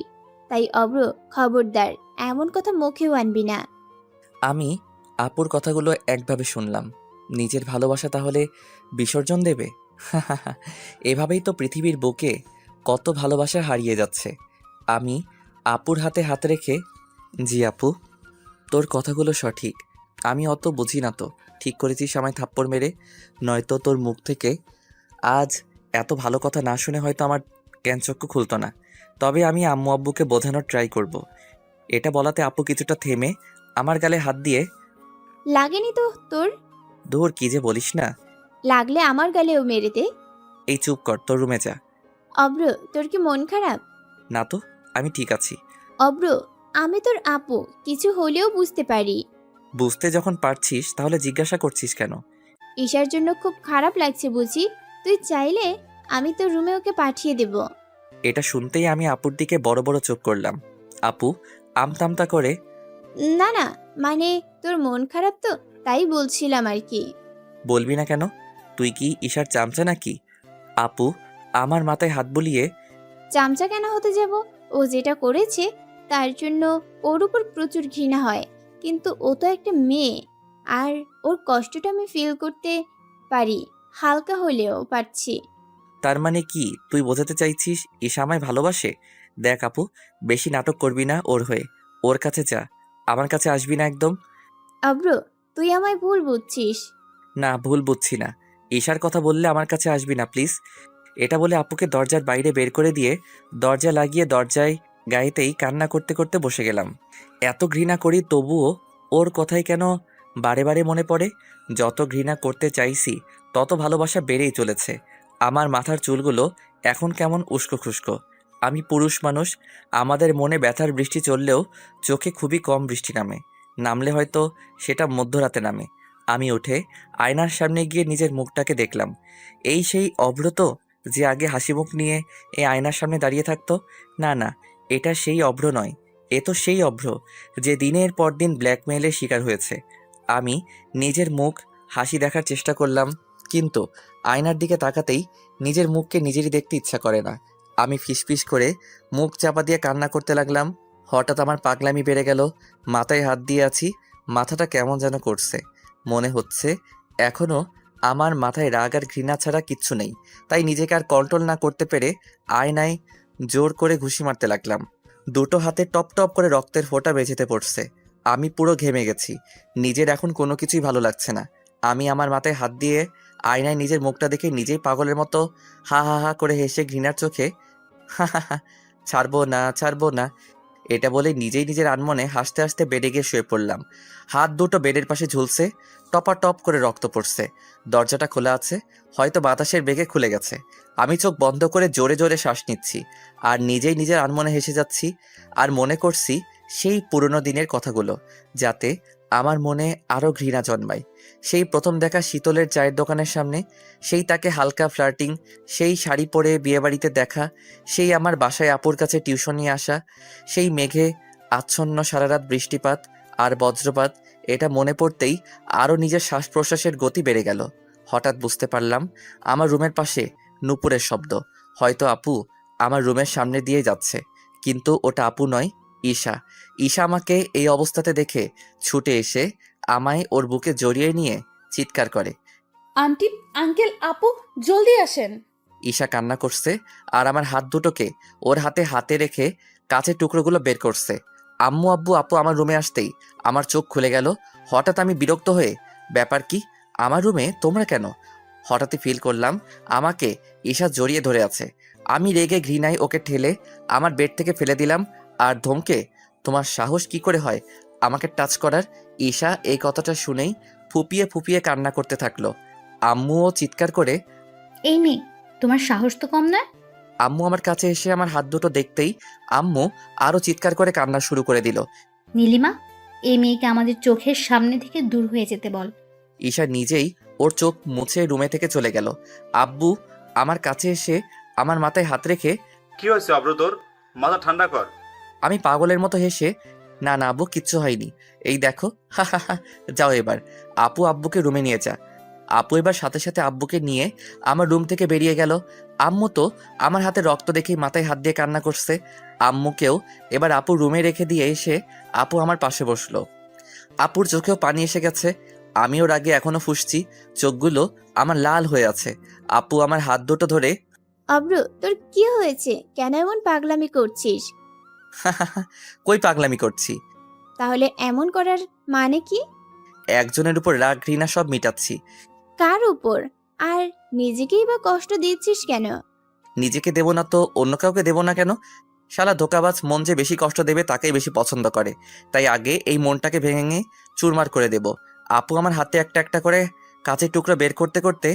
তাই অব্র, খবরদার এমন কথা মুখেও আনবি না। আমি আপুর কথাগুলো একভাবে শুনলাম। নিজের ভালোবাসা তাহলে বিসর্জন দেবে? এভাবেই তো পৃথিবীর বুকে কত ভালোবাসা হারিয়ে যাচ্ছে। আমি আপুর হাতে হাত রেখে, জি আপু, তোর কথাগুলো সঠিক। আমি অত বুঝি না তো। ঠিক করেছিস আমায় থাপ্পড় মেরে, নয়তো তোর মুখ থেকে আজ এত ভালো কথা না শুনে হয়তো আমার জ্ঞানচক্ষু খুলতো না। তবে আমি আম্মু আব্বুকে বোঝানোর ট্রাই করব। এটা বলাতে আপু কিছুটা থেমে আমার গালে হাত দিয়ে, লাগেনি তো তোর? দূর কি যে বলিস না। লাগলে আমার গালেও মেরে দে। এই চুপ কর, তোর রুমে যা। অব্র, তোর কি মন খারাপ? না তো, আমি ঠিক আছি। অব্র, আমি তোর আপু, কিছু হলেও বুঝতে পারি। বুঝতে যখন পারছিস তাহলে জিজ্ঞাসা করছিস কেন? ঈশার জন্য খুব খারাপ লাগছে বুঝি? তুই চাইলে আমি তোর রুমে ওকে পাঠিয়ে দেব। এটা শুনতেই আমি আপুর দিকে বড় বড় চোখ করলাম। আপু আমতামতা করে, না না, মানে তোর মন খারাপ তো, তাই বলছিলাম আর কি। বলবি না কেন? তুই কি ঈশার চামচা নাকি? আপু আমার মাথায় হাত বুলিয়ে, চামচা কেন হতে যাব? ও যেটা করেছে তার জন্য ওর উপর প্রচুর ঘৃণা হয়, কিন্তু ও তো একটা মেয়ে, আর ওর কষ্টটা আমি ফিল করতে পারি, হালকা হলেও পারছি। তার মানে কি তুই বোঝাতে চাইছিস ঈশা আমায় ভালোবাসে? দেখ আপু, বেশি নাটক করবি না ওর হয়ে। ওর কাছে যা, আমার কাছে আসবি না একদম। অব্র, তুই আমায় ভুল বুঝছিস। না, ভুল বুঝছি না। ঈশার কথা বললে আমার কাছে আসবি না প্লিজ। এটা বলে আপুকে দরজার বাইরে বের করে দিয়ে দরজা লাগিয়ে দরজায় গায়েতেই কান্না করতে করতে বসে গেলাম। এত ঘৃণা করি তবুও ওর কথাই কেন বারে বারে মনে পড়ে। যত ঘৃণা করতে চাইছি তত ভালোবাসা বেড়েই চলেছে। আমার মাথার চুলগুলো এখন কেমন উস্কো খুস্কো। আমি পুরুষ মানুষ, আমাদের মনে ব্যথার বৃষ্টি চললেও চোখে খুবই কম বৃষ্টি নামে। নামলে হয়তো সেটা মধ্যরাতে নামে। আমি উঠে আয়নার সামনে গিয়ে নিজের মুখটাকে দেখলাম। এই সেই অভ্র তো, যে আগে হাসিমুখ নিয়ে এই আয়নার সামনে দাঁড়িয়ে থাকতো? না না, এটা সেই অভ্র নয়। এ তো সেই অভ্র যে দিনের পর দিন ব্ল্যাকমেইলের শিকার হয়েছে। আমি নিজের মুখ হাসি দেখার চেষ্টা করলাম, কিন্তু আয়নার দিকে তাকাতেই নিজের মুখকে নিজেরই দেখতে ইচ্ছা করে না। আমি ফিসফিস করে মুখ চাপা দিয়ে কান্না করতে লাগলাম। হঠাৎ আমার পাগলামি বেড়ে গেল। মাথায় হাত দিয়ে আছি, মাথাটা কেমন যেন করছে। মনে হচ্ছে এখনও আমার মাথায় রাগ আর ঘৃণা ছাড়া কিচ্ছু নেই। তাই নিজেকে আর কন্ট্রোল না করতে পেরে আয়নায় জোর করে ঘুষি মারতে লাগলাম। দুটো হাতে টপ টপ করে রক্তের ফোঁটা বেঁচেতে পড়ছে। আমি পুরো ঘেমে গেছি। নিজের এখন কোনো কিছুই ভালো লাগছে না। আমি আমার মাথায় হাত দিয়ে আয়নায় নিজের মুখটা দেখে নিজেই পাগলের মতো হা হা হা করে হেসে ঘৃণার চোখে, হা হা হা, ছাড়বো না ছাড়বো না, এটা বলে নিজেই নিজের আনমনে হাসতে হাসতে বেডে গিয়ে শুয়ে পড়লাম। হাত দুটো বেডের পাশে ঝুলছে, টপা টপ করে রক্ত পড়ছে। দরজাটা খোলা আছে, হয়তো বাতাসের বেগে খুলে গেছে। আমি চোখ বন্ধ করে জোরে জোরে শ্বাস নিচ্ছি আর নিজেই নিজের আনমনে হেসে যাচ্ছি। আর মনে করছি সেই পুরনো দিনের কথাগুলো, যাতে আমার মনে আরও ঘৃণা জন্মায়। সেই প্রথম দেখা শীতলের চায়ের দোকানের সামনে, সেই তাকে হালকা ফ্লার্টিং, সেই শাড়ি পরে বিয়েবাড়িতে দেখা, সেই আমার বাসায় আপুর কাছে টিউশনি আসা, সেই মেঘে আচ্ছন্ন সারারাত বৃষ্টিপাত আর বজ্রপাত, এটা মনে পড়তেই আরও নিজের শ্বাস প্রশ্বাসের গতি বেড়ে গেল। হঠাৎ বুঝতে পারলাম আমার রুমের পাশে নূপুরের শব্দ। হয়তো আপু আমার রুমের সামনে দিয়ে যাচ্ছে, কিন্তু ওটা আপু নয়, ঈশা। ঈশা আমাকে এই অবস্থাতে দেখে ছুটে এসে আমায় ওর বুকে জড়িয়ে নিয়ে চিৎকার করে। আন্টি, আঙ্কেল, আপু, জলদি আসেন। ঈশা কান্না করছে আর আমার হাত দুটোকে ওর হাতে রেখে কাঁচের টুকরোগুলো বের করছে। আম্মু আব্বু আপু আমার রুমে আসতেই আমার চোখ খুলে গেল। হঠাৎ আমি বিরক্ত হয়ে, ব্যাপার কি, আমার রুমে তোমরা কেন? হঠাৎই ফিল করলাম আমাকে ঈশা জড়িয়ে ধরে আছে। আমি রেগে ঘৃণায় ওকে ঠেলে আমার বেড থেকে ফেলে দিলাম আর ধমকে, তোমার সাহস কি করে হয় আমাকে টাচ করার? ঈশা এই কথাটা শুনেই ফুপিয়ে ফুপিয়ে কান্না করতে থাকলো। আম্মুও চিৎকার করে, এই মেয়ে, তোমার সাহস তো কম না। আম্মু আমার কাছে এসে আমার হাত দুটো দেখতেই আম্মু আরো চিৎকার করে কান্না শুরু করে দিল। নীলিমা, এই মেয়েকে আমাদের চোখের সামনে থেকে দূর হয়ে যেতে বল। ঈশা নিজেই ওর চোখ মুছে রুমে থেকে চলে গেল। আব্বু আমার কাছে এসে আমার মাথায় হাত রেখে, কি হয়েছে অব্র তোর? মাথা ঠান্ডা কর। আমি পাগলের মতো হেসে, না না আব্বু, কিচ্ছু হয়নি, এই দেখো, হা হা হা, যাও এবার আপু আব্বুকে রুমে নিয়ে যা। আপু এবার সাথে সাথে আব্বুকে নিয়ে আমার রুম থেকে বেরিয়ে গেল। আম্মু তো আমার হাতে রক্ত দেখেই মাথায় হাত দিয়ে কান্না করছে। আম্মুকেও এবার আপু রুমে রেখে দিয়ে এসে আপু আমার পাশে বসলো। আপুর চোখেও পানি এসে গেছে। আমি ওর আগে এখনো ফুঁসছি, চোখগুলো আমার লাল হয়ে আছে। আপু আমার হাত দুটো ধরে, অব্র, তোর কি হয়েছে? কেন এমন পাগলামি করছিস? কই পাগলামি করছি, তাহলে এমন করার মানে কি? একজনের উপর রাগ ঘৃণা সব মিটাচ্ছি। কার উপর? আর নিজেকেই বা কষ্ট দিচ্ছিস কেন? নিজেকে দেব না তো অন্য কাউকে দেব না কেন? শালা ধোকাবাজ মন যে বেশি কষ্ট দেবে তাকেই বেশি পছন্দ করে, তাই আগে এই মনটাকে ভেঙে চুরমার করে দেব। আপু আমার হাতে একটা একটা করে কাঁচের টুকরো বের করতে করতে,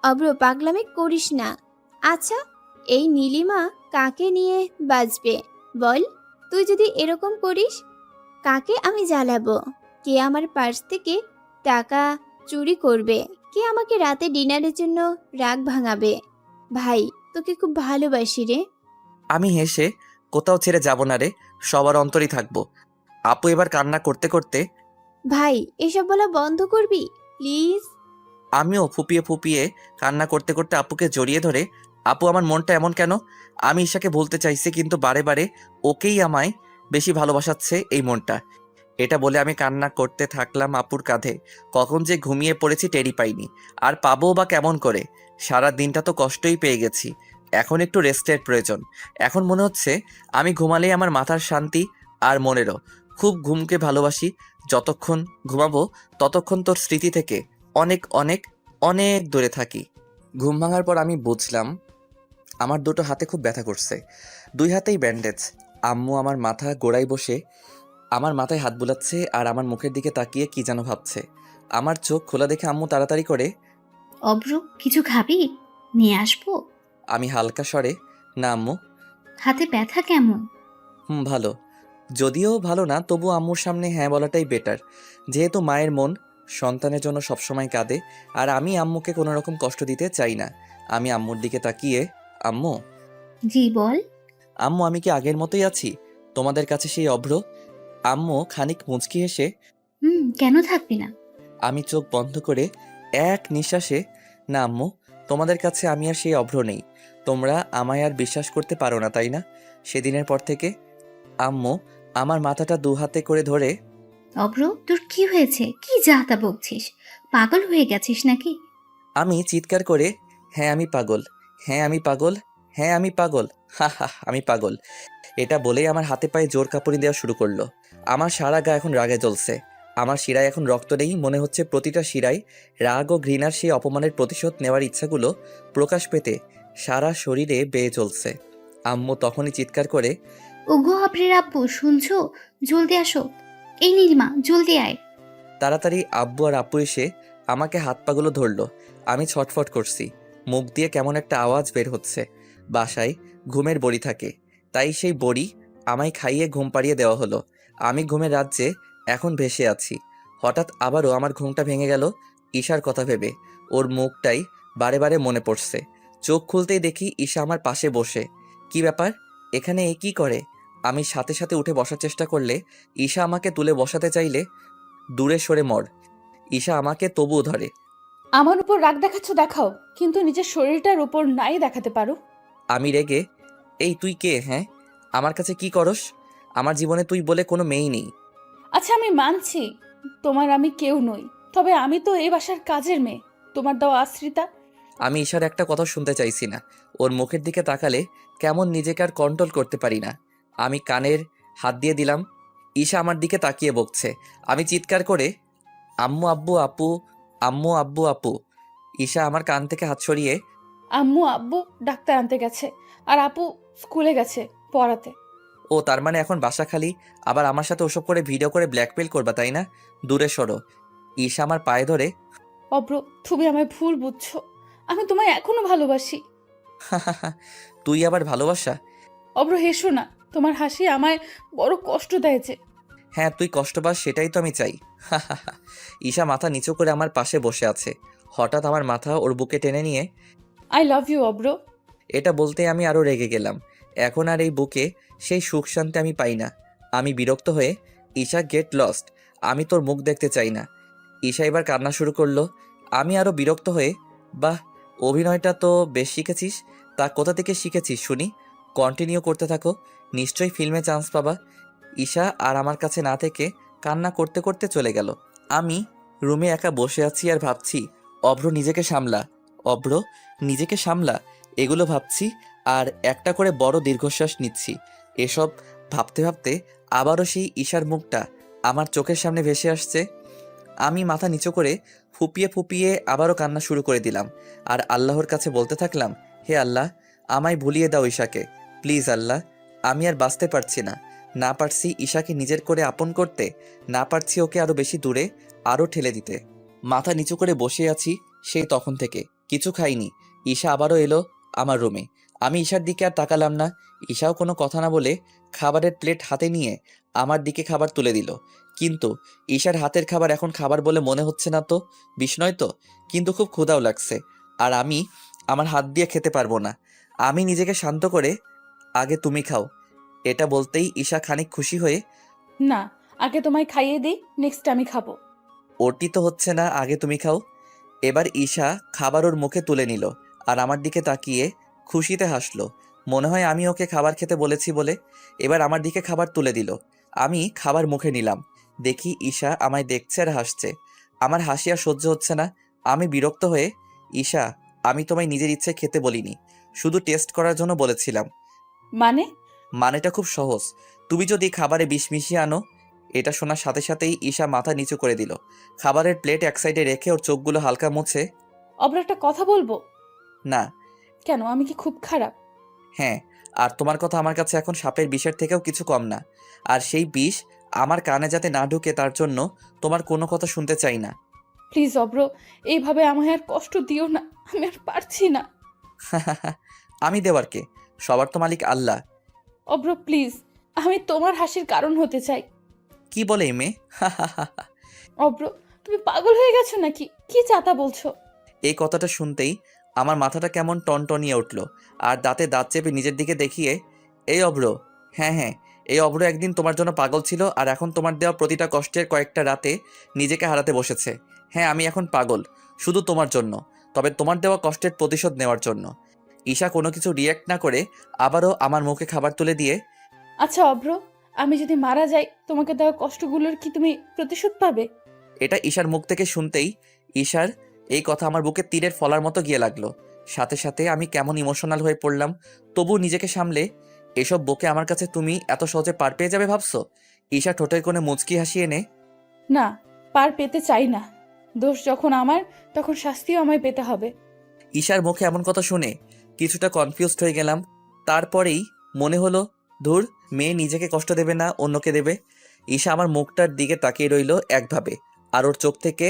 অব্র, পাগলামি করিস না। আচ্ছা, এই নীলিমা কাকে নিয়ে বাঁচবে বল? তুই যদি এরকম করিস, কাকে আমি জ্বালাবো? কে আমার পার্স থেকে টাকা চুরি করবে? কে আমাকে রাতে ডিনারের জন্য রাগ ভাঙাবে? ভাই, তোকে খুব ভালোবাসি রে। আমি হেসে, কোথাও ছেড়ে যাব না রে, সবার অন্তরই থাকবো। আপু এবার কান্না করতে করতে, ভাই, এসব বলা বন্ধ করবি প্লিজ? আমিও ফুপিয়ে ফুপিয়ে কান্না করতে করতে আপুকে জড়িয়ে ধরে, আপু আমার মনটা এমন কেন? আমি ঈশাকে বলতে চাইছি, কিন্তু বারে বারে ওকেই আমায় বেশি ভালোবাসাচ্ছে এই মনটা। এটা বলে আমি কান্না করতে থাকলাম আপুর কাঁধে। কখন যে ঘুমিয়ে পড়েছি টেরি পাইনি, আর পাবো বা কেমন করে? সারা দিনটা তো কষ্টই পেয়ে গেছি, এখন একটু রেস্টের প্রয়োজন। এখন মনে হচ্ছে আমি ঘুমালেই আমার মাথার শান্তি আর মনেরও। খুব ঘুমকে ভালোবাসি, যতক্ষণ ঘুমাবো ততক্ষণ তোর স্মৃতি থেকে অনেক অনেক অনেক দূরে থাকি। ঘুম ভাঙার পর আমি বুঝলাম আমার দুটো হাতে খুব ব্যথা করছে, দুই হাতেই ব্যান্ডেজ। আম্মু আমার মাথা গোড়ায় বসে আমার মাথায় হাত বুলাচ্ছে আর আমার মুখের দিকে তাকিয়ে কি যেন ভাবছে। আমার চোখ খোলা দেখে আম্মু তাড়াতাড়ি করে, অব্র, কিছু খাবি? নিয়ে আসবো? আমি হালকা স্বরে, না আম্মু। হাতে ব্যথা কেমন? ভালো, যদিও ভালো না, তবু আম্মুর সামনে হ্যাঁ বলাটাই বেটার। যেহেতু মায়ের মন সন্তানের জন্য সবসময় কাঁদে, আর আমি আম্মুকে কোনো রকম কষ্ট দিতে চাই না। আমি আম্মুর দিকে তাকিয়ে, আম্মু। জি বল। আম্মু, আমি কি আগের মতোই আছি তোমাদের কাছে, সেই অভ্র? আম্মু খানিক মুচকি হেসে, কেন থাকবি না? আমি চোখ বন্ধ করে এক নিঃশ্বাসে, না আম্মু, তোমাদের কাছে আমি আর সেই অভ্র নেই। তোমরা আমায় আর বিশ্বাস করতে পারো না, তাই না? সেদিনের পর থেকে। আম্মু আমার মাথাটা দু হাতে করে ধরে, অব্র, তোর কি হয়েছে? কি যাতা বকছিস? পাগল হয়ে গেছিস নাকি? আমি চিৎকার করে, হ্যাঁ আমি পাগল, হ্যাঁ আমি পাগল, হ্যাঁ আমি পাগল, হা হা আমি পাগল, এটা বলেই আমার হাতে পায়ে জোর কাঁপুনি দেওয়া শুরু করলো। আমার সারা গা এখন রাগে জ্বলছে। আমার শিরায় এখন রক্ত নেই, মনে হচ্ছে প্রতিটা শিরায় রাগ ও ঘৃণার সেই অপমানের প্রতিশোধ নেওয়ার ইচ্ছাগুলো প্রকাশ পেতে সারা শরীরে বেয়ে চলছে। আম্মু তখনই চিৎকার করে, ওগো আবরের আব্বু, শুনছো? জলদি আসো। এই নীলিমা, জলদি আয়। তাড়াতাড়ি আব্বু আর আপু এসে আমাকে হাত পাগুলো ধরলো। আমি ছটফট করছি, মুখ দিয়ে কেমন একটা আওয়াজ বের হচ্ছে। বাসায় ঘুমের বড়ি থাকে, তাই সেই বড়ি আমায় খাইয়ে ঘুম পাড়িয়ে দেওয়া হলো। আমি ঘুমের রাজ্যে এখন ভেসে আছি। হঠাৎ আবারও আমার ঘুমটা ভেঙে গেল ঈশার কথা ভেবে। ওর মুখটাই বারে বারে মনে পড়ছে। চোখ খুলতেই দেখি ঈশা আমার পাশে বসে। কি ব্যাপার, এখানে এ কি করে? আমি সাথে সাথে উঠে বসার চেষ্টা করলে ঈশা আমাকে তুলে বসাতে চাইলে দূরে সরে মর। ঈশা আমাকে তবুও ধরে। আমার উপর রাগ দেখাচ্ছ দেখাও, কিন্তু নিজের শরীরটার উপর নাই দেখাতে পারো। আমি রেগে, এই তুই কে? হ্যাঁ, আমার কাছে কি করস? আমার জীবনে তুই বলে কোনো মেয়েই নেই। আচ্ছা আমি মানছি তোমার আমি কেউ নই, তবে আমি তো এই বাসার কাজের মেয়ে, তোমার দেওয়া আশ্রিতা। আমি ঈশার একটা কথা শুনতে চাইছি না। ওর মুখের দিকে তাকালে কেমন নিজেকে আর কন্ট্রোল করতে পারি না। আমি কানের হাত দিয়ে দিলাম। ঈশা আমার দিকে তাকিয়ে বকছে। আমি চিৎকার করে, আম্মু আব্বু আপু, আম্মু আব্বু আপু। ঈশা আমার কান থেকে হাত সরিয়ে, আম্মু আব্বু ডাক্তার আনতে গেছে, আর আপু স্কুলে গেছে পড়াতে। ও তার মানে এখন বাসা খালি, আবার আমার সাথে ওসব করে ভিডিও করে ব্ল্যাকমেল করবা তাই না? দূরে সরো। ঈশা আমার পায়ে ধরে, অব্র তুমি আমায় ভুল বুঝছো, আমি তোমায় এখনো ভালোবাসি। তুই আবার ভালোবাসা? অব্র হেসো না, তোমার হাসি আমায় বড় কষ্ট দেয় যে। হ্যাঁ, তুই কষ্ট পাস সেটাই তো আমি চাই। ঈশা মাথা নিচু করে আমার পাশে বসে আছে। হঠাৎ আমার মাথা ওর বুকে টেনে নিয়ে, আই লাভ ইউ অব্র। এটা বলতে আমি আরো রেগে গেলাম। এখন আর এই বুকে সেই সুখ শান্তি আমি পাই না। আমি বিরক্ত হয়ে, ঈশা গেট লস্ট, আমি তোর মুখ দেখতে চাই না। ঈশা এবার কান্না শুরু করলো। আমি আরো বিরক্ত হয়ে, বাহ, অভিনয়টা তো বেশ শিখেছিস। তা কোথা থেকে শিখেছিস শুনি? কন্টিনিউ করতে থাকো, নিশ্চয়ই ফিল্মে চান্স পাবা। ঈশা আর আমার কাছে না থেকে কান্না করতে করতে চলে গেল। আমি রুমে একা বসে আছি আর ভাবছি, অভ্র নিজেকে সামলা, অভ্র নিজেকে সামলা, এগুলো ভাবছি আর একটা করে বড় দীর্ঘশ্বাস নিচ্ছি। এসব ভাবতে ভাবতে আবারও সেই ঈশার মুখটা আমার চোখের সামনে ভেসে আসছে। আমি মাথা নিচু করে ফুপিয়ে ফুপিয়ে আবারও কান্না শুরু করে দিলাম আর আল্লাহর কাছে বলতে থাকলাম, হে আল্লাহ, আমায় ভুলিয়ে দাও ঈশাকে, প্লিজ আল্লাহ। আমি আর বাঁচতে পারছি না। না পারছি ঈশাকে নিজের করে আপন করতে, না পারছি ওকে আরো বেশি দূরে আরো ঠেলে দিতে। মাথা নিচু করে বসে আছি সেই তখন থেকে, কিছু খাইনি। ঈশা আবারও এলো আমার রুমে। আমি ঈশার দিকে আর তাকালাম না। ঈশাও কোনো কথা না বলে খাবারের প্লেট হাতে নিয়ে আমার দিকে খাবার তুলে দিল। কিন্তু ঈশার হাতের খাবার এখন খাবার বলে মনে হচ্ছে না তো, বিষ নয় তো, কিন্তু খুব ক্ষুধাও লাগছে। আর আমি আমার হাত দিয়ে খেতে পারবো না। আমি নিজেকে শান্ত করে, আগে তুমি খাও, এটা বলতেই ঈশা খানিক খুশি হয়ে, না, আগে তোমায় খাইয়ে দিই, নেক্সট আমি খাবো। ওটি তো হচ্ছে না, আগে তুমি খাও। এবার ঈশা খাবার ওর মুখে তুলে নিল আর আমার দিকে তাকিয়ে খুশিতে হাসলো। মনে হয় আমি ওকে খাবার খেতে বলেছি বলে। এবার আমার দিকে খাবার তুলে দিল। আমি খাবার মুখে নিলাম। দেখি ঈশা আমায় দেখছে আর হাসছে। আমার হাসি আর সহ্য হচ্ছে না। আমি বিরক্ত হয়ে, ঈশা, আমি তোমায় নিজের ইচ্ছে খেতে বলিনি, শুধু টেস্ট করার জন্য বলেছিলাম। মানে? মানেটা খুব সহজ, তুমি যদি খাবারে বিষ মিশিয়ে আনো। এটা শোনার সাথে সাথেই ঈশা মাথা নিচু করে দিল। খাবারের প্লেট এক সাইডে রেখে ওর চোখগুলো হালকা মুছে, অব্র একটা কথা বলবো? না। কেন, আমি কি খুব খারাপ? হ্যাঁ, আর তোমার কথা আমার কাছে এখন সাপের বিষের থেকেও কিছু কম না। আর সেই বিষ আমার কানে যাতে না ঢুকে তার জন্য তোমার কোনো কথা শুনতে চাই না। প্লিজ অব্র, এইভাবে আমায় আর কষ্ট দিও না, আমি আর পারছি না। আমি দেওয়ার কে? সবার তো মালিক আল্লাহ। অব্র প্লিজ, আমি তোমার হাসির কারণ হতে চাই। কি বলে এই মেয়ে? অব্র, তুমি পাগল হয়ে গেছো নাকি? কি চাতা বলছো? এই কথাটা শুনতেই আমার মাথাটা কেমন টনটনিয়ে উঠল আর দাঁতে দাঁত চেপে নিজের দিকে দেখিয়ে, এই অভ্র, হ্যাঁ হ্যাঁ, এই অভ্র একদিন তোমার জন্য পাগল ছিল আর এখন তোমার দেওয়া প্রতিটা কষ্টের কয়েকটা রাতে নিজেকে হারাতে বসেছে। হ্যাঁ, আমি এখন পাগল শুধু তোমার জন্য, তবে তোমার দেওয়া কষ্টের প্রতিশোধ নেওয়ার জন্য। ঈশা কোনো কিছু রিয়্যাক্ট না করে আবারও আমার মুখে খাবার তুলে দিয়ে, আচ্ছা অব্র, আমি যদি মারা যাই তোমাকে দেওয়া কষ্টগুলোর কি তুমি প্রতিশোধ পাবে? এটা ঈশার মুখ থেকে শুনতেই ঈশার এই কথা আমার বুকে তীরের ফলার মতো গিয়ে লাগলো। সাথে সাথে আমি কেমন ইমোশনাল হয়ে পড়লাম। তবু নিজেকে সামলে, এসব বকে আমার কাছে তুমি এত সহজে পার পেয়ে যাবে ভাবছো? ঈশা ঠোঁটের কোণে মুচকি হাসি এনে, না, পার পেতে চাই না। দোষ যখন আমার, তখন শাস্তিও আমায় পেতে হবে। ঈশার মুখে এমন কথা শুনে কিছুটা কনফিউজড হয়ে গেলাম। তারপরেই মনে হলো, ধুর, মেয়ে নিজেকে কষ্ট দেবে না, অন্যকে দেবে। ঈশা আমার মুখটার দিকে তাকিয়ে রইল একভাবে, আর ওর চোখ থেকে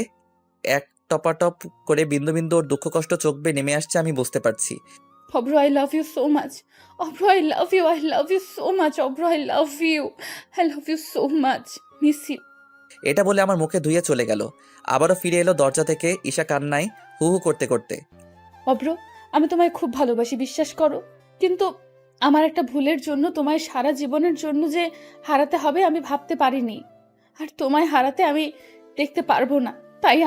এক টপাটপ করে বিন্দু বিন্দু ওর দুঃখ কষ্ট চোখ বেয়ে নেমে আসছে, আমি বুঝতে পারছি। Abhro, I love you so much. Abhro, I love you, I love you so much. Abhro, I love you, I love you so much. Miss you. এটা বলে আমার মুখে ধুয়ে চলে গেল। আবারও ফিরে এলো দরজা থেকে ঈশা কান্নায় হু হু করতে করতে। অব্র, আমি তোমায় খুব ভালোবাসি, বিশ্বাস করো। কিন্তু আমার একটা ভুলের জন্য তোমায় সারা জীবনের জন্য যে হারাতে হবে আমি ভাবতে পারিনি। আর তোমায় হারাতে আমি দেখতে পারবো না, তাই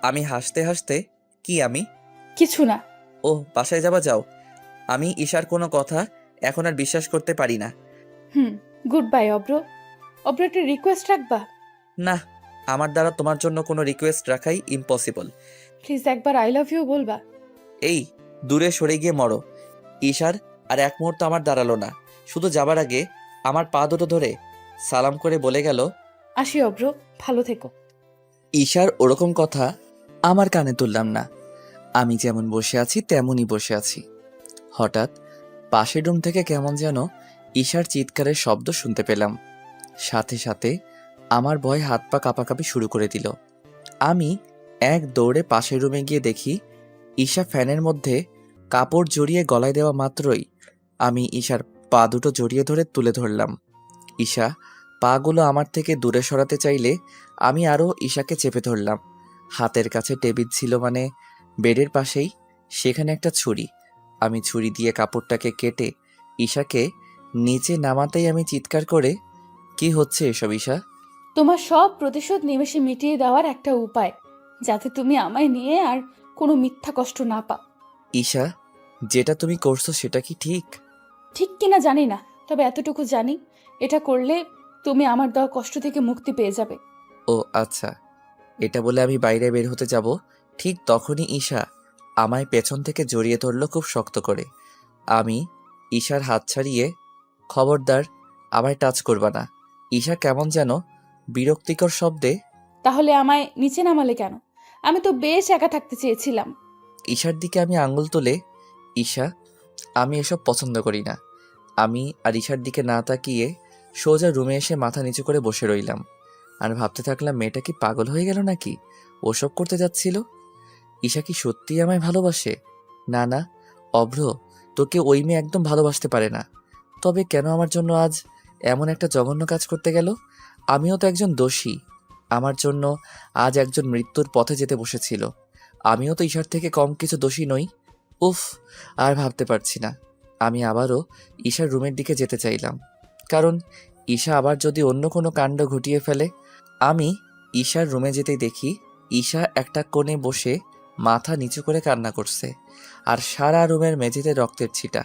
আমি হাসতে হাসতে, কি আমি? কিছু না। ও বাসায় যাবা, যাও। আমি ঈশার কোনো কথা এখন আর বিশ্বাস করতে পারি না। গুড বাই অব্র। অব্র, একটা রিকোয়েস্ট রাখবা? না, আমার দ্বারা তোমার জন্য কোনো রিকোয়েস্ট রাখাই ইম্পসিবল। প্লিজ একবার আই লাভ ইউ বলবা? এই দূরে সরে গিয়ে মরো। ঈশার আর এক মুহূর্ত আমার দাঁড়ালো না, শুধু যাবার আগে আমার পা দুটো ধরে সালাম করে বলে গেল, আসি অব্র, ভালো থেকো। ঈশার ওরকম কথা আমার কানে তুললাম না। আমি যেমন বসে আছি তেমনই বসে আছি। হঠাৎ পাশের রুম থেকে কেমন যেন ঈশার চিৎকারের শব্দ শুনতে পেলাম। সাথে সাথে আমার ভয় হাত পা কাঁপাকাঁপি শুরু করে দিল। আমি এক দৌড়ে পাশের রুমে গিয়ে দেখি ঈশা ফ্যানের মধ্যে কাপড় জড়িয়ে গলায় দেওয়া মাত্রই আমি ঈশার পা দুটো জড়িয়ে ধরে তুলে ধরলাম। ঈশা পাগুলো আমার থেকে দূরে সরাতে চাইলে আমি আরও ঈশাকে চেপে ধরলাম। হাতের কাছে টেবিল ছিল, মানে বেডের পাশেই, সেখানে একটা ছুরি। আমি ছুরি দিয়ে কাপড়টাকে কেটে ঈশাকে নিচে নামাতেই আমি চিৎকার করে, কি হচ্ছে এসব ঈশা? তোমার সব প্রতিশোধ নিমেষে মিটিয়ে দেওয়ার একটা উপায়, যাতে তুমি আমায় নিয়ে আর কোনো মিথ্যা কষ্ট না পাও। ঈশা, যেটা তুমি করছো সেটা কি ঠিক? ঠিক কিনা জানি না, তবে এতটুকু জানি, এটা করলে তুমি আমার দেওয়া কষ্ট থেকে মুক্তি পেয়ে যাবে। ও আচ্ছা। এটা বলে আমি বাইরে বের হতে যাব, ঠিক তখনই ঈশা আমায় পেছন থেকে জড়িয়ে ধরলো খুব শক্ত করে। আমি ঈশার হাত ছাড়িয়ে, খবরদার আমায় টাচ করবা না। ঈশা কেমন যেন বিরক্তিকর শব্দে, তাহলে আমায় নিচে নামালে কেন? আমি তো বেশ একা থাকতে চেয়েছিলাম। ঈশার দিকে আমি আঙুল তুলে, ঈশা, আমি এসব পছন্দ করি না। আমি আর ঈশার দিকে না তাকিয়ে সোজা রুমে এসে মাথা নিচু করে বসে রইলাম। আর ভাবতে থাকলাম, মেয়েটা কি পাগল হয়ে গেল নাকি? ওসব করতে যাচ্ছিল। ঈশা কি সত্যিই আমায় ভালোবাসে? না না, অভ্র, তোকে ওই মেয়ে একদম ভালোবাসতে পারে না। তবে কেন আমার জন্য আজ এমন একটা জঘন্য কাজ করতে গেল? আমিও তো একজন দোষী। আমার জন্য আজ একজন মৃত্যুর পথে যেতে বসেছিল। আমিও তো ঈশার থেকে কম কিছু দোষী নই। উফ, আর ভাবতে পারছি না। আমি আবারও ঈশার রুমের দিকে যেতে চাইলাম, কারণ ঈশা আবার যদি অন্য কোনো কাণ্ড ঘটিয়ে ফেলে। আমি ঈশার রুমে যেতেই দেখি ঈশা একটা কোণে বসে মাথা নিচু করে কান্না করছে, আর সারা রুমের মেঝেতে রক্তের ছিটা।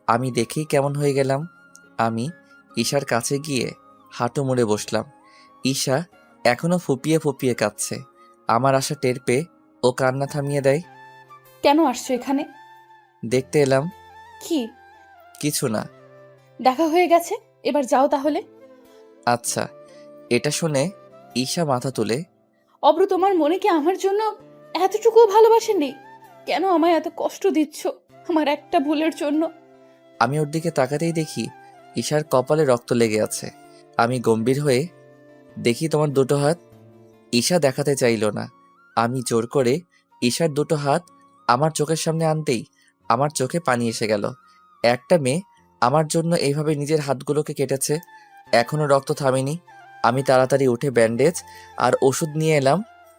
আমি দেখেই কেমন হয়ে গেলাম। আমি ঈশার কাছে গিয়ে হাঁটু মুড়ে বসলাম। ঈশা এখনো ফুপিয়ে ফুপিয়ে কাঁদছে। আমার আশা টের পেয়ে ও কান্না থামিয়ে দেয়। কেন আসছো এখানে? দেখতে এলাম। কি? কিছু না। দেখা হয়ে গেছে, এবার যাও তাহলে। আচ্ছা। এটা শুনে ঈশা মাথা তুলে, অব্র, তোমার মনে কি আমার জন্য এতটুকুও ভালোবাসা নেই? কেন আমায় এত কষ্ট দিচ্ছ আমার একটা ভুলের জন্য? আমি ওর দিকে তাকাতেই দেখি ঈশার কপালে রক্ত লেগে আছে। আমি গম্ভীর হয়ে, দেখি তোমার দুটো হাত। ঈশা দেখাতে চাইল না। আমি জোর করে ঈশার দুটো হাত আমার চোখের সামনে আনতেই আমার চোখে পানি এসে গেল। একটা মেয়ে আমার জন্য এইভাবে নিজের হাতগুলোকে কেটেছে, এখনো রক্ত থামেনি। আমি তাড়াতাড়ি উঠে ব্যান্ডেজ আর ওষুধ নিয়ে এলাম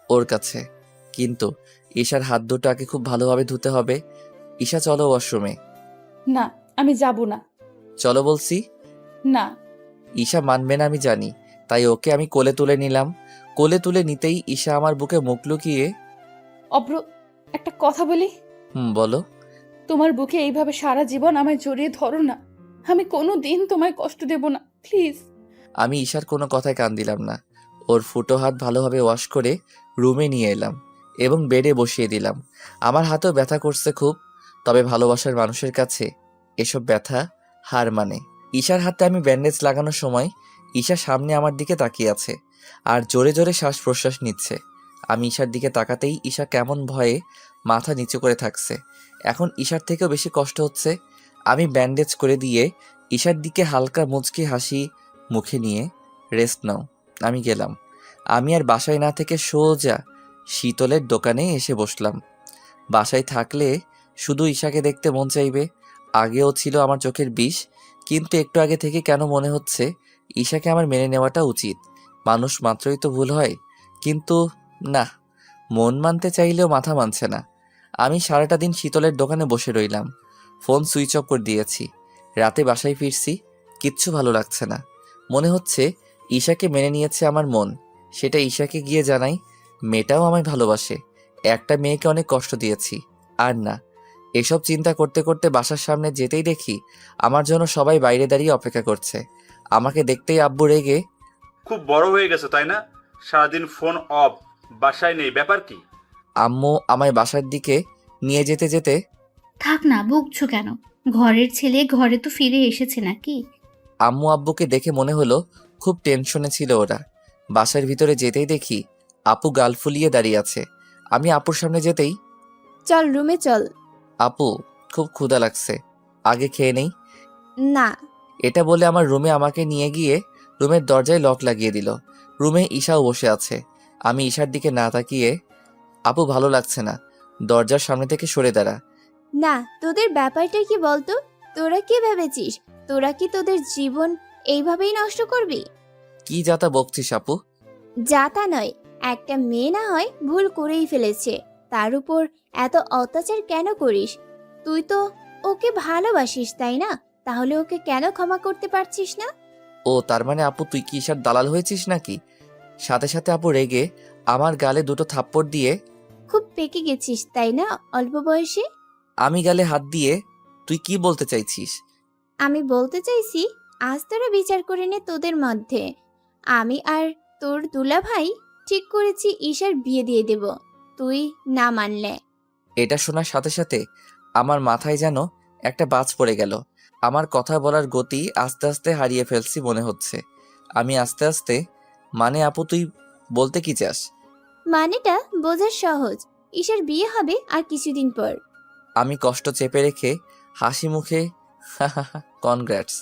ওর কাছে। কিন্তু ঈশার হাত দুটো আগে খুব ভালোভাবে ধুতে হবে। ঈশা, চলো ওয়াশরুমে। না, আমি যাব না। চলো বলছি। না। ঈশা মানবে না আমি জানি, তাই ওকে আমি কোলে তুলে নিলাম। কোলে তুলে নিতেই ঈশা আমার বুকে মুখ লুকিয়ে, অব্র, একটা কথা বলি। বলো। তোমার বুকে এইভাবে সারা জীবন আমায় জড়িয়ে ধরো না। আমি কোনো দিন তোমায় কষ্ট দেব না, প্লিজ। আমি ঈশার কোনো কথায় কান দিলাম না। ওর ফুটো হাত ভালোভাবে ওয়াশ করে রুমে নিয়ে এলাম এবং বেডে বসিয়ে দিলাম। আমার হাতেও ব্যথা করছে খুব, তবে ভালোবাসার মানুষের কাছে এসব ব্যথা হার মানে। ঈশার হাতে আমি ব্যান্ডেজ লাগানোর সময় ঈশা সামনে আমার দিকে তাকিয়ে আছে আর জোরে জোরে শ্বাস প্রশ্বাস নিচ্ছে। আমি ঈশার দিকে তাকাতেই ঈশা কেমন ভয়ে মাথা নিচু করে থাকছে। এখন ঈশার থেকেও বেশি কষ্ট হচ্ছে। আমি ব্যান্ডেজ করে দিয়ে ঈশার দিকে হালকা মুচকি হাসি মুখে নিয়ে, রেস্ট নাও। আমি গেলাম। আমি আর বাসায় না থেকে সোজা শীতলের দোকানে এসে বসলাম। বাসায় থাকলে শুধু ঈশাকে দেখতে মন চাইবে। আগেও ছিল আমার চোখের বিষ, কিন্তু একটু আগে থেকে কেন মনে হচ্ছে ঈশাকে আমার মেনে নেওয়াটা উচিত। মানুষ মাত্রই তো ভুল হয়, কিন্তু না, মন মানতে চাইলেও মাথা মানছে না। আমি সারাটা দিন শীতলের দোকানে বসে রইলাম, ফোন সুইচ অফ করে দিয়েছি। রাতে বাসায় ফিরছি, কিচ্ছু ভালো লাগছে না। মনে হচ্ছে ঈশাকে মেনে নিয়েছে আমার মন, সেটা ঈশাকে গিয়ে জানাই। মেয়েটাও আমায় ভালোবাসে, একটা মেয়েকে অনেক কষ্ট দিয়েছি। আর না, এসব চিন্তা করতে করতে বাসার সামনে যেতেই দেখি আমার জন্য সবাই বাইরে দাঁড়িয়ে অপেক্ষা করছে। আমাকে দেখতেই আব্বু রেগে, খুব বড় হয়ে গেছে তাই না? সারাদিন ফোন অফ, বাসায় নেই, ব্যাপার কি? আম্মু আমায় বাসার দিকে নিয়ে যেতে যেতে, থাক না, বকছো কেন? ঘরের ছেলে ঘরে তো ফিরে এসেছে নাকি? আম্মু আব্বুকে দেখে মনে হলো খুব টেনশনে ছিল ওরা। বাসার ভিতরে যেতেই দেখি আপু গাল ফুলিয়ে দাঁড়িয়ে আছে। আমি আপুর সামনে যেতেই, চল রুমে চল। আপু খুব ক্ষুধা লাগছে, আগে খেয়ে নেই। না। এটা বলে আমার রুমে আমাকে নিয়ে গিয়ে রুমের দরজায় লক লাগিয়ে দিল। রুমে ঈশাও বসে আছে। আমি ঈশার দিকে না তাকিয়ে, আপু ভালো লাগছে না, দরজার সামনে থেকে সরে দাঁড়া। না, তোদের ব্যাপারটা কি বলতো? তোরা কি ভেবেছিস তোরা কি তোদের জীবন এইভাবেই নষ্ট করবি? কি যাতা বকছিস আপু? যা তা নয়, একটা মেয়ে না হয় ভুল করেই ফেলেছে, তার উপর এত অত্যাচার কেন করিস? তুই তো ওকে ভালোবাসিস তাই না? তাহলে ওকে কেন ক্ষমা করতে পারছিস না? ও তার মানে আপু তুই কি ঈশার দালাল হয়েছিস নাকি? সাথে সাথে আপু রেগে আমার গালে দুটো থাপ্পড় দিয়ে, খুব পেকে গেছিস তাই না অল্প বয়সে? আমি গালে হাত দিয়ে, তুই কি বলতে চাইছিস? আমি বলতে চাইছি, আজ তোরা বিচার করে নে তোদের মধ্যে। আমি আর তোর দুলাভাই ঠিক করেছি ঈশার বিয়ে দিয়ে দেব, তুই না মানলে। এটা শোনার সাথে সাথে আমার মাথায় যেন একটা বাজ পড়ে গেল। আমার কথা বলার গতি আস্তে আস্তে হারিয়ে ফেলছি মনে হচ্ছে। আমি আস্তে আস্তে, মানে আপু তুই বলতে কি চাস? মানেটা বোঝা সহজ, ঈশার বিয়ে হবে আর কিছুদিন পর। আমি কষ্ট চেপে রেখে হাসি মুখে, কনগ্রাটস।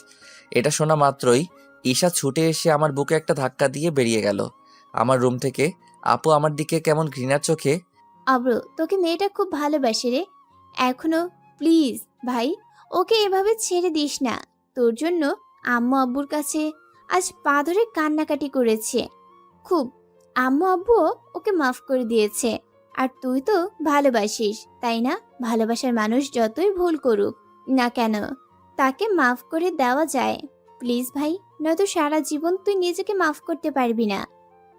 এটা শোনা মাত্রই ঈশা ছুটে এসে আমার বুকে একটা ধাক্কা দিয়ে বেরিয়ে গেল আমার রুম থেকে। আপু আমার দিকে কেমন ঘৃণার চোখে, অব্র, তোকে মেয়েটা খুব ভালোবাসে রে, এখনো প্লিজ ভাই, ওকে এভাবে ছেড়ে দিস না। তোর জন্য আম্মু আব্বুর কাছে আজ পা ধরে কান্নাকাটি করেছে খুব। আম্মু আব্বুও ওকে মাফ করে দিয়েছে। আর তুই তো ভালোবাসিস তাই না? ভালোবাসার মানুষ যতই ভুল করুক না কেন, তাকে মাফ করে দেওয়া যায়। প্লিজ ভাই, নয়তো সারা জীবন তুই নিজেকে মাফ করতে পারবি না।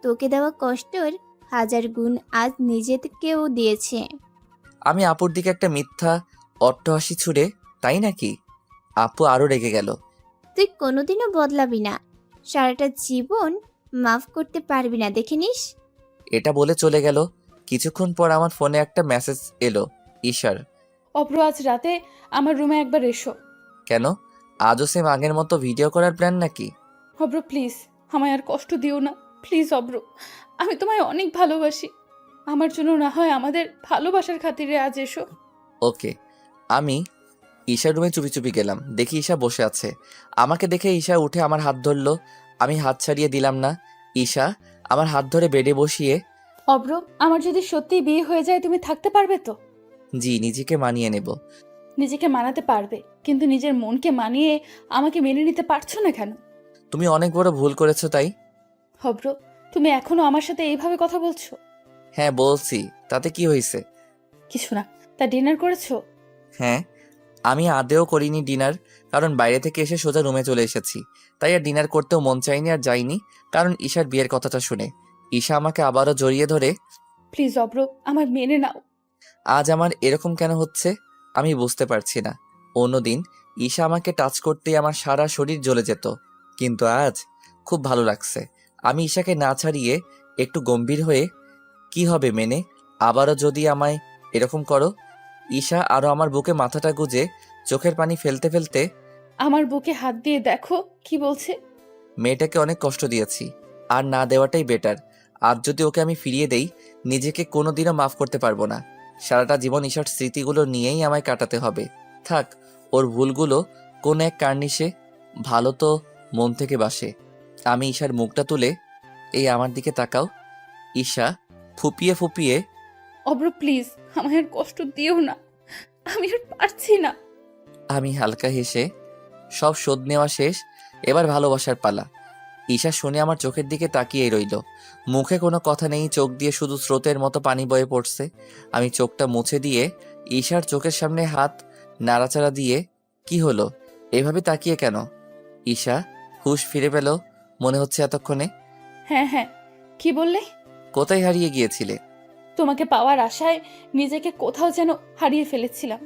তোকে দেওয়া কষ্টর হাজার গুণ আজ নিজেকেও দিয়েছে। আমি আপুর দিকে একটা মিথ্যা অট্টহাসি ছুড়ে, তাই নাকি? আপু আরো রেগে গেল। তুই কোনোদিনও বদলাবি না, সারাটা জীবন মাফ করতে পারবি না, দেখে নিস। এটা বলে চলে গেল। কিছুক্ষণ পর আমার ফোনে একটা মেসেজ এলো ঈশার। অব্র, আজ রাতে আমার রুমে একবার এসো। কেন? আজও সেম আগের মতো ভিডিও করার প্ল্যান নাকি? অব্র প্লিজ, আমায় আর কষ্ট দিও না প্লিজ। অব্র, আমি তোমায় অনেক ভালোবাসি, আমার জন্য না হয় আমাদের ভালোবাসার খাতিরে আজ এসো। ওকে। আমি ঈশার রুমে চুপি চুপি গেলাম, দেখি ঈশা বসে আছে। আমাকে দেখে ঈশা উঠে আমার হাত ধরলো। আমি হাত ছাড়িয়ে দিলাম না। ঈশা আমার হাত ধরে বেডে বসিয়ে, অব্র, আমার যদি সত্যিই বিয়ে হয়ে যায় তুমি থাকতে পারবে তো? জি, নিজেকে মানিয়ে নেব। নিজেকে মানাতে পারবে, কিন্তু নিজের মনকে মানিয়ে আমাকে মেনে নিতে পারছো না কেন? তুমি অনেক বড় ভুল করেছো তাই। অব্র, তুমি এখনো আমার সাথে এইভাবে কথা বলছো? হ্যাঁ বলছি, তাতে কি হয়েছে? কিছু না। তা ডিনার করেছো? হ্যাঁ, আমি আদেও করিনি ডিনার, কারণ বাইরে থেকে এসে সোজা রুমে চলে এসেছি। তাই আর ডিনার করতেও মন চাইনি আর যাইনি, কারণ ঈশার বিয়ের কথাটা শুনে। ঈশা আমাকে আবারও জড়িয়ে ধরে, প্লিজ অব্র, আমার মেনে নাও। আজ আমার এরকম কেন হচ্ছে আমি বুঝতে পারছি না। অন্যদিন ঈশা আমাকে টাচ করতেই আমার সারা শরীর জ্বলে যেত, কিন্তু আজ খুব ভালো লাগছে। আমি ঈশাকে না ছাড়িয়ে একটু গম্ভীর হয়ে, কি হবে মেনে, আবারও যদি আমায় এরকম করো? ঈশা আরও আমার বুকে মাথাটা গুজে চোখের পানি ফেলতে ফেলতে, আমার বুকে হাত দিয়ে দেখো কি বলছে। মেয়েটাকে অনেক কষ্ট দিয়েছি, আর না দেওয়াটাই বেটার। আজ যদি ওকে আমি ফিরিয়ে দেই, নিজেকে কোনোদিনও মাফ করতে পারবো না। সারাটা জীবন ঈশার স্মৃতিগুলো নিয়েই আমায় কাটাতে হবে। থাক, ওর ভুলগুলো কোন এক কার্নিশে, ভালো তো মন থেকে বাসে। আমি ঈশার মুখটা তুলে, এই আমার দিকে তাকাও। ঈশা ফুপিয়ে ফুপিয়ে, অব্র প্লিজ, আমায় আর কষ্ট দিও না, আমি আর পারছি না। আমি হালকা হেসে, সব শোধ নেওয়া শেষ, এবার ভালোবাসার পালা। ঈশা শুনে আমার চোখের দিকে তাকিয়েই রইল। মুখে কোনো কথা নেই, চোখ দিয়ে শুধু স্রোতের মতো পানি বয়ে পড়ছে। আমি চোখটা মুছে দিয়ে ঈশার চোখের সামনে হাত নাড়াচাড়া দিয়ে, কি হলো, এভাবে তাকিয়ে কেন? ঈশা হুঁশ ফিরে পেল মনে হচ্ছে এতক্ষণে। হ্যাঁ হ্যাঁ, কি বললে? কোথায় হারিয়ে গিয়েছিলে? তোমাকে পাওয়ার আশায় নিজেকে কোথাও যেন হারিয়ে ফেলেছিলাম।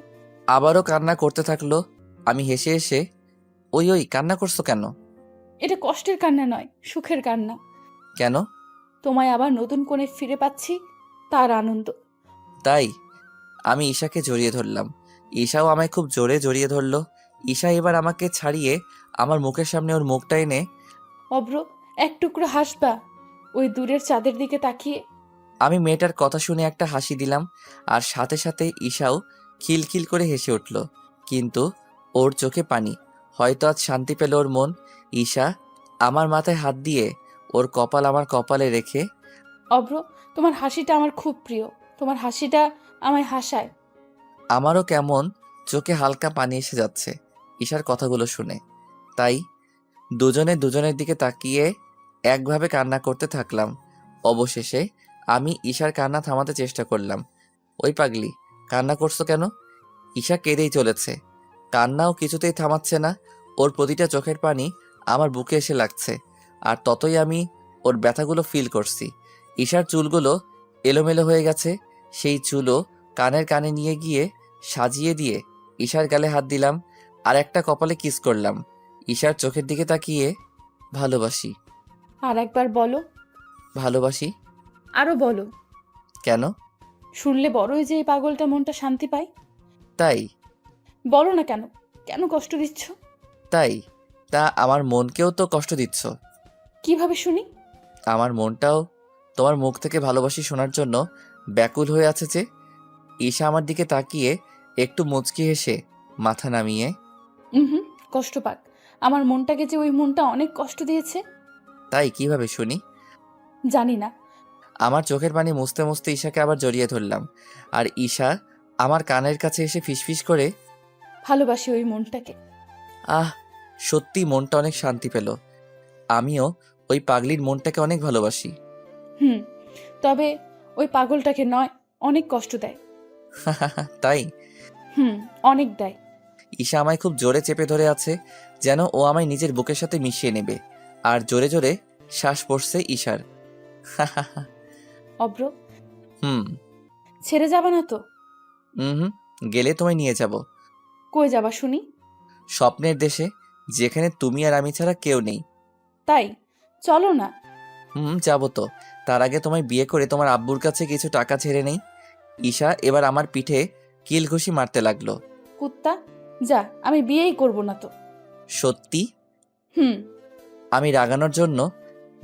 আবারও কান্না করতে থাকলো। আমি হেসে হেসে, ওই ওই কান্না করছো কেন? এটা কষ্টের কান্না নয়, সুখের কান্না। কেন? তোমায় আবার নতুন করে ফিরে পাচ্ছি, তার আনন্দ। তাই? আমি ঈশাকে জড়িয়ে ধরলাম। ঈশাও আমায় খুব জোরে জড়িয়ে ধরলো। ঈশা এবার আমাকে ছাড়িয়ে আমার মুখের সামনে ওর মুখটা এনে, অব্র, এক টুকরো হাসবা ওই দূরের চাঁদের দিকে তাকিয়ে? আমি মেয়েটার কথা শুনে একটা হাসি দিলাম, আর সাথে সাথে ঈশাও খিলখিল করে হেসে উঠল। কিন্তু ওর চোখে পানি। হয়তো আজ শান্তি পেল ওর মন। ঈশা আমার মাথায় হাত দিয়ে ওর কপাল আমার কপালে রেখে, অব্র, তোমার হাসিটা আমার খুব প্রিয়। তোমার হাসিটা আমায় হাসায়। আমারও কেমন চোখে হালকা পানি এসে যাচ্ছে ঈশার কথাগুলো শুনে। তাই দুজনে দুজনের দিকে তাকিয়ে একভাবে কান্না করতে থাকলাম। অবশেষে আমি ঈশার কান্না থামাতে চেষ্টা করলাম। ওই পাগলি, কান্না করছো কেন? ঈশা কেঁদেই চলেছে, কান্নাও কিছুতেই থামাচ্ছে না। ওর প্রতিটা চোখের পানি আমার বুকে এসে লাগছে, আর ততই আমি ওর ব্যথাগুলো ফিল করছি। ঈশার চুলগুলো এলোমেলো হয়ে গেছে। সেই চুলও কানের কানে নিয়ে গিয়ে সাজিয়ে দিয়ে ঈশার গালে হাত দিলাম, আর একটা কপালে কিস করলাম। ঈশার চোখের দিকে তাকিয়ে, ভালোবাসি। আর একবার বলো। ভালোবাসি। আরো বলো। কেন? শুনলে বড়ই যে এই পাগলটা মনটা শান্তি পায়। তাই? বলো না কেন, কেন কষ্ট দিচ্ছ? তাই? তা আমার মনকেও তো কষ্ট দিচ্ছ। কিভাবে শুনি? আমার মনটাও তোমার মুখ থেকে ভালোবাসি শোনার জন্য ব্যাকুল হয়ে আছে যে। ঈশা আমার দিকে তাকিয়ে একটু মুচকি হেসে মাথা নামিয়ে, হুম, কষ্ট পাক। আমার মনটাকে যে ওই মনটা অনেক কষ্ট দিয়েছে। তাই? কিভাবে শুনি? জানি না। আমার চোখের পানি মুছতে মুছতে ঈশাকে আবার জড়িয়ে ধরলাম, আর ঈশা আমার কানের কাছে এসে ফিসফিস করে, ভালোবাসি ওই মনটাকে। আহ, সত্যি মনটা অনেক শান্তি পেল। আমিও ওই পাগলির মনটাকে অনেক ভালোবাসি। হুম, তবে ওই পাগলটাকে নয়, অনেক কষ্ট দেয়। তাই? হুম, অনেক দেয়। ঈশা আমায় খুব জোরে চেপে ধরে আছে, যেন ও আমায় নিজের বুকের সাথে মিশিয়ে নেবে, আর জোরে জোরে শ্বাস পড়ছে ঈশার। অব্র, হুম। ছেড়ে যাবে না তো? হুম, গেলে তোমায় নিয়ে যাব কই যাবা শুনি? স্বপ্নের দেশে, যেখানে তুমি আর আমি ছাড়া কেউ নেই। তাই? চলো না। যাবো তো। তার আগে তোমায় বিয়ে করে তোমার আব্বুর কাছে কিছু টাকা ছেড়ে নেই। ঈশা এবার আমার পিঠে কিল ঘুষি মারতে লাগলো। কুত্তা, যা, আমি বিয়েই করব না তো। সত্যি? হুম। আমি রাগানোর জন্য,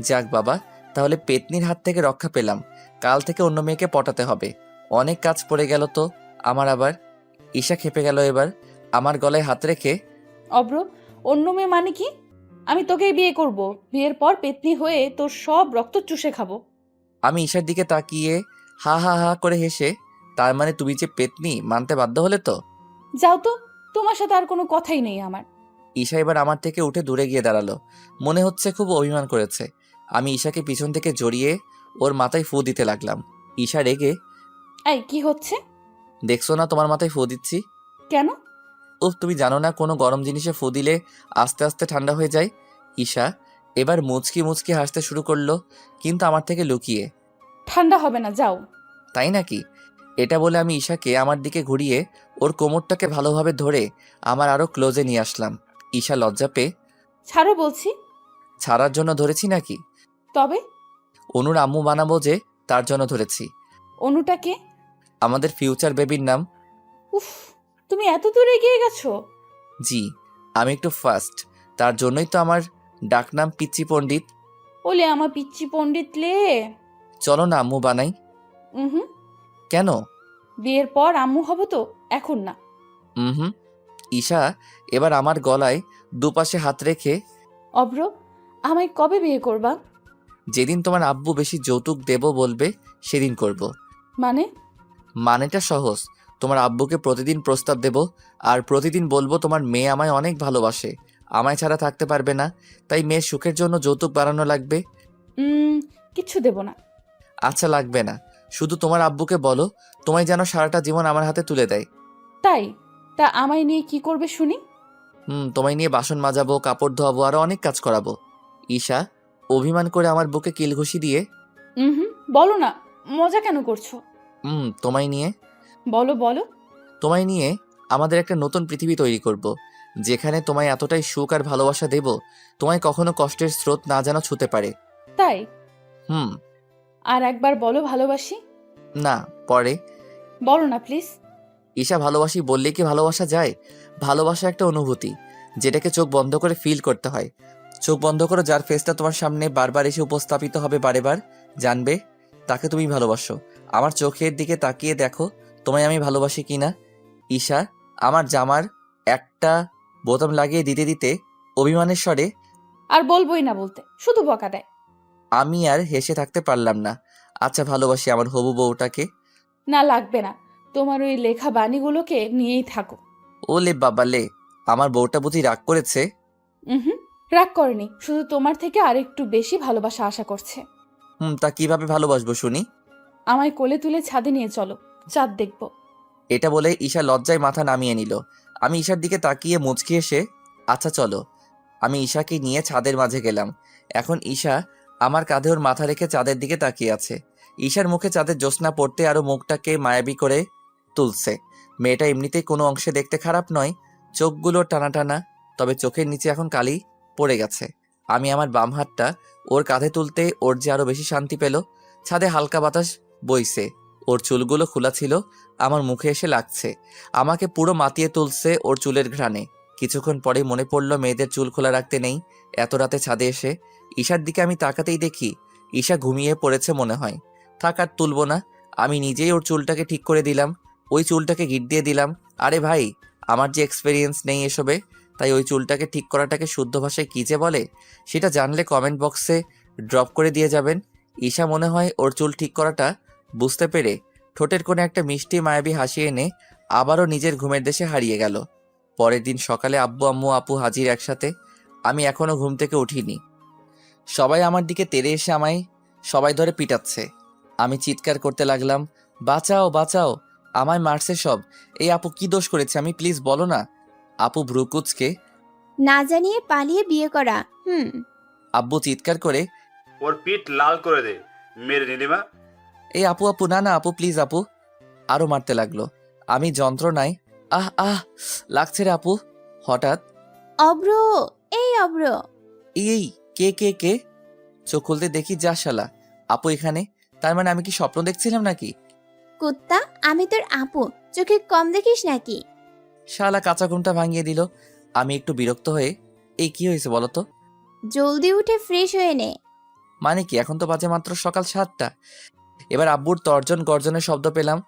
যাক বাবা, তাহলে পেতনির হাত থেকে রক্ষা পেলাম। কাল থেকে অন্য মেয়েকে পটাতে হবে। অনেক কাজ পড়ে গেল তো আমার আবার। ঈশা খেপে গেল এবার, আমার গলায় হাত রেখে, অব্র, অন্য মেয়ে মানে কি? আমি তোকেই বিয়ে করব। বিয়ের পর পেতনি হয়ে তোর সব রক্ত চুষে খাবো। আমি ঈশার দিকে তাকিয়ে হা হা হা করে হেসে, তার মানে তুমি যে পেতনি মানতে বাধ্য হলে তো? যাও তো, তোমার সাথে আর কোনো কথাই নেই আমার। ঈশা এবার আমার থেকে উঠে দূরে গিয়ে দাঁড়ালো। মনে হচ্ছে খুব অভিমান করেছে। আমি ঈশাকে পিছন থেকে জড়িয়ে ওর মাথায় ফু দিতে লাগলাম। ঈশা রেগে, এই কি হচ্ছে? দেখছো না তোমার মাথায় ফু দিচ্ছি? কেন? উফ, তুমি জানো না কোনো গরম জিনিসে ফু দিলে আস্তে আস্তে ঠান্ডা হয়ে যায়? ঈশা এবার মুচকি মুচকি হাসতে শুরু করলো, কিন্তু আমার থেকে লুকিয়ে। ঠান্ডা হবে না, যাও। তাই নাকি? এটা বলে আমি ঈশাকে আমার দিকে ঘুরিয়ে ওর কোমরটাকে ভালোভাবে ধরে আমার আরো ক্লোজে নিয়ে আসলাম। ঈশা লজ্জা পেয়ে, ছাড়ো বলছি। ছাড়ার জন্য ধরেছি নাকি? তবে? অনুর আম্মু বানাবো যে, তার জন্য ধরেছি। অনুটাকে? আমাদের ফিউচার বেবির নাম। উফ, তুমি এত দূরে এগিয়ে গেছো। জি, আমি একটু ফাস্ট, তার জন্যই তো আমার ডাকনাম পিচ্চি পণ্ডিত। ওলে আমার পিচ্চি পণ্ডিত লে। চলো না আম্মু বানাই। হুম, কেন? বিয়ের পর আম্মু হব তো, এখন না। হুম। ঈশা এবার আমার গলায় দুপাশে হাত রেখে, অব্র, আমায় কবে বিয়ে করবা? যেদিন তোমার আব্বু বেশি যৌতুক দেব বলবে সেদিন করব। মানে? মানেটা সহজ, তোমার আব্বুকে প্রতিদিন প্রস্তাব দেব, আর প্রতিদিন বলবো তোমার মেয়ে আমায় অনেক ভালোবাসে, আমায় ছাড়া থাকতে পারবে না, তাই মেয়ের সুখের জন্য যৌতুক বাড়ানো লাগবে। কিচ্ছু দেব না। আচ্ছা লাগবে না, শুধু তোমার আব্বুকে বলো তোমায় যেন সারাটা জীবন আমার হাতে তুলে দেয়। তাই? তা আমায় নিয়ে কি করবে শুনি? তোমায় নিয়ে বাসন মাজাবো, কাপড় ধোয়াবো, আরো অনেক কাজ করাবো। ঈশা অভিমান করে আমার বুকে কিল ঘুষি দিয়ে, বলো না, মজা কেন করছো? তোমায় নিয়ে বলো বলো। তোমায় নিয়ে আমাদের একটা নতুন পৃথিবী তৈরি করব, যেখানে তোমায় এতটাই সুখ আর ভালোবাসা দেব, তোমায় কখনো কষ্টের স্রোত না যেন ছুতে পারে। তাই? হুম। আর একবার বলো ভালোবাসি। না, পরে। বলো না প্লিজ। ঈশা ভালোবাসি বললে কি ভালোবাসা যায়? ভালোবাসা একটা অনুভূতি, যেটাকে চোখ বন্ধ করে ফিল করতে হয়। চোখ বন্ধ করো, যার ফেসটা তোমার সামনে বারবার এসে উপস্থাপিত হবে, বারেবার জানবে তাকে তুমি ভালোবাসো। আমার চোখের দিকে তাকিয়ে দেখো তোমায় আমি ভালোবাসি কিনা। ঈশা আমার জামার একটা বোতাম লাগিয়ে দিতে দিতে অভিমানের স্বরে, আর বলবোই না বলতে, শুধু বকা দেয়। আমি আর হেসে থাকতে পারলাম না। আচ্ছা ভালোবাসি আমার হবু বউটাকে। না লাগবে না, তোমার ওই লেখা বাণীগুলোকে নিয়েই থাকো। ও লে বাবা লে, আমার বউটা বুঝি রাগ করেছে? রাগ করেনি, শুধু তোমার থেকে আরেকটু বেশি ভালোবাসা আশা করছে। তা কিভাবে ভালোবাসবো শুনি? আমায় কোলে তুলে ছাদে নিয়ে চলো, চাঁদ দেখবো। এটা বলে ঈশা লজ্জায় মাথা নামিয়ে নিল। আমি ঈশার দিকে তাকিয়ে মুচকি এসে, আচ্ছা চলো। আমি ঈশাকে নিয়ে ছাদের মাঝে গেলাম। এখন ঈশা আমার কাঁধে ওর মাথা রেখে চাঁদের দিকে তাকিয়ে আছে। ঈশার মুখে চাঁদের জ্যোৎস্না পড়তে আরো মুখটাকে মায়াবী করে তুলছে। মেয়েটা এমনিতেই কোনো অংশে দেখতে খারাপ নয়, চোখগুলো টানা টানা, তবে চোখের নিচে এখন কালি পড়ে গেছে। আমি আমার বাম হাতটা ওর কাঁধে তুলতে ওর যে আরো বেশি শান্তি পেল। ছাদে হালকা বাতাস বইছে, ওর চুলগুলো খোলা ছিল, আমার মুখে এসে লাগছে। আমাকে পুরো মাতিয়ে তুলছে ওর চুলের ঘ্রাণে। কিছুক্ষণ পরে মনে পড়ল মেয়েদের চুল খোলা রাখতে নেই এত রাতে ছাদে এসে। ঈশার দিকে আমি তাকাতেই দেখি ঈশা ঘুমিয়ে পড়েছে মনে হয়। থাক আর তুলবো না, আমি নিজেই ওর চুলটাকে ঠিক করে দিলাম, ওই চুলটাকে গিট দিয়ে দিলাম। আরে ভাই, আমার যে এক্সপেরিয়েন্স নেই এসবে, তাই ওই চুলটাকে ঠিক করাটাকে শুদ্ধ ভাষায় কী যে বলে সেটা জানলে কমেন্ট বক্সে ড্রপ করে দিয়ে যাবেন। ঈশা মনে হয় ওর চুল ঠিক করাটা বুঝতে পেরে ঠোঁটের কোণে একটা মিষ্টি মায়াবী হাসি এনে আবারও নিজের ঘুমের দেশে হারিয়ে গেল। পরের দিন সকালে আব্বু আম্মু আপু হাজির একসাথে। আমি এখনো ঘুম থেকে উঠিনি। সবাই আমার দিকে তেড়ে এসে আমায় সবাই ধরে পিটাচ্ছে। আমি চিৎকার করতে লাগলাম, বাঁচাও বাঁচাও, আমায় মারছে সব। এই আপু কি দোষ করেছে আমি, প্লিজ বলো না। আপু ভ্রুকুচকে, না জানিয়ে পালিয়ে বিয়ে করা। আব্বু চিৎকার করে, ওর পিঠ লাল করে দে মেরে নীলিমা। এই আপু আপু, না না আপু প্লিজ আপু। আরো মারতে লাগলো। আমি যন্ত্রণায় আহ লাগছে রে আপু। হঠাৎ, অব্র, এই অব্র। এই কে কে কে? চোখ খুলতে দেখি যা শালা, আপু এখানে। তার মানে আমি কি স্বপ্ন দেখছিলাম নাকি? কুত্তা, আমি তোর আপু, চোখে কম দেখিস নাকি? শালা কাঁচা ঘুমটা ভাঙিয়ে দিল। আমি একটু বিরক্ত হয়ে, এই কি হয়েছে বলো তো? জলদি উঠে ফ্রেশ হয়ে নে। মানে কি, এখন তো বাজে মাত্র সকাল 7টা। এবার আব্বুর তর্জন গর্জনের শব্দ পেলাম।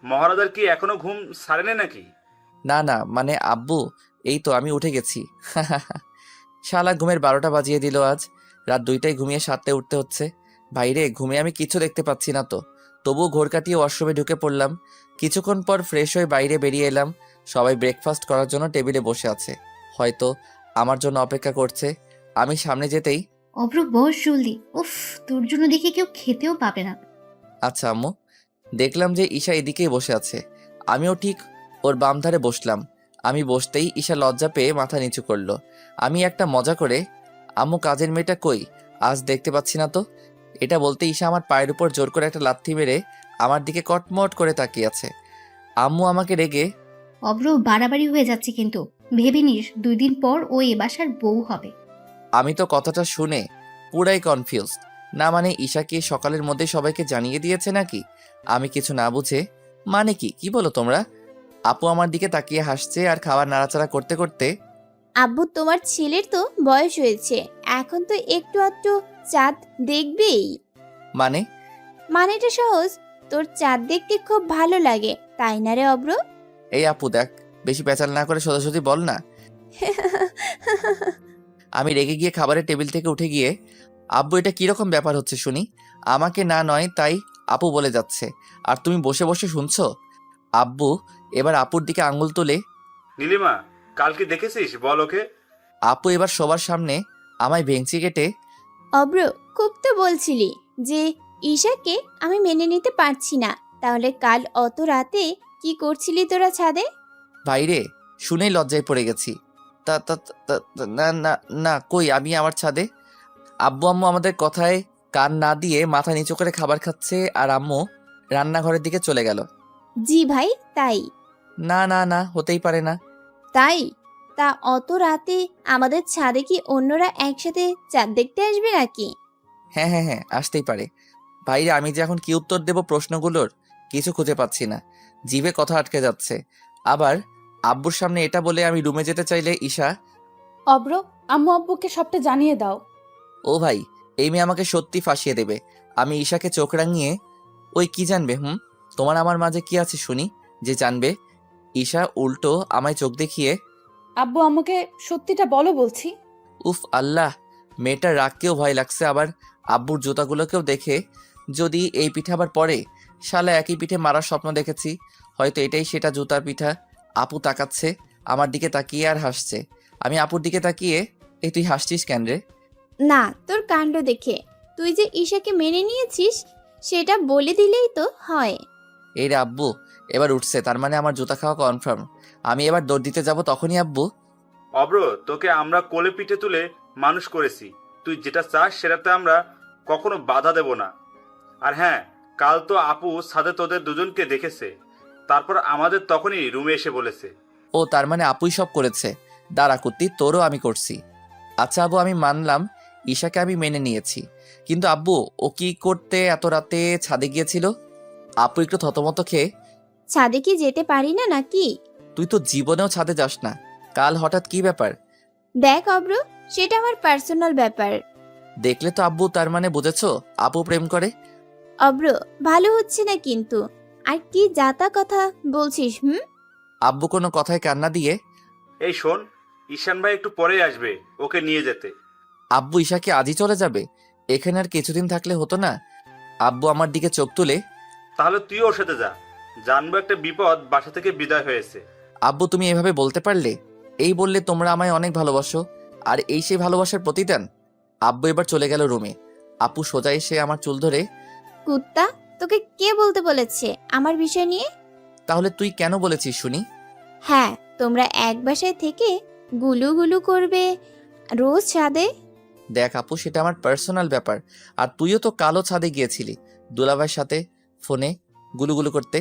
মহারাজার কি এখনো ঘুম সারেনি নাকি? না না মানে আব্বু, এই তো আমি উঠে গেছি। শালা ঘুমের 12টা বাজিয়ে দিল আজ। রাত 2টায় ঘুমিয়ে 7টায় উঠতে হচ্ছে। বাইরে ঘুমিয়ে আমি কিছু দেখতে পাচ্ছি না তো, তবুও ঘোর কাটিয়ে ওয়াশরুমে ঢুকে পড়লাম। কিছুক্ষণ পর ফ্রেশ হয়ে বাইরে বেরিয়ে এলাম। সবাই ব্রেকফাস্ট করার জন্য টেবিলে বসে আছে, হয়তো আমার জন্য অপেক্ষা করছে। আমি সামনে যেতেই, অব্র বস জলদি, উফ, তোর জন্য দেখে কেউ খেতেও পাবে না। আচ্ছা আম্মু। দেখলাম যে ঈশা এদিকেই বসে আছে। আমিও ঠিক ওর বাম ধারে বসলাম। আমি বসতেই ঈশা লজ্জা পেয়ে মাথা নিচু করলো। আমি একটা মজা করে, আম্মু কাজের মেয়েটা কই, আজ দেখতে পাচ্ছি না তো। এটা বলতে ঈশা আমার পায়ের উপর জোর করে একটা লাথি মেরে আমার দিকে কটমট করে তাকিয়ে আছে। আম্মু আমাকে রেগে, অব্র বাড়াবাড়ি হয়ে যাচ্ছে কিন্তু, ভেবে নিস 2 দিন পর ও এ বাসার বউ হবে। আমি তো কথাটা শুনে পুরাই কনফিউজ। না মানে ঈশা কি সকালের মধ্যে সবাইকে জানিয়ে দিয়েছে নাকি? আমি কিছু না বুঝে, মানে কি কি বলো তোমরা? আপু আমার দিকে তাকিয়ে হাসছে আর খাবার নাড়াচাড়া করতে করতে, আব্বু, তোমার ছেলের তো বয়স হয়েছে, এখন তো একটু আধটু চাঁদ দেখবেই। মানে? মানেটা সহজ, তোর চাঁদ দেখতে খুব ভালো লাগে, তাই না রে অব্র? এই আপু দেখ, বেশি পেঁচাল না করে সোজাসুজি বল না। আমি রেগে গিয়ে খাবারের টেবিল থেকে উঠে গিয়ে, আব্বু এটা কিরকম ব্যাপার হচ্ছে শুনি। আমাকে না নয় তাই আপু বলে যাচ্ছে, আর তুমি বসে বসে শুনছো। আব্বু এবার আপুর দিকে আঙুল তুলে, নীলিমা, কাল কি দেখেছিস বল ওকে? আপু এবার সবার সামনে আমায় ভেঙচি কেটে, অব্র, খুব তো বলছিলি যে ঈশাকে আমি মেনে নিতে পারছি না, তাহলে কাল অত রাতে কি করছিলি তোরা ছাদে? বাইরে শুনেই লজ্জায় পড়ে গেছি। তা তা তা- তা- না না না, কই আমি আমার ছাদে। আব্বু আম্মু আমাদের কথায় কান না দিয়ে মাথা নিচু করে খাবার খাচ্ছে, আর আম্মু রান্নাঘরের দিকে চলে গেল। জি ভাই, তাই। না না না, হতেই পারে না। তাই? তা অত রাতে আমাদের ছাদে কি অন্যরা একসাথে চাঁদ দেখতে আসবে নাকি? হ্যাঁ হ্যাঁ হ্যাঁ, আসতেই পারে। ভাইরে, আমি যে এখন কি উত্তর দেব প্রশ্নগুলোর কিছু খুঁজে পাচ্ছি না, জিভে কথা আটকে যাচ্ছে। আবার আব্বুর সামনে এটা বলে আমি রুমে যেতে চাইলে ঈশা, অব্র, আম্মু আব্বুকে সবটা জানিয়ে দাও। ও ভাই, এই মেয়ে আমাকে সত্যি ফাঁসিয়ে দেবে। আমি ঈশাকে চোখ রাঙিয়ে, ওই কি জানবে? তোমার আমার মাঝে কি আছে শুনি যে জানবে? ঈশা উল্টো আমায় চোখ দেখিয়ে, আব্বু আম্মুকে সত্যিটা বলো বলছি। উফ আল্লাহ, মেয়েটার রাগকেও ভয় লাগছে, আবার আব্বুর জুতাগুলোকেও দেখে যদি এই পিঠে আবার পড়ে। শালা একই পিঠে মারার স্বপ্ন দেখেছি, হয়তো এটাই সেটা জুতার পিঠা। আপু তাকাচ্ছে আমার দিকে, তাকিয়ে আর হাসছে। আমি আপুর দিকে তাকিয়ে, এই তুই হাসছিস কেন রে? না, তোর কাণ্ড দেখে। তুই যে ঈশাকে মেনে নিয়েছিস সেটা বলে দিলেই তো হয়। এই রে আব্বু এবার উঠছে, তার মানে আমার জুতা খাওয়া কনফার্ম। আমি এবার দৌড় দিতে যাব, তখনই আব্বু, অব্র, তোকে আমরা কোলে পিঠে তুলে মানুষ করেছি, তুই যেটা চাস সেটাতে আমরা কখনো বাধা দেব না। আর হ্যাঁ, কাল তো আপু ছাদে তোদের দুজনকে দেখেছে, তারপর আমাদের তখনই রুমে এসে বলেছে। ও তার মানে আপুই সব করেছে। দাঁড়া কুত্তি, তোরও আমি করছি। আচ্ছা আব্বু, আমি মানলাম ঈশাকে আমি মেনে নিয়েছি, কিন্তু আব্বু ও কি করতে এত রাতে ছাদে গিয়েছিল? আপু একটু থতমত খেয়ে, ছাদে কি যেতে পারি না নাকি? তুই তো জীবনেও ছাদে যাস না, কাল হঠাৎ কি ব্যাপার? দেখ অব্র, সেটা আমার পার্সোনাল ব্যাপার। দেখলে তো আব্বু, তার মানে বুঝেছো আপু প্রেম করে। অব্র, ভালো হচ্ছে না কিন্তু। আর কি যাতা কথা বলছিস? আব্বু কোনো কথায় কান্না দিয়ে, এই শোন, ঈশান ভাই একটু পরেই আসবে, ওকে নিয়ে যেতে। আব্বু ঈশাকে আজই চলে যাবে? এখানে আর কিছুদিন থাকলে হতো না? আব্বু আমার দিকে চোখ তুলে, তাহলে তুই ওর সাথে যা, জানবো একটা বিপদ বাসা থেকে বিদায় হয়েছে। আব্বু তুমি এভাবে বলতে পারলে? এই বললে তোমরা আমায় অনেক ভালোবাসো, আর এই সেই ভালোবাসার প্রতিদান। আব্বু এবার চলে গেল রুমে। আপু সোজা এসে আমার চুল ধরে, কুত্তা, তোকে কে বলতে বলেছে আমার বিষয় নিয়ে? তাহলে তুই কেন বলেছিস শুনি? হ্যাঁ, তোমরা এক বাসায় থেকে গুলু গুলু করবে রোজ ছাদে। দেখ আপু, সেটা আমার পার্সোনাল ব্যাপার। আর তুইও তো কালো ছাদে গিয়েছিলি দুলাভাইয়ের সাথে ফোনে গুলুগুলু করতে।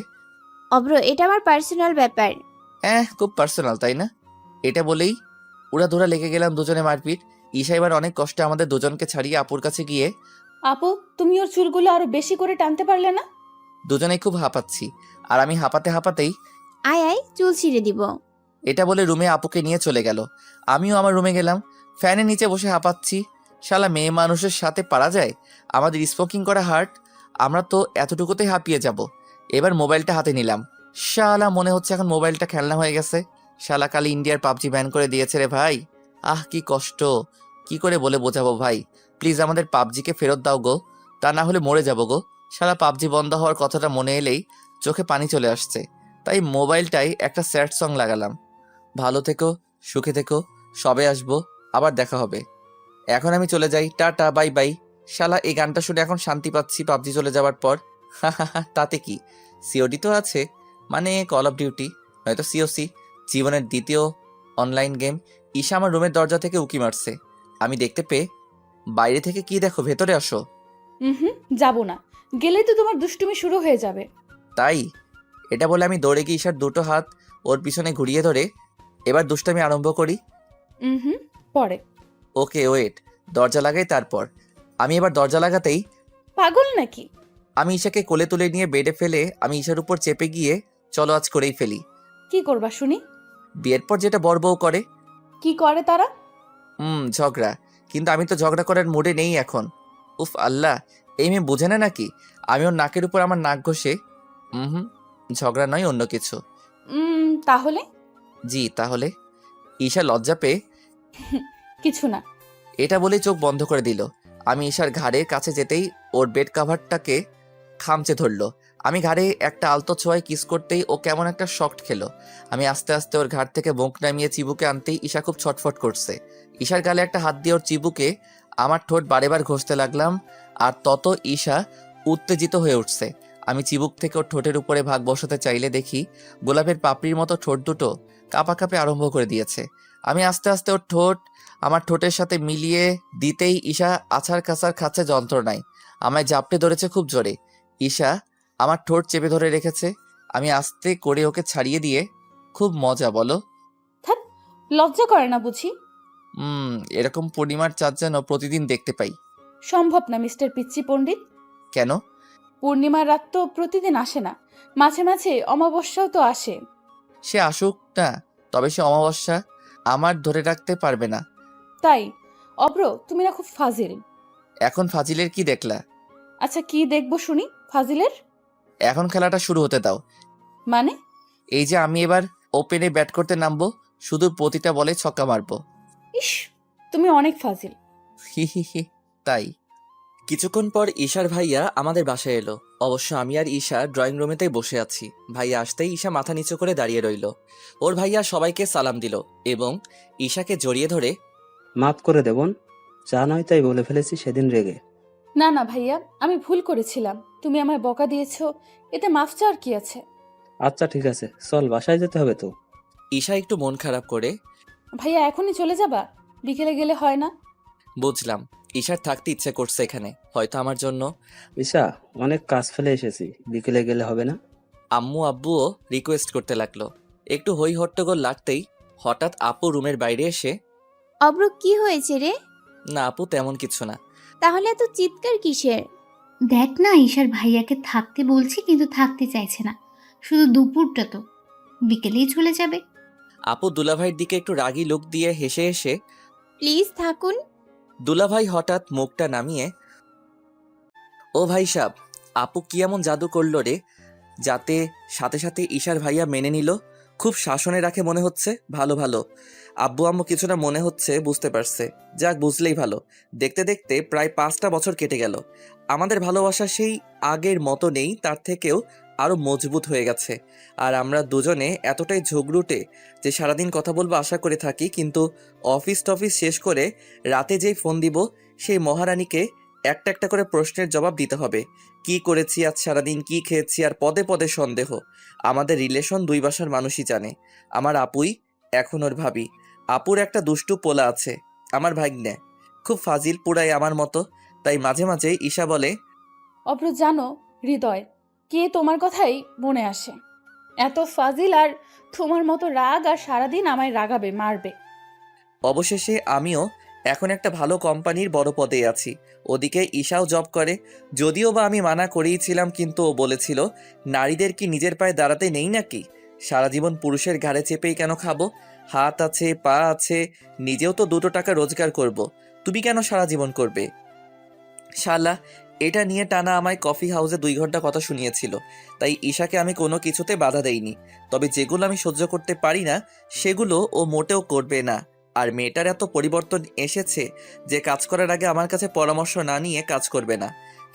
অব্র, এটা আমার পার্সোনাল ব্যাপার। খুব পার্সোনাল তাই না? এটা বলেই উড়াধুরা লেগে গেলাম দুজনে মারপিট। ঈশা এবার অনেক কষ্টে আমাদের দুজনকে ছাড়িয়ে আপুর কাছে গিয়ে, আপু, তুমি ওর চুলগুলো আরো বেশি করে টানতে পারলে না? দুজনেই খুব হাঁপাচ্ছি, আর আমি হাঁপাতে হাঁপাতেই, আয় আয়, চুল ছিঁড়ে দিব। এটা বলে রুমে আপুকে নিয়ে চলে গেল। আমিও আমার রুমে গেলাম, ফ্যানের নিচে বসে হাঁপাচ্ছি। শালা মেয়ে মানুষের সাথে পারা যায়? আমাদের স্মোকিং করা হার্ট, আমরা তো এতটুকুতেই হাঁপিয়ে যাব। এবার মোবাইলটা হাতে নিলাম। শালা মনে হচ্ছে এখন মোবাইলটা খেলনা হয়ে গেছে। শালা কালি ইন্ডিয়ার পাবজি ব্যান করে দিয়েছে রে ভাই। কি কষ্ট, কি করে বলে বোঝাবো ভাই? প্লিজ আমাদের পাবজিকে ফেরত দাও গো, তা না হলে মরে যাবো গো। শালা পাবজি বন্ধ হওয়ার কথাটা মনে এলেই চোখে পানি চলে আসছে। তাই মোবাইলটাই একটা স্যাড সং লাগালাম। ভালো থেকো, সুখে থেকো, সবে আসবো, আবার দেখা হবে। এখন আমি চলে যাই, টাটা বাই বাই। শালা এই গানটা শুনে এখন শান্তি পাচ্ছি পাবজি চলে যাওয়ার পর। তাতে কি, সিওডি তো আছে, মানে কল অফ ডিউটি, নয়তো সিওসি, জীবনের দ্বিতীয় অনলাইন গেম। ঈশা আমার রুমের দরজা থেকে উকি মারছে। আমি দেখতে পেয়ে, বাইরে থেকে কি দেখো, ভেতরে আসো। যাব না, গেলে তো তোমার দুষ্টুমি শুরু হয়ে যাবে। তাই? এটা বলে আমি দৌড়ে গিয়ে ঈশার দুটো হাত ওর পিছনে ঘুরিয়ে ধরে, এবার দুষ্টামি আরম্ভ করি। পরে। ওকে ওয়েট, দরজা লাগাই তারপর। আমি এবার দরজা লাগাতেই পাগল নাকি? আমি ঈশাকে কোলে তুলে নিয়ে বেডে ফেলে আমি ঈশার উপর চেপে গিয়ে, চলো আজ করেই ফেলি। কি করবা শুনি? বিয়ের পর যেটা বর বউ করে। কি করে তারা? ঝগড়া, কিন্তু আমি তো ঝগড়া করার মুডে নেই এখন। উফ আল্লাহ, এই মেয়ে বোঝে না নাকি? আমি ওর নাকের উপর আমার নাক ঘষে, ঝগড়া নয় অন্য কিছু। তাহলে? জি তাহলে। ঈশা লজ্জা পেয়ে, কিছু না। এটা বলে চোখ বন্ধ করে দিল। আমি ঈশার ঘাড়ের কাছে যেতেই ওর বেড কাভারটাকে খামচে ধরলো। আমি ঘাড়ে একটা আলতো ছোঁয়ায় কিস করতেই ও কেমন একটা শক্ট খেলো। আমি আস্তে আস্তে ওর ঘাড় থেকে মুখ নামিয়ে চিবুকে আনতেই ঈশা খুব ছটফট করছে। ঈশার গালে একটা হাত দিয়ে ওর চিবুকে আমার ঠোঁট বারেবার ঘষতে লাগলাম, আর তত ঈশা উত্তেজিত হয়ে উঠছে। আমি চিবুক থেকে ওর ঠোঁটের উপরে ভাগ বসাতে চাইলে দেখি গোলাপের পাপড়ির মতো ঠোঁট দুটো কাঁপাকাঁপি আরম্ভ করে দিয়েছে। আমি আস্তে আস্তে ওর ঠোঁট আমার ঠোঁটের সাথে মিলিয়ে দিতেই ঈশা আছাড় কাছাড় খাচ্ছে যন্ত্রণায়। আমায় জাপটে ধরেছে খুব জোরে। ঈশা আমার ঠোঁট চেপে ধরে রেখেছে। আমি আস্তে করে ওকে ছাড়িয়ে দিয়ে, খুব মজা বলো। থাক, লজ্জা করে না বুঝি? এরকম পূর্ণিমার চাঁদ যেন প্রতিদিন দেখতে পাই। সম্ভব না মিস্টার পিচ্চি পণ্ডিত। কেন? পূর্ণিমার রাত তো প্রতিদিন আসে না, মাঝে মাঝে অমাবস্যাও তো আসে। সে আসুক না, তবে সে অমাবস্যা আমার ধরে রাখতে পারবে না। তাই? অব্র, তুমি না খুব ফাজিল। এখন ফাজিলের কি দেখলা? আচ্ছা, কি দেখবো শুনি ফাজিলের? এখন খেলাটা শুরু হতে দাও। মানে? এই যে আমি এবার ওপেনে ব্যাট করতে নামবো, শুধু প্রতিটা বলে ছক্কা মারবো। ইস, তুমি অনেক ফাজিল। হি হি হি। তাই? কিছুক্ষণ পর ঈশার ভাইয়া আমাদের বাসায় এলো। অবশ্য আমি আর ঈশা ড্রয়িং রুমেতেই বসে আছি। ভাইয়া আসতেই ঈশা মাথা নিচু করে দাঁড়িয়ে রইল। ওর ভাইয়া সবাইকে সালাম দিল এবং ঈশাকে জড়িয়ে ধরে, মাফ করে দেবন, যা নয় তাই বলে ফেলেছি সেদিন রেগে। না না ভাইয়া, আমি ভুল করেছিলাম। তুমি আমায় বকা দিয়েছো, এতে মাফ চাওয়ার কি আছে? আচ্ছা ঠিক আছে, চল বাসায় যেতে হবে তো। ঈশা একটু মন খারাপ করে, ভাইয়া এখনই চলে যাবা? বিকেলে গেলে হয় না? বুঝলাম ঈশার থাকতে ইচ্ছে করছে এখানে, হয়তো আমার জন্য। ঈশা, অনেক কাজ ফেলে এসেছি, বিকেলে গেলে হবে না? আম্মু আব্বুও রিকোয়েস্ট করতে লাগলো। একটু হই হট্টগোল লাগতেই হঠাৎ আপু রুমের বাইরে এসে, অব্র কি হয়েছে রে? না আপু তেমন কিছু না। তাহলে এত চিৎকার কিসের? দেখ না, ঈশার ভাইয়াকে থাকতে বলছি কিন্তু থাকতে চাইছে না। শুধু দুপুরটা তো, বিকেলেই চলে যাবে। আপু দুলাভাইয়ের দিকে একটু রাগী লুক দিয়ে হেসে হেসে, প্লিজ থাকুন। দুলাভাই হঠাৎ মুখটা নামিয়ে, ও ভাই সাব, আপু কি এমন জাদু করলো রে যাতে সাথে সাথে ঈশার ভাইয়া মেনে নিল? খুব শাসনে রাখে মনে হচ্ছে। ভালো ভালো। আব্বু আম্মু কিছুটা মনে হচ্ছে বুঝতে পারছে। যাক, বুঝলেই ভালো। দেখতে দেখতে প্রায় 5টা বছর কেটে গেল। আমাদের ভালোবাসা সেই আগের মতো নেই, তার থেকেও আরো মজবুত হয়ে গেছে। আর আমরা দুজনে এতটাই ঝগড়ুটে যে সারাদিন কথা বলবো আশা করে থাকি, কিন্তু অফিস টফিস শেষ করে রাতে যেই ফোন দিব, সেই মহারানীকে একটা একটা করে প্রশ্নের জবাব দিতে হবে। কি করেছি আজ সারাদিন, কি খেয়েছি, আর পদে পদে সন্দেহ। আমাদের রিলেশন দুই বাসার মানুষই জানে। আমার আপুই এখন ওর ভাবি। আপুর একটা দুষ্টু পোলা আছে, আমার ভাগ্নে, খুব ফাজিল, পুরাই আমার মতো। তাই মাঝে মাঝে ঈশা বলে, অব্র জানো হৃদয়, কে তোমার কথাই মনে আসে। এত ফাজিল আর তোমার মতো রাগ, আর সারাদিন আমায় রাগাবে, মারবে। অবশেষে আমিও এখন একটা ভালো কোম্পানির বড় পদে আছি। ওদিকে ঈশাও জব করে। যদিও বা আমি মানা করেইছিলাম, কিন্তু ও বলেছিল, নারীদের কি নিজের পায়ে দাঁড়াতে নেই নাকি? সারা জীবন পুরুষের ঘাড়ে চেপেই কেন খাবো? হাত আছে, পা আছে, নিজেও তো 2 টাকা রোজগার করব। তুমি কেন সারা জীবন করবে? শালা এটা নিয়ে টানা আমায় কফি হাউসে 2 ঘন্টা কথা শুনিয়েছিল। তাই ঈশাকে আমি কোনো কিছুতে বাধা দেইনি। তবে যেগুলো আমি সহ্য করতে পারি না, সেগুলো ও মোটেও করবে না। আর মেয়েটার এত পরিবর্তন এসেছে যে কাজ করার আগে আমার কাছে পরামর্শ না নিয়ে কাজ করবে না।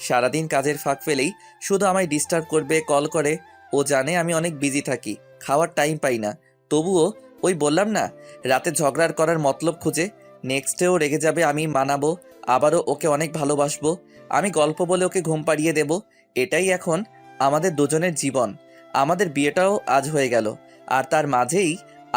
সারাদিন কাজের ফাঁক ফেলেই শুধু আমায় ডিস্টার্ব করবে, কল করে। ও জানে আমি অনেক বিজি থাকি, খাওয়ার টাইম পাই না। তবুও ওই বললাম না, রাতে ঝগড়ার করার মতলব খুঁজে। নেক্সট ডেও রেগে যাবে, আমি মানাবো, আবারও ওকে অনেক ভালোবাসবো। আমি গল্প বলে ওকে ঘুম পাড়িয়ে দেব। এটাই এখন আমাদের দুজনের জীবন। আমাদের বিয়েটাও আজ হয়ে গেল, আর তার মাঝেই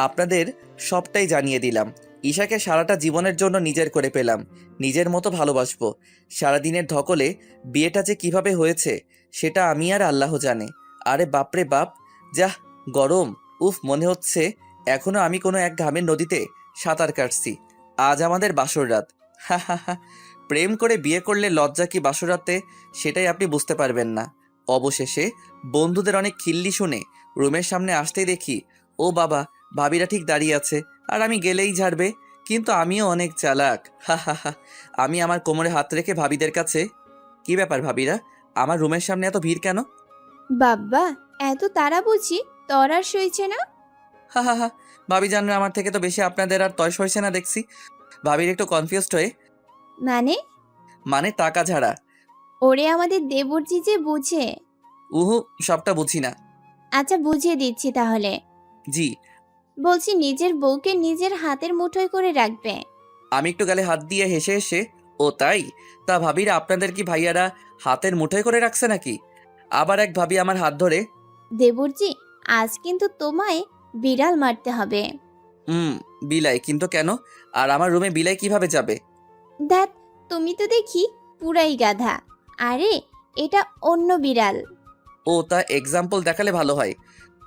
আপনাদের সবটাই জানিয়ে দিলাম। ঈশাকে সারাটা জীবনের জন্য নিজের করে পেলাম, নিজের মতো ভালোবাসবো। সারাদিনের ধকলে বিয়েটা যে কিভাবে হয়েছে সেটা আমি আর আল্লাহ জানে। আরে বাপরে বাপ, যাহ গরম! উফ, মনে হচ্ছে এখনো আমি কোনো এক ঘামের নদীতে সাঁতার কাটছি। আজ আমাদের বাসর রাত। হা হা হা। প্রেম করে বিয়ে করলে লজ্জা কি বাসরাতে, সেটাই আপনি বুঝতে পারবেন না। অবশেষে বন্ধুদের অনেক খিল্লি শুনে রুমের সামনে আসতেই দেখি, ও বাবা, ভাবিরা ঠিক দাঁড়িয়ে আছে, আর আমি গেলেই ঝাড়বে। কিন্তু আমিও অনেক চালাক। হা হা হা। আমি আমার কোমরে হাত রেখে ভাবিদের কাছে, কি ব্যাপার ভাবিরা, আমার রুমের সামনে এত ভিড় কেন? বাব্বা, এত তারা বুঝি তোর আর সইছে না? হা হা হা। ভাবি জানবে আমার থেকে তো বেশি আপনাদের আর তয় সইছে না দেখছি। ভাবির একটু কনফিউজড হয়ে, মানে টাকা ঝাড়া। ওরে আমাদের দেবরজি যে বুঝে। উহু, সবটা বুঝি না। আচ্ছা, বুঝিয়ে দিচ্ছি তাহলে। জি। বলছি নিজের বউকে নিজের হাতের মুঠোয় করে রাখবে। আমি একটু গালে হাত দিয়ে হেসে হেসে, ও তাই? তা ভাবিরা আপনাদের কি ভাইয়ারা হাতের মুঠোয় করে রাখছে নাকি? আবার এক ভাবি আমার হাত ধরে, দেবরজি, আজ কিন্তু তোমায় বিড়াল মারতে হবে। হুম, বিলাই? কিন্তু কেন? আর আমার রুমে বিলাই কিভাবে যাবে? ধ্যাত, তুমি তো দেখি পুরাই গাধা। আরে, এটা অন্য বিড়াল। ও তা এক্সাম্পল দেখালে ভালো হয়।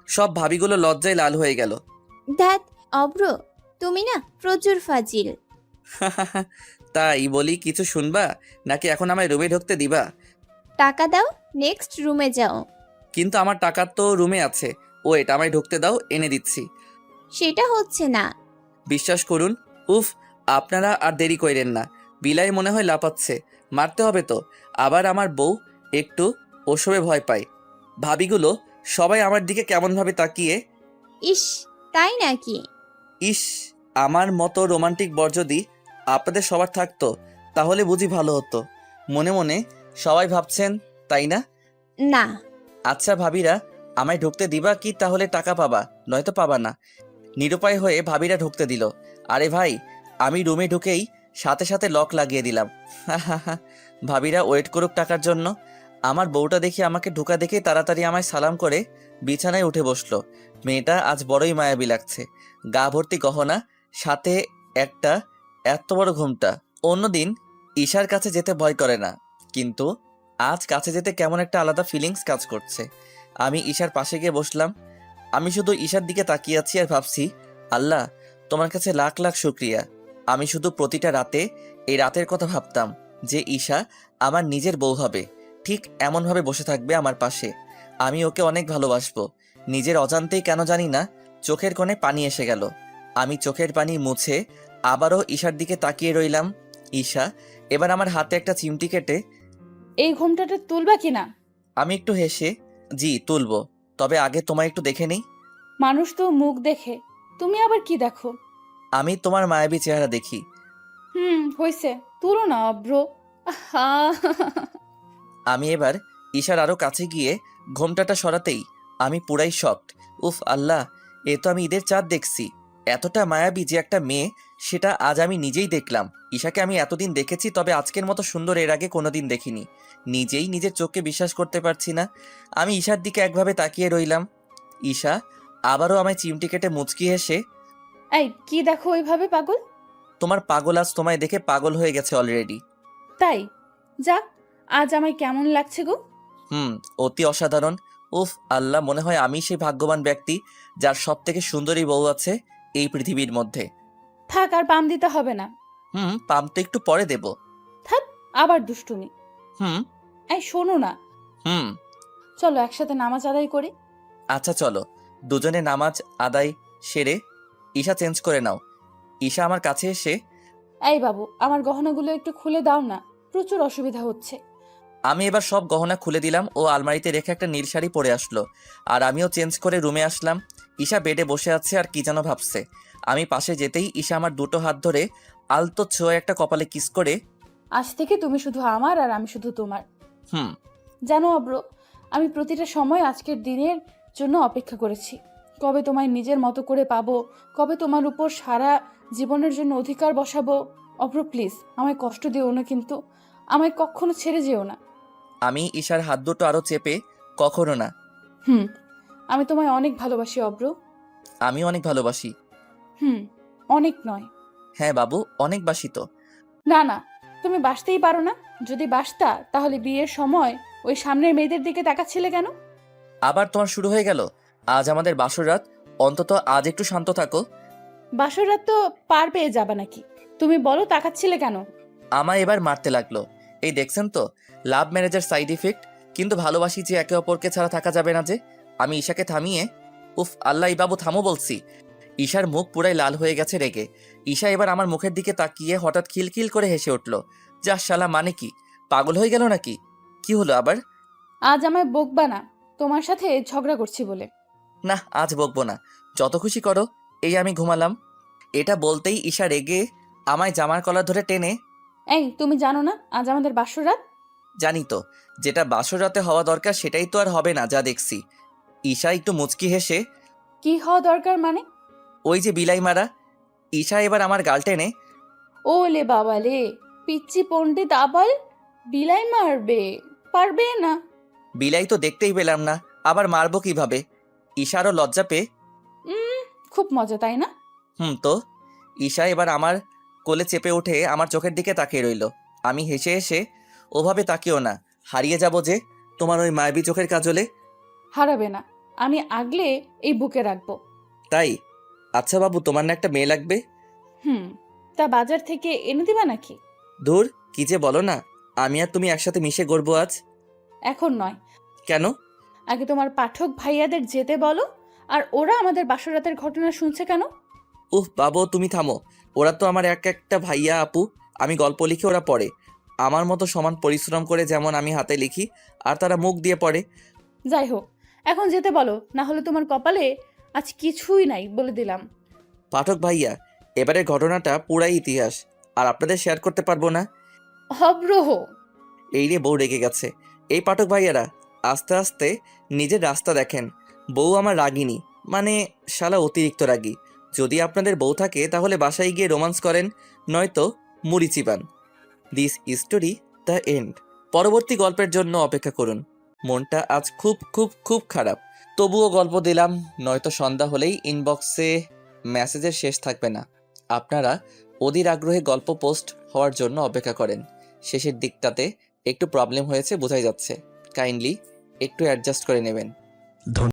সব ভাবিগুলো লজ্জায় লাল হয়ে গেল। ধ্যাত, অব্র, তুমি না প্রচুর ফাজিল। তাই বলি কিছু শুনবা নাকি এখন আমায় রুমে ঢুকতে দিবা? টাকা দাও, নেক্সট রুমে যাও। কিন্তু আমার টাকা তো রুমে আছে। ওয়েট, আমায় ঢুকতে দাও, এনে দিচ্ছি। সেটা হচ্ছে না। বিশ্বাস করুন। উফ, আপনারা আর দেরি কইরেন না। বিলাই মনে হয় লাপাচ্ছে। মারতে হবে তো। আবার আমার বউ একটু ওসবে ভয় পায়। ভাবিগুলো সবাই আমার দিকে কেমনভাবে তাকিয়ে। ইস, তাই নাকি? ইস, আমার মতো রোমান্টিক বর যদি আপনাদের সবার থাকতো তাহলে বুঝি ভালো হতো। মনে মনে সবাই ভাবছেন, তাই না? না। আচ্ছা ভাবিরা, আমায় ঢুকতে দিবা কি তাহলে টাকা পাবা, নয়তো পাবা না। নিরুপায় হয়ে ভাবিরা ঢুকতে দিল। আরে ভাই, আমি রুমে ঢুকেই সাথে সাথে লক লাগিয়ে দিলাম। ভাবিরা ওয়েট করুক টাকার জন্য। আমার বউটা দেখি আমাকে ঢোকা দেখে তাড়াতাড়ি আমায় সালাম করে বিছানায় উঠে বসলো। মেয়েটা আজ বড়ই মায়াবী লাগছে। গা ভর্তি গহনা, সাথে একটা এত বড় ঘুমটা। অন্যদিন ঈশার কাছে যেতে ভয় করে না, কিন্তু আজ কাছে যেতে কেমন একটা আলাদা ফিলিংস কাজ করছে। আমি ঈশার পাশে গিয়ে বসলাম। আমি শুধু ঈশার দিকে তাকিয়ে আছি আর ভাবছি, আল্লাহ, তোমার কাছে লাখ লাখ শুক্রিয়া। আমি শুধু প্রতিটা রাতে এই রাতের কথা ভাবতাম যে ঈশা আমার নিজের বউ হবে, ঠিক এমনভাবে বসে থাকবে আমার পাশে। আমি ওকে অনেক ভালোবাসবো। নিজের অজান্তেই কেন জানি না চোখের কোণে পানি এসে গেল। আমি চোখের পানি মুছে আবারও ঈশার দিকে তাকিয়ে রইলাম। ঈশা এবার আমার হাতে একটা চিমটি কেটে, এই ঘোমটাটা তুলবা কিনা? আমি একটু হেসে, জি তুলবো, তবে আগে তোমায় একটু দেখে নেই। মানুষ তো মুখ দেখে, তুমি আবার কি দেখো? আমি তোমার মায়াবী চেহারা দেখি। হয়েছে, তুলো না অব্র। আহা! আমি এবার ঈশার আরো কাছে গিয়ে ঘোমটাটা সরাতেই আমি পুরাই শকড। উফ আল্লাহ, এ তো আমি ঈদের চাঁদ দেখছি। এতটা মায়াবী যে একটা মেয়ে, সেটা আজ আমি নিজেই দেখলাম। ঈশাকে আমি এতদিন দেখেছি, তবে আজকের মতো সুন্দর এর আগে কোনোদিন দেখিনি। নিজেই নিজের চোখকে বিশ্বাস করতে পারছি না। আমি ঈশার দিকে একভাবে তাকিয়ে রইলাম। ঈশা আবারও আমায় চিমটি কেটে মুচকি হেসে, এই কি দেখো ওইভাবে পাগল? তোমার পাগল আজ তোমায় দেখে পাগল হয়ে গেছে অলরেডি। তাই? যাক, আজ আমায় কেমন লাগছে গো? অতি অসাধারণ। উফ আল্লাহ, মনে হয় আমি সেই ভাগ্যবান ব্যক্তি যার সব থেকে সুন্দরী বউ আছে এই পৃথিবীর মধ্যে। থাক, আর পাম দিতে হবে না। পাম তো একটু পরে দেব। থাক, আবার দুষ্টুমি। হুম এই শোনো না, হুম চলো একসাথে নামাজ আদায় করি। আচ্ছা চলো। দুজনে নামাজ আদায় সেরে ঈশা চেঞ্জ করে নাও। ঈশা আমার কাছে এসে, এই বাবু, আমার গহনাগুলো একটু খুলে দাও না, প্রচুর অসুবিধা হচ্ছে। আমি এবার সব গহনা খুলে দিলাম। ও আলমারিতে রেখে একটা নীল শাড়ি পরে আসলো, আর আমিও চেঞ্জ করে রুমে আসলাম। ঈশা বেডে বসে আছে আর কি যেন ভাবছে। আমি পাশে যেতেই ঈশা আমার দুটো হাত ধরে আলতো ছোঁয়া একটা কপালে কিস করে, আজ থেকে তুমি শুধু আমার আর আমি শুধু তোমার। হুম জানো অব্র, আমি প্রতিটা সময় আজকের দিনের জন্য অপেক্ষা করেছি। কবে তোমায় নিজের মতো করে পাবো, কবে তোমার উপর সারা জীবনের জন্য অধিকার বসাবো। অব্র প্লিজ, আমায় কষ্ট দিও না, কিন্তু আমায় কখনো ছেড়ে যেও না। আমি ঈশার হাত দুটো আরো চেপে, কখনো না। আমি তোমায় অনেক ভালোবাসি অব্র। আমি অনেক ভালোবাসি। অনেক নয়। হ্যাঁ বাবু, অনেক বাসি তো। না না, তুমি বাসতেই পারো না। যদি বাসতা তাহলে বিয়ের সময় ওই সামনের মেয়েদের দিকে তাকাচ্ছিলে কেন? আবার তোমার শুরু হয়ে গেল। আজ আমাদের বাসর রাত, অন্তত আজ একটু শান্ত থাকো। বাসর রাত তো পার পেয়ে যাবা নাকি? তুমি বলো, তাকাচ্ছিলে কেন? আমায় এবার মারতে লাগলো। এই দেখছেন তো, লাভ ম্যারেজের সাইড ইফেক্ট। কিন্তু ভালোবাসি যে একে অপরকে ছাড়া থাকা যাবে না যে। আমি ঈশাকে থামিয়ে, উফ আল্লাহ, এই বাবু থামো বলছি। ঈশার মুখ পুরাই লাল হয়ে গেছে রেগে। ঈশা এবার আমার মুখের দিকে তাকিয়ে হঠাৎ খিলখিল করে হেসে উঠল। যা শালা, মানে কি পাগল হয়ে গেল নাকি? কি হলো আবার? আজ আমায় বকবা না, তোমার সাথে ঝগড়া করছি বলে। না, আজ বকবো না, যত খুশি করো। এই আমি ঘুমালাম। এটা বলতেই ঈশা রেগে আমায় জামার কলার ধরে টেনে, এই তুমি জানো না আজ আমাদের বাসর রাত? জানি তো, যেটা বাসর রাতে হওয়া দরকার সেটাই তো আর হবে না যা দেখছি। ঈশা একটু মুচকি হেসে, কি হওয়া দরকার মানে? ওই যে বিলাই মারা। ঈশা এবার আমার গাল টেনে, ওলে বাবালে, পিচ্চি পণ্ডিত আবাল বিলাই মারবে, পারবে না। বিলাই তো দেখতেই পেলাম না, আবার মারবো কিভাবে? ঈশারও লজ্জা পেয়ে খুব মজা, তাই না? তো ঈশা এবার আমার কোলে চেপে উঠে আমার চোখের দিকে তাকিয়ে রইল। আমি হেসে হেসে, ওভাবে তাকিও না, হারিয়ে যাব যে তোমার ওই মায়াবী চোখের কাজলে। হারাবে না, আমি আগলে এই বুকে রাখবো। তাই? আচ্ছা বাবু, তোমার না একটা মেয়ে লাগবে? তা বাজার থেকে এনে দিবা নাকি? ধুর, কি যে বলো না, আমি আর তুমি একসাথে মিশে গড়বো আজ। এখন নয়, কেন? আগে তোমার পাঠক ভাইয়াদের যেতে বলো। আর ওরা আমাদের বাসরাতের ঘটনা শুনছে কেন? বাবু তুমি থামো। ওরা তো আমার এক একটা ভাইয়া আপু। আমি গল্প লিখি, ওরা পড়ে। আমার মতো সমান পরিশ্রম করে যেমন আমি হাতে লিখি, আর তারা মুখ দিয়ে পড়ে। যাই হোক, এখন যেতে বলো, না হলে তোমার কপালে আজ কিছুই নাই বলে দিলাম। পাঠক ভাইয়া, এবারের ঘটনাটা পুরাই ইতিহাস, আর আপনাদের শেয়ার করতে পারবো না। অব্রহ। এই রে, বউ রেগে গেছে। এই পাঠক ভাইয়ারা, আস্তে আস্তে নিজের রাস্তা দেখেন। বউ আমার রাগিনী, মানে শালা অতিরিক্ত রাগী। যদি আপনাদের বউ থাকে তাহলে বাসায় গিয়ে রোমান্স করেন, নয়তো মুড়ি চিবান। This story the end. পরবর্তী গল্পের জন্য অপেক্ষা করুন। মনটা আজ খুব খুব খুব খারাপ, তবুও গল্প দিলাম, নয়তো সন্ধ্যা হলেই ইনবক্সে মেসেজের শেষ থাকবে না। আপনারা অধীর আগ্রহে গল্প পোস্ট হওয়ার জন্য অপেক্ষা করেন। শেষের দিকটাতে একটু প্রবলেম হয়েছে বোঝাই যাচ্ছে, কাইন্ডলি একটু অ্যাডজাস্ট করে নেবেন।